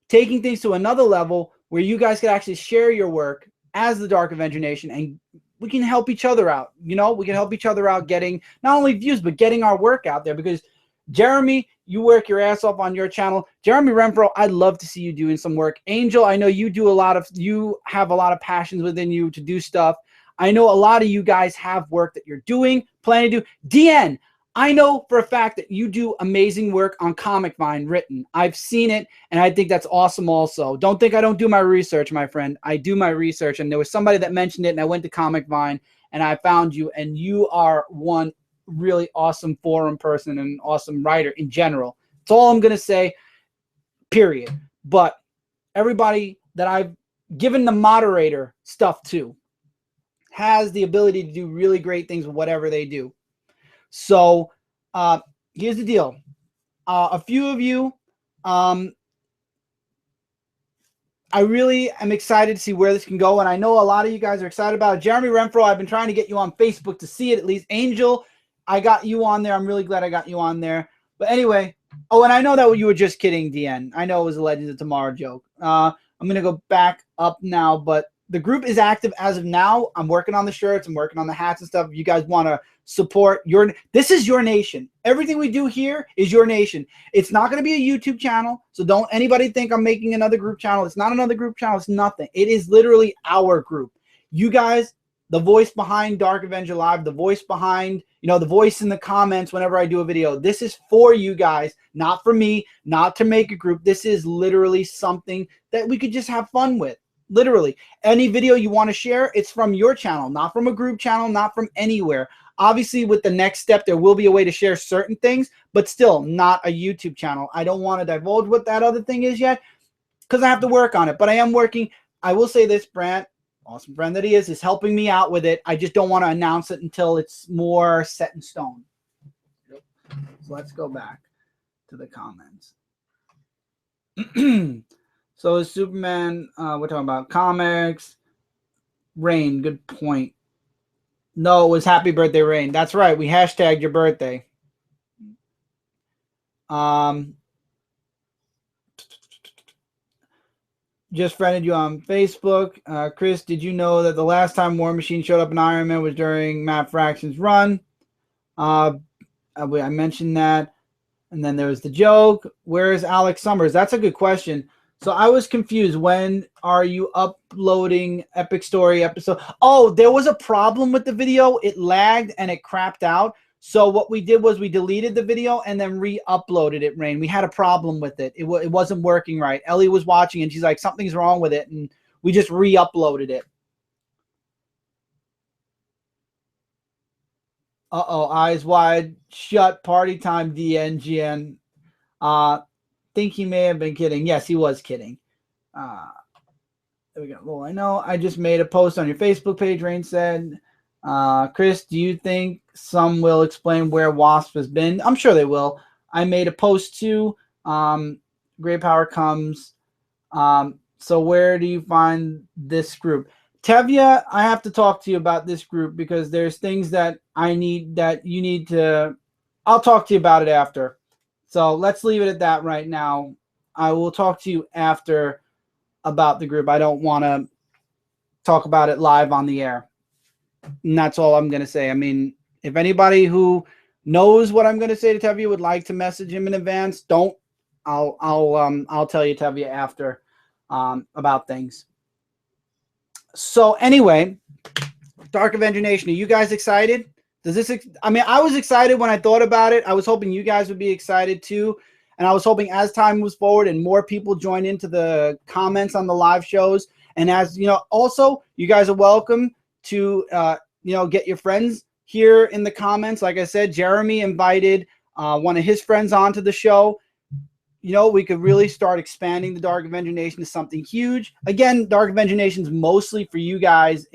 taking things to another level where you guys can actually share your work as the Dark Avenger Nation, and we can help each other out. You know, we can help each other out getting not only views, but getting our work out there. Because Jeremy, you work your ass off on your channel. Jeremy Renfro, I'd love to see you doing some work. Angel, I know you have a lot of passions within you to do stuff. I know a lot of you guys have work that you're doing, planning to do. DN, I know for a fact that you do amazing work on Comic Vine written. I've seen it, and I think that's awesome also. Don't think I don't do my research, my friend. I do my research, and there was somebody that mentioned it, and I went to Comic Vine, and I found you, and you are one really awesome forum person and awesome writer in general. That's all I'm going to say, period. But everybody that I've given the moderator stuff to has the ability to do really great things with whatever they do. So here's the deal. A few of you, I really am excited to see where this can go, and I know a lot of you guys are excited about it. Jeremy Renfro, I've been trying to get you on Facebook to see it at least. Angel, I got you on there. I'm really glad I got you on there. But anyway, oh, and I know that you were just kidding, DN. I know it was a Legends of Tomorrow joke. I'm going to go back up now, but the group is active as of now. I'm working on the shirts. I'm working on the hats and stuff. If you guys want to support this is your nation. Everything we do here is your nation. It's not going to be a YouTube channel. So don't anybody think I'm making another group channel. It's not another group channel. It's nothing. It is literally our group. You guys, the voice behind Dark Avenger Live, the voice behind, the voice in the comments whenever I do a video. This is for you guys, not for me, not to make a group. This is literally something that we could just have fun with. Literally, any video you want to share, it's from your channel, not from a group channel, not from anywhere. Obviously, with the next step, there will be a way to share certain things, but still not a YouTube channel. I don't want to divulge what that other thing is yet because I have to work on it, but I am working. I will say this, Brant, awesome friend that he is helping me out with it. I just don't want to announce it until it's more set in stone. Yep. So let's go back to the comments. So is Superman, we're talking about comics. Rain, good point. No, it was Happy Birthday, Rain. That's right. We hashtagged your birthday. Just friended you on Facebook. Chris, did you know that the last time War Machine showed up in Iron Man was during Matt Fraction's run? I mentioned that. And then there was the joke. Where is Alex Summers? That's a good question. So I was confused. When are you uploading Epic Story episode? Oh, there was a problem with the video. It lagged and it crapped out. So what we did was we deleted the video and then re-uploaded it, Rain. We had a problem with it. It wasn't working right. Ellie was watching and she's like, something's wrong with it. And we just re-uploaded it. Uh-oh, eyes wide shut, party time, DNGN. Think he may have been kidding. Yes, he was kidding. There we go. Well, I know I just made a post on your Facebook page, Rain said. Chris, do you think some will explain where Wasp has been? I'm sure they will. I made a post too. Great power comes. So where do you find this group? Tevya, I have to talk to you about this group because there's things that you need to. I'll talk to you about it after. So let's leave it at that right now. I will talk to you after about the group. I don't want to talk about it live on the air. And that's all I'm going to say. I mean, if anybody who knows what I'm going to say to Tevya would like to message him in advance, don't. I'll tell you, Tevya, after about things. So anyway, Dark Avenger Nation, are you guys excited? Does this? I mean, I was excited when I thought about it. I was hoping you guys would be excited too. And I was hoping as time moves forward and more people join into the comments on the live shows, and as you know, also you guys are welcome to get your friends here in the comments. Like I said, Jeremy invited one of his friends onto the show. We could really start expanding the Dark Avenger Nation to something huge. Again, Dark Avenger Nation is mostly for you guys.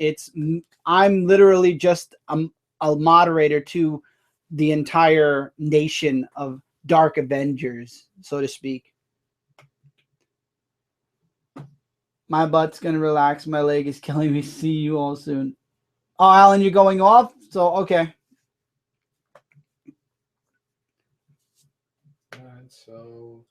I'm literally just a moderator to the entire nation of Dark Avengers, so to speak. My butt's going to relax. My leg is killing me. See you all soon. Oh, Alan, you're going off? So, okay.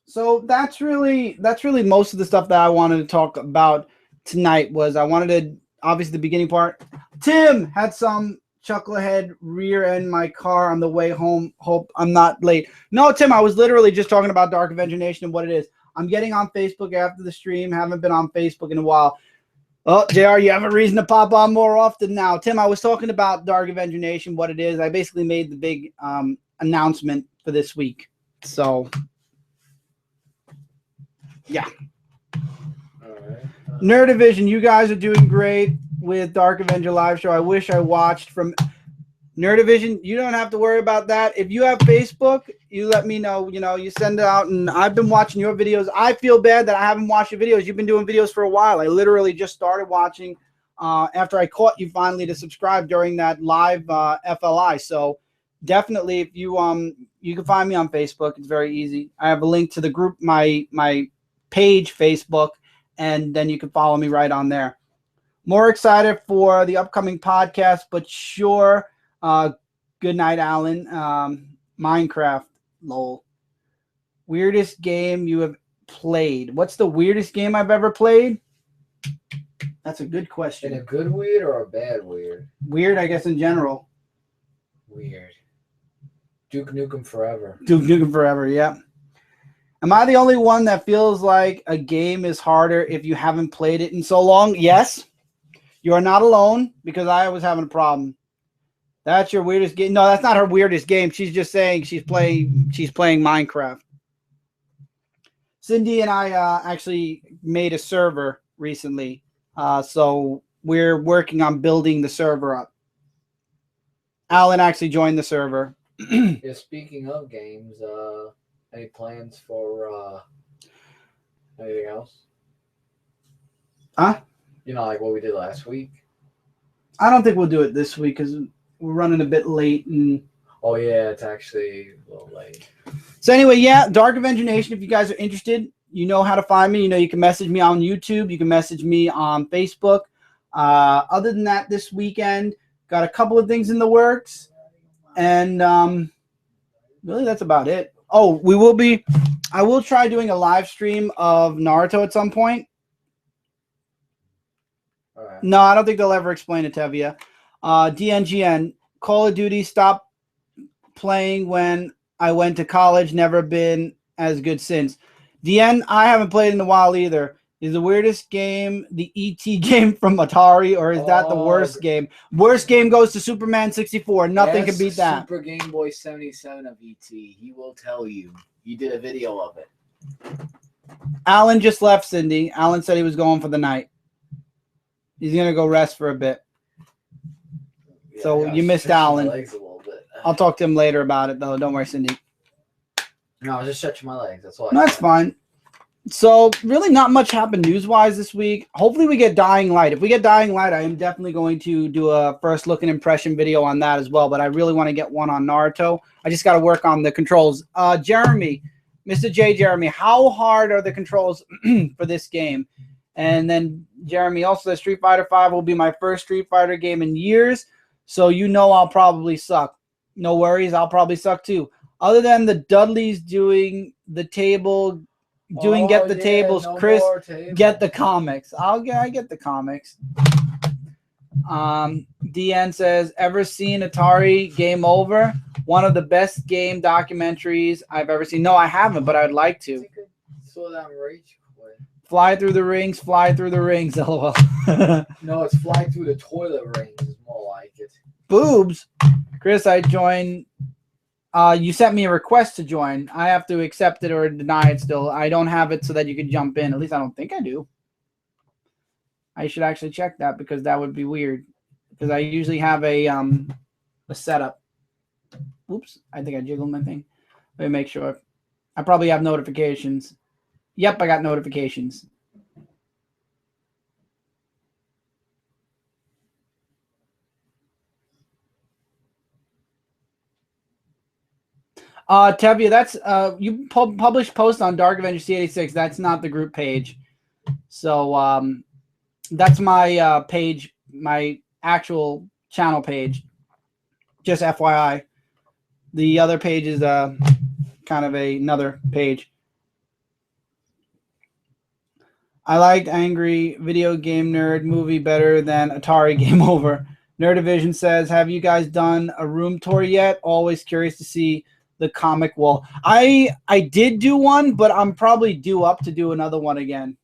So that's really most of the stuff that I wanted to talk about tonight. Was I wanted to, obviously the beginning part. Tim had some chucklehead rear end my car on the way home. Hope I'm not late. No, Tim, I was literally just talking about Dark Avenger Nation and what it is. I'm getting on Facebook after the stream. Haven't been on Facebook in a while. Oh, JR, you have a reason to pop on more often now. Tim, I was talking about Dark Avenger Nation, what it is. I basically made the big announcement for this week. So, yeah. All right. Nerd Division, you guys are doing great with Dark Avenger Live Show. I wish I watched from Nerd Division. You don't have to worry about that. If you have Facebook, you let me know. You send it out, and I've been watching your videos. I feel bad that I haven't watched your videos. You've been doing videos for a while. I literally just started watching after I caught you finally to subscribe during that live FLI. So definitely, if you can find me on Facebook. It's very easy. I have a link to the group, my page, Facebook, and then you can follow me right on there. More excited for the upcoming podcast, but sure. Good night, Alan. Minecraft, lol. Weirdest game you have played? What's the weirdest game I've ever played? That's a good question. In a good weird or a bad weird? Weird, I guess, in general. Weird. Duke Nukem Forever. Duke Nukem Forever, yeah. Am I the only one that feels like a game is harder if you haven't played it in so long? Yes. You are not alone, because I was having a problem. That's your weirdest game? No, that's not her weirdest game. She's just saying she's playing Minecraft. Cindy and I actually made a server recently. So we're working on building the server up. Alan actually joined the server. Yeah, speaking of games, any plans for anything else? Huh? Like what we did last week? I don't think we'll do it this week because we're running a bit late. Oh, yeah, it's actually a little late. So anyway, yeah, Dark Avenger Nation, if you guys are interested, you know how to find me. You can message me on YouTube. You can message me on Facebook. Other than that, this weekend, got a couple of things in the works. And really, that's about it. Oh, I will try doing a live stream of Naruto at some point. All right. No, I don't think they'll ever explain it to Tevia. DNGN, Call of Duty stopped playing when I went to college. Never been as good since. DN, I haven't played in a while either. Is the weirdest game the ET game from Atari, or is that the worst game? Worst game goes to Superman 64. Nothing can beat that. Super Game Boy 77 of ET. He will tell you. He did a video of it. Alan just left, Cindy. Alan said he was going for the night. He's going to go rest for a bit. Yeah, so you missed Alan. I'll talk to him later about it, though. Don't worry, Cindy. No, I was just stretching my legs. That's why. That's fine. So really not much happened news-wise this week. Hopefully we get Dying Light. If we get Dying Light, I am definitely going to do a first look and impression video on that as well. But I really want to get one on Naruto. I just got to work on the controls. Jeremy, Mr. J. Jeremy, how hard are the controls for this game? And then Jeremy also says Street Fighter V will be my first Street Fighter game in years. So I'll probably suck. No worries, I'll probably suck too. Other than the Dudleys doing the table, get the tables, no Chris, get the comics. I get the comics. DN says, ever seen Atari Game Over? One of the best game documentaries I've ever seen. No, I haven't, but I'd like to. Saw that rage quit. Fly through the rings, lol. No, it's fly through the toilet rings is more like it. Boobs. Chris, I joined You sent me a request to join. I have to accept it or deny it still. I don't have it so that you can jump in. At least I don't think I do. I should actually check that because that would be weird. Because I usually have a setup. Oops, I think I jiggled my thing. Let me make sure. I probably have notifications. Yep, I got notifications. Tevia, that's you publish posts on Dark Avenger C86. That's not the group page. So that's my page, my actual channel page. Just FYI. The other page is kind of another page. I liked Angry Video Game Nerd movie better than Atari Game Over. Nerdivision says, have you guys done a room tour yet? Always curious to see the comic wall. I did do one, but I'm probably due up to do another one again.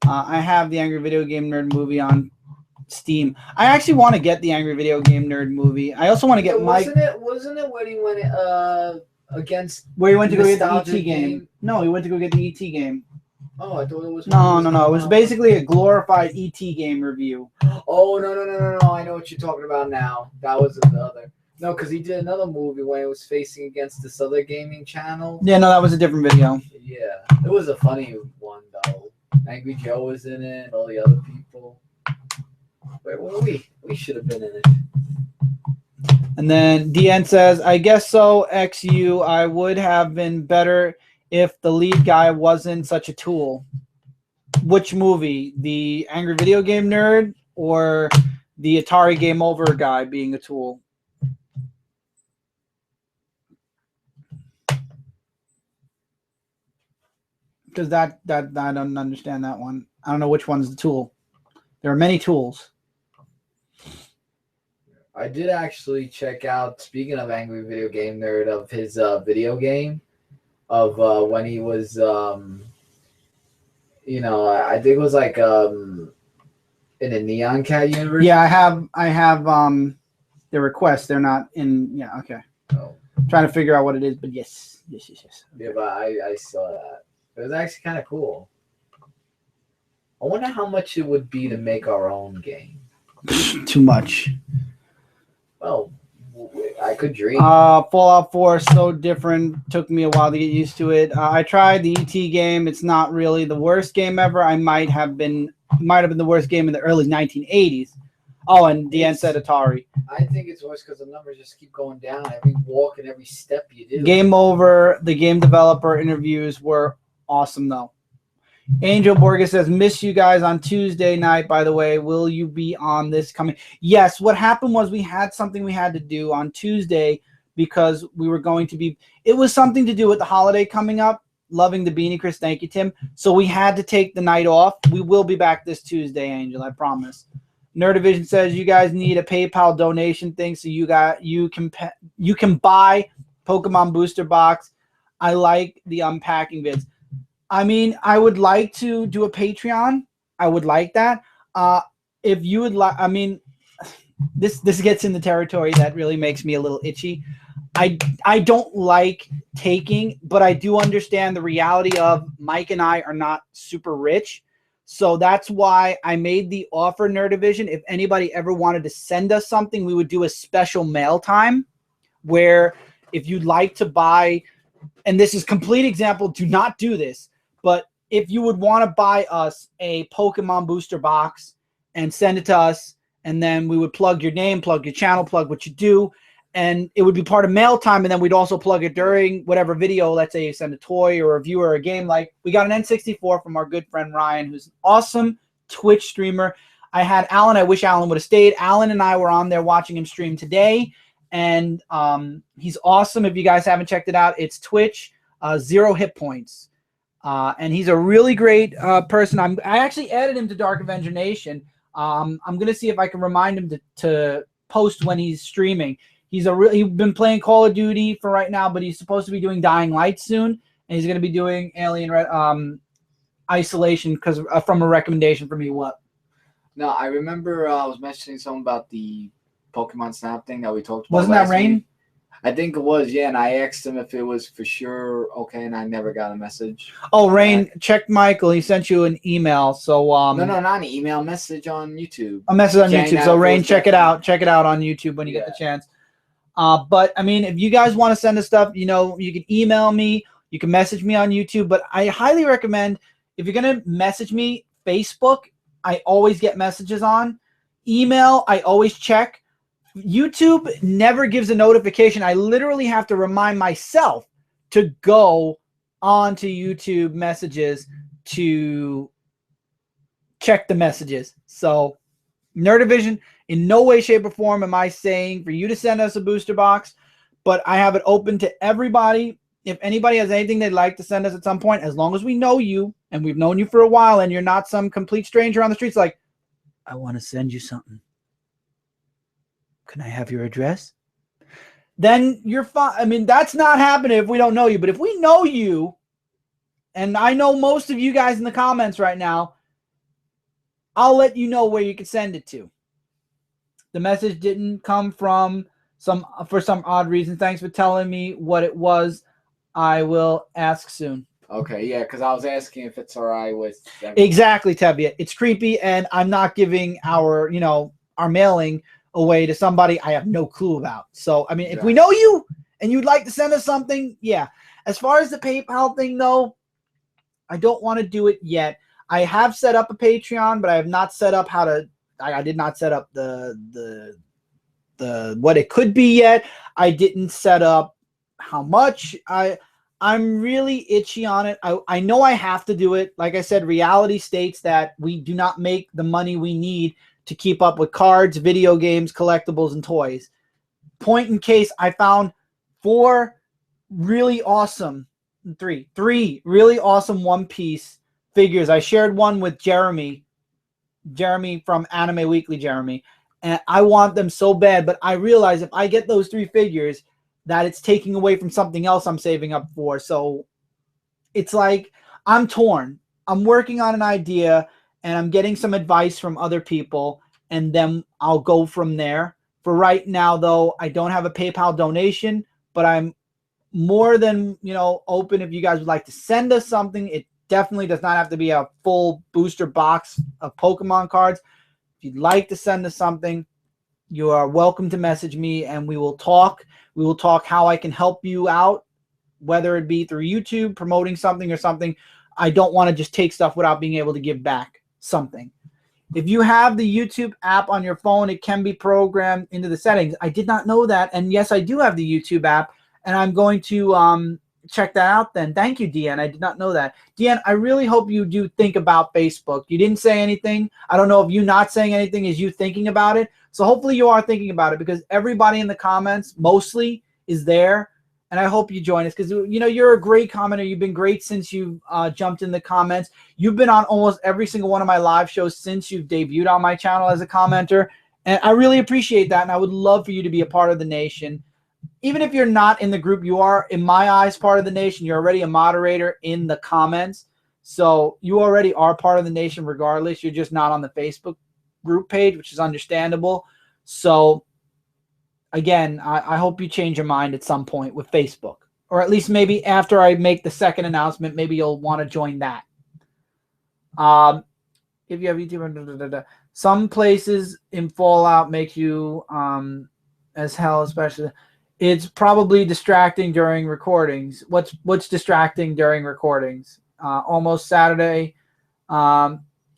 I have the Angry Video Game Nerd movie on Steam. I actually want to get the Angry Video Game Nerd movie. I also want to get Mike. Wasn't it when he went against where he went to go get the ET Nostalgia game? No, he went to go get the ET game. Oh, I thought it was. No. It was basically a glorified ET game review. Oh no! I know what you're talking about now. That was the other. No, because he did another movie when he was facing against this other gaming channel. Yeah, no, that was a different video. Yeah, it was a funny one though. Angry Joe was in it, and all the other people. Where were we? We should have been in it. And then DN says, I guess so, XU. I would have been better if the lead guy wasn't such a tool. Which movie? The Angry Video Game Nerd or the Atari Game Over guy being a tool? Because that I don't understand that one. I don't know which one's the tool. There are many tools. I did actually check out, speaking of Angry Video Game Nerd, of his video game of when he was, I think it was like in a Neon Cat universe. Yeah, I have the requests. They're not in. Yeah, okay. Oh. I'm trying to figure out what it is, but yes. Yeah, but I saw that. It was actually kind of cool. I wonder how much it would be to make our own game. Too much. Well, I could dream. Fallout 4 is so different. Took me a while to get used to it. I tried the ET game. It's not really the worst game ever. I might have been the worst game in the early 1980s. Oh, and DN said Atari. I think it's worse because the numbers just keep going down every walk and every step you do. Game Over. The game developer interviews were awesome, though. Angel Borges says, miss you guys on Tuesday night, by the way. Will you be on this coming? Yes, what happened was we had something we had to do on Tuesday because we were going to be – it was something to do with the holiday coming up. Loving the Beanie, Chris. Thank you, Tim. So we had to take the night off. We will be back this Tuesday, Angel, I promise. Nerdivision says you guys need a PayPal donation thing so you can buy Pokemon Booster Box. I like the unpacking vids. I mean, I would like to do a Patreon. I would like that. If you would like, I mean, this gets in the territory that really makes me a little itchy. I don't like taking, but I do understand the reality of Mike and I are not super rich. So that's why I made the offer, Nerdivision. If anybody ever wanted to send us something, we would do a special mail time where if you'd like to buy, and this is complete example, do not do this. But if you would want to buy us a Pokemon booster box and send it to us, and then we would plug your name, plug your channel, plug what you do, and it would be part of mail time, and then we'd also plug it during whatever video. Let's say you send a toy or a review or a game. Like we got an N64 from our good friend Ryan, who's an awesome Twitch streamer. I had Alan. I wish Alan would have stayed. Alan and I were on there watching him stream today, and he's awesome. If you guys haven't checked it out, it's Twitch, 0 hit points. And he's a really great person. I actually added him to Dark Avenger Nation. I'm going to see if I can remind him to post when he's streaming. He's been playing Call of Duty for right now, but he's supposed to be doing Dying Light soon. And he's going to be doing Alien Isolation because from a recommendation from me. What? No, I remember I was mentioning something about the Pokemon Snap thing that we talked about. Wasn't that Rain? I think it was, yeah, and I asked him if it was for sure okay, and I never got a message. Oh, Rain, check Michael. He sent you an email. So No, not an email, message on YouTube. A message on Saying YouTube. that So if it Rain, was check it definitely- out. Check it out on YouTube when you get Yeah. the chance. But I mean, if you guys want to send us stuff, you know, you can email me, you can message me on YouTube. But I highly recommend, if you're gonna message me, Facebook, I always get messages on. Email, I always check. YouTube never gives a notification. I literally have to remind myself to go onto YouTube messages to check the messages. So Nerdivision, in no way, shape, or form am I saying for you to send us a booster box, but I have it open to everybody. If anybody has anything they'd like to send us at some point, as long as we know you and we've known you for a while and you're not some complete stranger on the streets like, I want to send you something. Can I have your address? Then you're fine. I mean, that's not happening if we don't know you. But if we know you, and I know most of you guys in the comments right now, I'll let you know where you can send it to. The message didn't come from for some odd reason. Thanks for telling me what it was. I will ask soon. Okay, yeah, because I was asking if it's all right with Exactly, Tevye. It's creepy, and I'm not giving our mailing away to somebody I have no clue about. So, I mean, if we know you and you'd like to send us something, yeah. As far as the PayPal thing, though, I don't want to do it yet. I have set up a Patreon, but I have not set up how to. I did not set up the what it could be yet. I didn't set up how much. I'm really itchy on it. I know I have to do it. Like I said, reality states that we do not make the money we need to keep up with cards, video games, collectibles, and toys. Point in case, I found three really awesome One Piece figures. I shared one with Jeremy from Anime Weekly, Jeremy, and I want them so bad, but I realize if I get those 3 figures, that it's taking away from something else I'm saving up for. So it's like I'm torn. I'm working on an idea and I'm getting some advice from other people, and then I'll go from there. For right now, though, I don't have a PayPal donation, but I'm more than open if you guys would like to send us something. It definitely does not have to be a full booster box of Pokemon cards. If you'd like to send us something, you are welcome to message me and we will talk. We will talk how I can help you out, whether it be through YouTube, promoting something or something. I don't want to just take stuff without being able to give back something. If you have the YouTube app on your phone, it can be programmed into the settings. I did not know that. And yes, I do have the YouTube app, and I'm going to check that out then. Thank you, Deanne. I did not know that. Deanne, I really hope you do think about Facebook. You didn't say anything. I don't know if you not saying anything is you thinking about it. So hopefully you are thinking about it, because everybody in the comments mostly is there. And I hope you join us, because you're a great commenter. You've been great since you jumped in the comments. You've been on almost every single one of my live shows since you've debuted on my channel as a commenter. And I really appreciate that. And I would love for you to be a part of the nation. Even if you're not in the group, you are, in my eyes, part of the nation. You're already a moderator in the comments. So you already are part of the nation regardless. You're just not on the Facebook group page, which is understandable. So again, I hope you change your mind at some point with Facebook. Or at least maybe after I make the second announcement, maybe you'll want to join that. If you have YouTube, some places in Fallout make you as hell, especially. It's probably distracting during recordings. What's distracting during recordings? Almost Saturday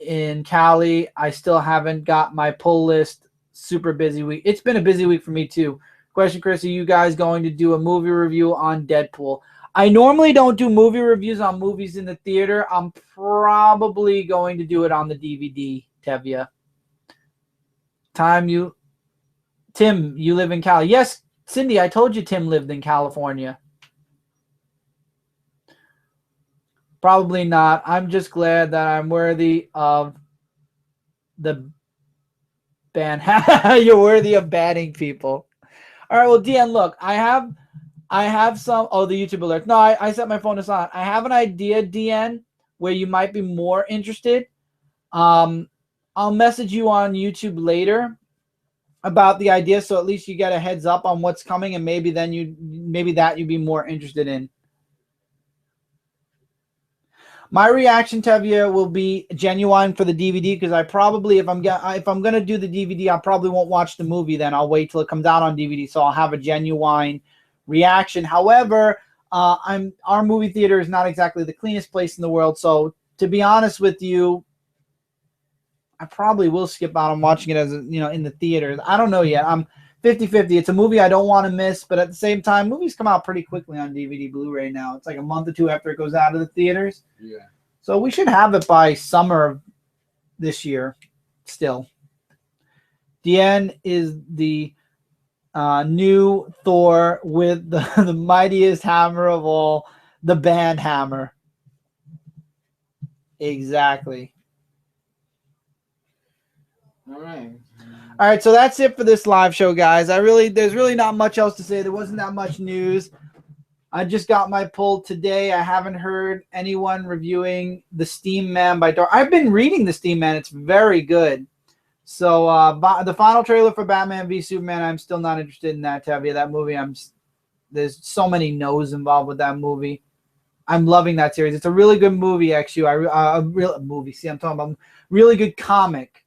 in Cali. I still haven't got my pull list. Super busy week. It's been a busy week for me too. Question, Chris, are you guys going to do a movie review on Deadpool? I normally don't do movie reviews on movies in the theater. I'm probably going to do it on the DVD, Tevya. Tim, you live in Cali. Yes, Cindy, I told you Tim lived in California. Probably not. I'm just glad that I'm worthy of the ban. You're worthy of banning people. All right, well, Deanne, look, I have some. Oh, the YouTube alert. No, I set my phone to silent. I have an idea, Deanne, where you might be more interested. I'll message you on YouTube later. about the idea, so at least you get a heads up on what's coming, and maybe then you'd be more interested in. My reaction, Tevye, will be genuine for the DVD, because I probably, if I'm gonna do the DVD, I probably won't watch the movie. Then I'll wait till it comes out on DVD, so I'll have a genuine reaction. However, our movie theater is not exactly the cleanest place in the world, so to be honest with you, I probably will skip out on watching it as in the theaters. I don't know yet. I'm 50-50. It's a movie I don't want to miss, but at the same time, movies come out pretty quickly on DVD, Blu-ray now. It's like a month or two after it goes out of the theaters. Yeah. So we should have it by summer of this year still. Dien is the new Thor with the mightiest hammer of all, the band hammer. Exactly. All right. All right, so that's it for this live show, guys. There's really not much else to say. There wasn't that much news. I just got my pull today. I haven't heard anyone reviewing The Steam Man by Dark. I've been reading The Steam Man. It's very good. So the final trailer for Batman v Superman, I'm still not interested in that, Tevye. That movie, there's so many no's involved with that movie. I'm loving that series. It's a really good movie, actually. A real movie. See, I'm talking about really good comic.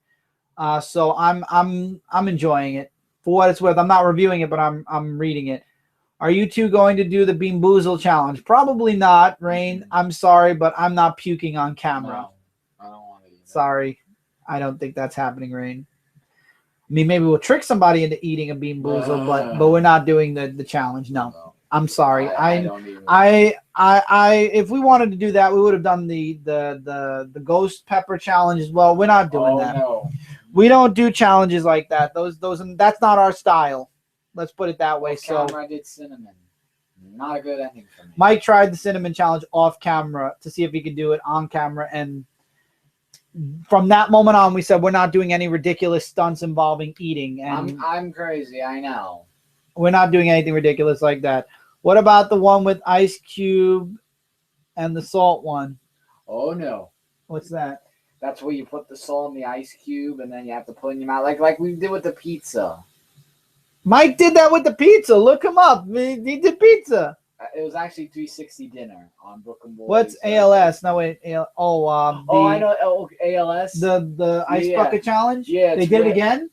So I'm enjoying it for what it's worth. I'm not reviewing it, but I'm reading it. Are you two going to do the Bean Boozle challenge? Probably not, Rain. I'm sorry, but I'm not puking on camera. No, I don't want to eat that. Sorry. I don't think that's happening, Rain. I mean, maybe we'll trick somebody into eating a Bean Boozle, but we're not doing the challenge. No. I'm sorry. I don't even. If we wanted to do that, we would have done the ghost pepper challenge as well. We're not doing that. No. We don't do challenges like that. That's not our style. Let's put it that way. So I did cinnamon. Not a good ending for me. Mike tried the cinnamon challenge off camera to see if he could do it on camera, and from that moment on, we said we're not doing any ridiculous stunts involving eating. And I'm crazy. I know. We're not doing anything ridiculous like that. What about the one with Ice Cube and the salt one? Oh no. What's that? That's where you put the salt in the ice cube, and then you have to put it in your mouth, like we did with the pizza. Mike did that with the pizza. Look him up. He did pizza. It was actually 360 dinner on Brooklyn Boys. What's ALS? No wait. I know. Oh, ALS. The ice bucket challenge. Yeah, they did it again.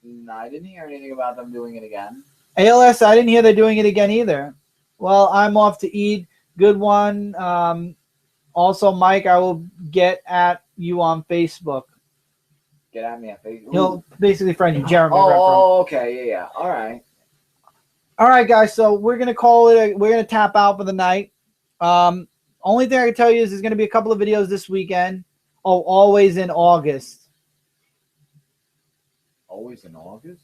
No, I didn't hear anything about them doing it again. ALS. I didn't hear they're doing it again either. Well, I'm off to eat. Good one. Also, Mike, I will get at you on Facebook. Get at me on Facebook. He'll basically friend you, Jeremy. Okay, yeah. All right. All right, guys. So we're gonna call it. We're gonna tap out for the night. Only thing I can tell you is there's gonna be a couple of videos this weekend. Oh, always in August. Always in August.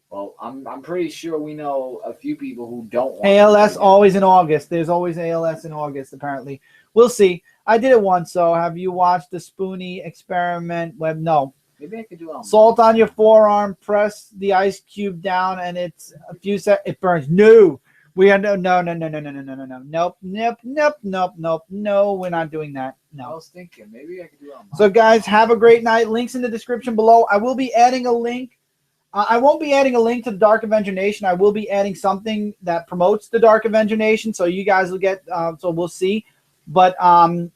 Well, I'm pretty sure we know a few people who don't want ALS always in August. There's always ALS in August, apparently. We'll see. I did it once, so have you watched the Spoonie experiment? No. Maybe I could do it. Salt on your forearm, press the ice cube down, and it's a few seconds. It burns. No. We are no. Nope. No, we're not doing that. No. I was thinking maybe I could do it on So guys, have a great night. Links in the description below. I will be adding a link. I won't be adding a link to the Dark Avenger Nation. I will be adding something that promotes the Dark Avenger Nation, so you guys will get. So we'll see. But I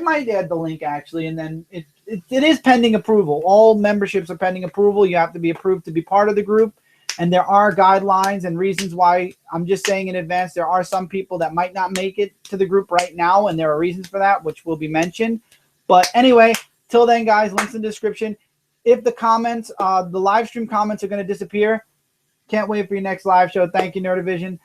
might add the link actually, and then it is pending approval. All memberships are pending approval. You have to be approved to be part of the group, and there are guidelines and reasons why. I'm just saying in advance, there are some people that might not make it to the group right now, and there are reasons for that, which will be mentioned. But anyway, till then, guys, links in the description. If the comments, the live stream comments are going to disappear, can't wait for your next live show. Thank you, Nerdivision.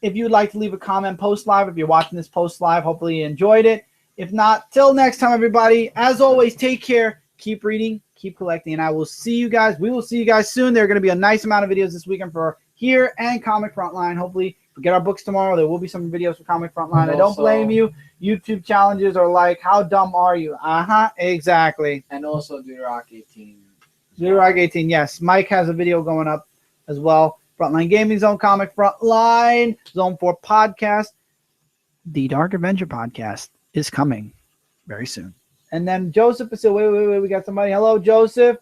If you'd like to leave a comment post live, if you're watching this post live, hopefully you enjoyed it. If not, till next time, everybody. As always, take care. Keep reading, keep collecting, and I will see you guys. We will see you guys soon. There are going to be a nice amount of videos this weekend for here and Comic Frontline. Hopefully, if we get our books tomorrow, there will be some videos for Comic Frontline. I don't blame you. YouTube challenges are like, how dumb are you? Exactly. And also do Rock 18. Do Rock 18, yes. Mike has a video going up as well. Frontline Gaming Zone, Comic Frontline, Zone 4 podcast. The Dark Avenger podcast is coming very soon. And then Joseph is still, wait. We got somebody. Hello, Joseph.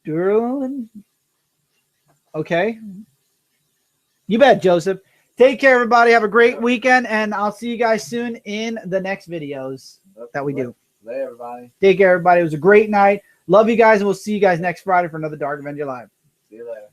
Durlin. Okay. You bet, Joseph. Take care, everybody. Have a great weekend, and I'll see you guys soon in the next videos that we do. Later, everybody. Take care, everybody. It was a great night. Love you guys, and we'll see you guys next Friday for another Dark Avenger Live. See you later.